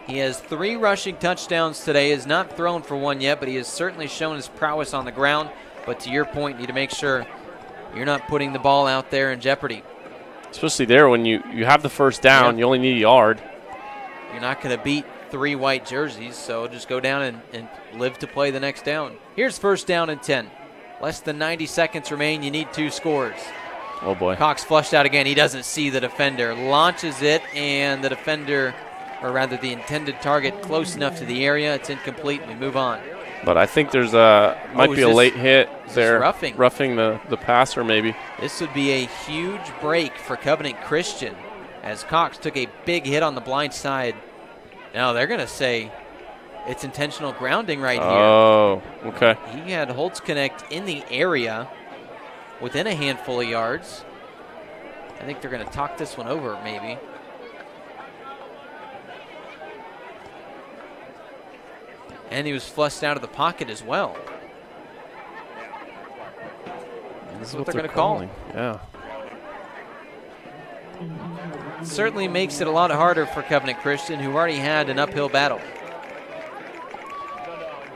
He has 3 rushing touchdowns today. He has not thrown for one yet, but he has certainly shown his prowess on the ground. But to your point, you need to make sure you're not putting the ball out there in jeopardy. Especially there when you have the first down, you only need a yard. You're not going to beat 3 white jerseys, so just go down and live to play the next down. Here's 1st down and 10. Less than 90 seconds remain. You need 2 scores. Oh, boy. Cox flushed out again. He doesn't see the defender. Launches it, and the defender, or rather the intended target, close enough to the area. It's incomplete. We move on. But I think there's might be a late hit there. Roughing the passer maybe. This would be a huge break for Covenant Christian as Cox took a big hit on the blind side. Now they're going to say it's intentional grounding right here. Oh, okay. He had Holtz connect in the area within a handful of yards. I think they're going to talk this one over maybe. And he was flushed out of the pocket as well. This is what they're going to call. Yeah. Certainly makes it a lot harder for Covenant Christian, who already had an uphill battle.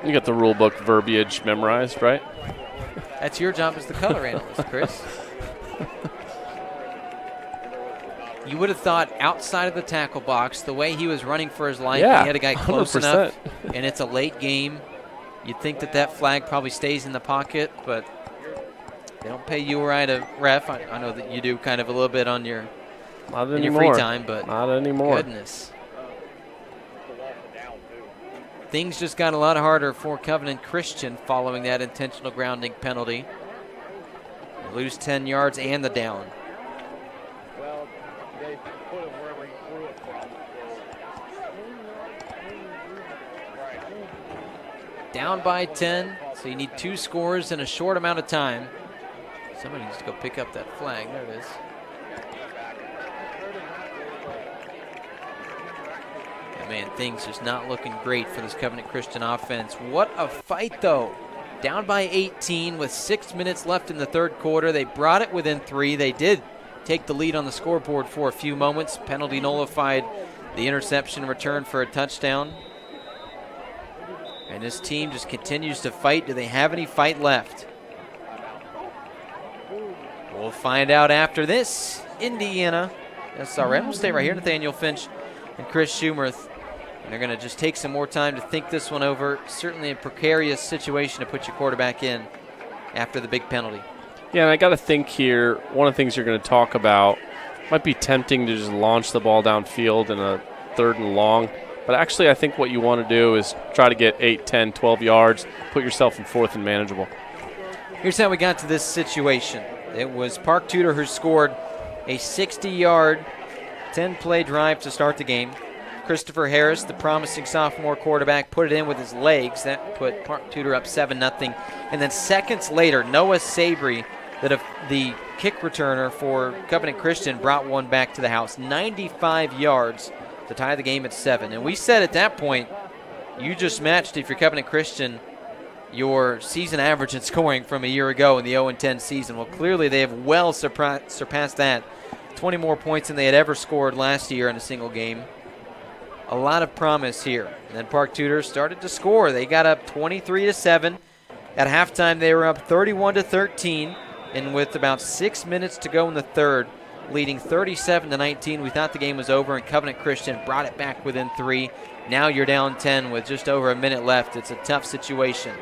You got the rule book verbiage memorized, right? That's your job as the color analyst, Chris. You would have thought outside of the tackle box, the way he was running for his life, Yeah, he had a guy close 100%. enough, and it's a late game. You'd think that flag probably stays in the pocket, but they don't pay you right a ref. I know that you do kind of a little bit on your in your free time, but not anymore. Goodness. Things just got a lot harder for Covenant Christian following that intentional grounding penalty. They lose 10 yards and the down. Down by 10, so you need 2 scores in a short amount of time. Somebody needs to go pick up that flag. There it is. Man, things just not looking great for this Covenant Christian offense. What a fight, though. Down by 18 with 6 minutes left in the third quarter. They brought it within 3. They did take the lead on the scoreboard for a few moments. Penalty nullified the interception return for a touchdown. And this team just continues to fight. Do they have any fight left? We'll find out after this. IndianaSRN will stay right here. Nathaniel Finch and Chris Schumerth. And they're going to just take some more time to think this one over. Certainly a precarious situation to put your quarterback in after the big penalty. Yeah, and I got to think here, one of the things you're going to talk about might be tempting to just launch the ball downfield in a 3rd and long. But actually, I think what you want to do is try to get 8, 10, 12 yards, put yourself in 4th and manageable. Here's how we got to this situation. It was Park Tudor who scored a 60-yard, 10-play drive to start the game. Christopher Harris, the promising sophomore quarterback, put it in with his legs. That put Park Tudor up 7-0. And then seconds later, Noah Sabry, the kick returner for Covenant Christian, brought one back to the house. 95 yards to tie the game at 7. And we said at that point, you just matched, if you're Covenant Christian, your season average in scoring from a year ago in the 0-10 season. Well, clearly they have well surpassed that. 20 more points than they had ever scored last year in a single game. A lot of promise here. And then Park Tudor started to score. They got up 23-7. At halftime, they were up 31-13. And with about 6 minutes to go in the third, leading 37-19. We thought the game was over, and Covenant Christian brought it back within 3. Now you're down 10 with just over a minute left. It's a tough situation.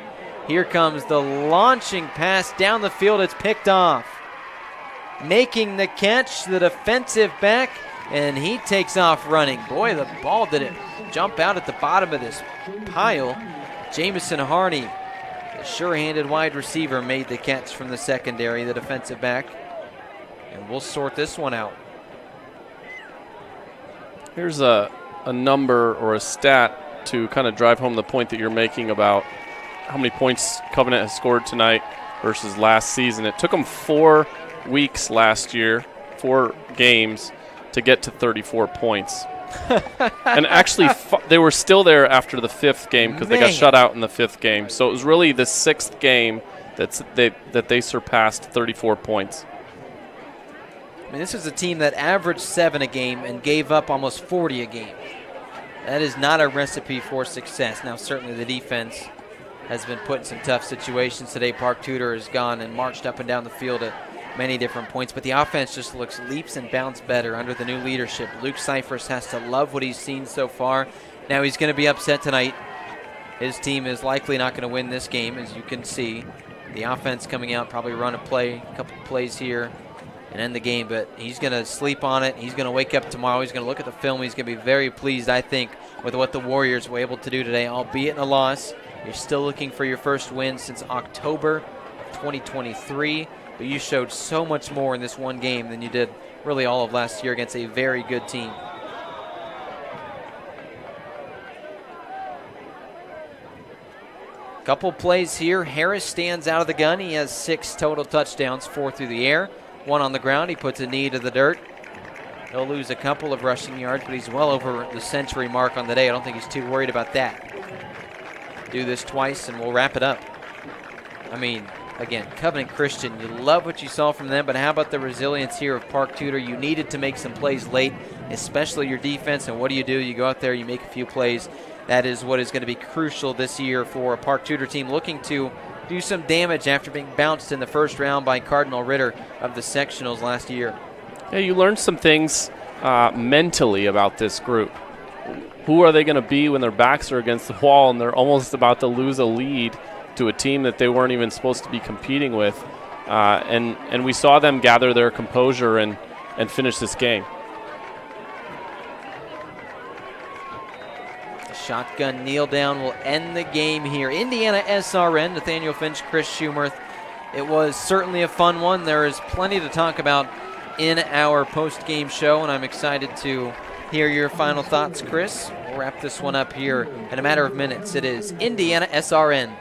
Here comes the launching pass down the field. It's picked off. Making the catch, the defensive back, and he takes off running. Boy, the ball didn't jump out at the bottom of this pile. Jamison Harney, the sure-handed wide receiver, made the catch from the secondary, the defensive back. And we'll sort this one out. Here's a number or a stat to kind of drive home the point that you're making about how many points Covenant has scored tonight versus last season. It took them 4 weeks last year, 4 games, to get to 34 points. And actually, they were still there after the 5th game because they got shut out in the 5th game. So it was really the 6th game that they surpassed 34 points. I mean, this is a team that averaged 7 a game and gave up almost 40 a game. That is not a recipe for success. Now, certainly the defense has been put in some tough situations today. Park Tudor has gone and marched up and down the field at many different points, but the offense just looks leaps and bounds better under the new leadership. Luke Cyphers has to love what he's seen so far. Now he's going to be upset tonight. His team is likely not going to win this game, as you can see. The offense coming out, probably run a couple plays here and end the game, but he's going to sleep on it. He's going to wake up tomorrow. He's going to look at the film. He's going to be very pleased, I think, with what the Warriors were able to do today, albeit in a loss. You're still looking for your first win since October of 2023, but you showed so much more in this one game than you did really all of last year against a very good team. Couple plays here. Harris stands out of the gun. He has 6 total touchdowns, 4 through the air, 1 on the ground. He puts a knee to the dirt. He'll lose a couple of rushing yards, but he's well over the century mark on the day. I don't think he's too worried about that. Do this twice, and we'll wrap it up. I mean, Again, Covenant Christian, you love what you saw from them, but how about the resilience here of Park Tudor? You needed to make some plays late, especially your defense, and what do? You go out there, you make a few plays. That is what is going to be crucial this year for a Park Tudor team looking to do some damage after being bounced in the first round by Cardinal Ritter of the sectionals last year. Yeah, you learned some things mentally about this group. Who are they going to be when their backs are against the wall and they're almost about to lose a lead to a team that they weren't even supposed to be competing with? And we saw them gather their composure and finish this game. Shotgun kneel down will end the game here. IndianaSRN, Nathaniel Finch, Chris Schumerth. It was certainly a fun one. There is plenty to talk about in our post-game show, and I'm excited to hear your final thoughts, Chris. We'll wrap this one up here in a matter of minutes. It is IndianaSRN.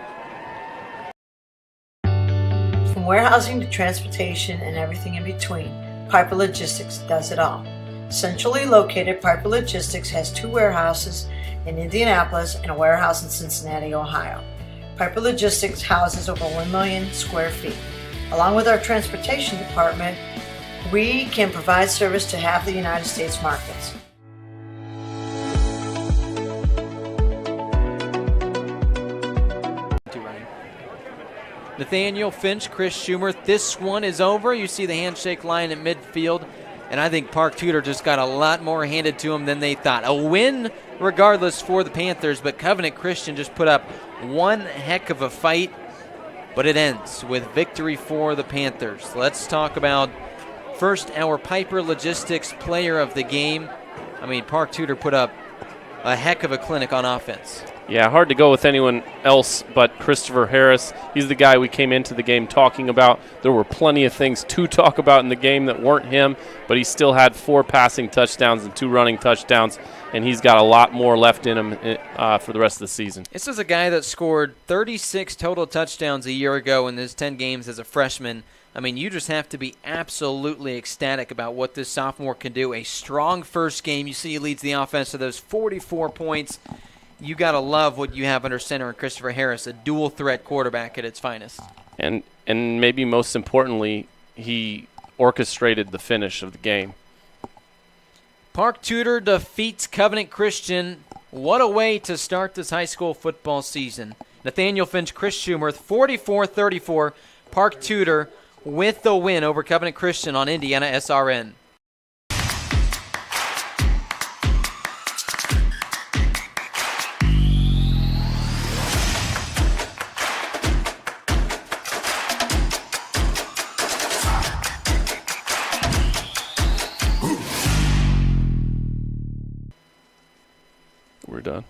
From warehousing to transportation and everything in between, Piper Logistics does it all. Centrally located, Piper Logistics has 2 warehouses in Indianapolis and a warehouse in Cincinnati, Ohio. Piper Logistics houses over 1 million square feet. Along with our transportation department, we can provide service to half the United States markets. Nathaniel Finch, Chris Schumerth, this one is over. You see the handshake line at midfield, and I think Park Tudor just got a lot more handed to him than they thought. A win regardless for the Panthers, but Covenant Christian just put up one heck of a fight, but it ends with victory for the Panthers. Let's talk about first our Piper Logistics player of the game. I mean, Park Tudor put up a heck of a clinic on offense. Yeah, hard to go with anyone else but Christopher Harris. He's the guy we came into the game talking about. There were plenty of things to talk about in the game that weren't him, but he still had 4 passing touchdowns and 2 running touchdowns, and he's got a lot more left in him for the rest of the season. This is a guy that scored 36 total touchdowns a year ago in his 10 games as a freshman. I mean, you just have to be absolutely ecstatic about what this sophomore can do. A strong first game. You see he leads the offense to those 44 points. You got to love what you have under center in Christopher Harris, a dual-threat quarterback at its finest. And maybe most importantly, he orchestrated the finish of the game. Park Tudor defeats Covenant Christian. What a way to start this high school football season. Nathaniel Finch, Chris Schumerth, 44-34. Park Tudor with the win over Covenant Christian on IndianaSRN. We're done.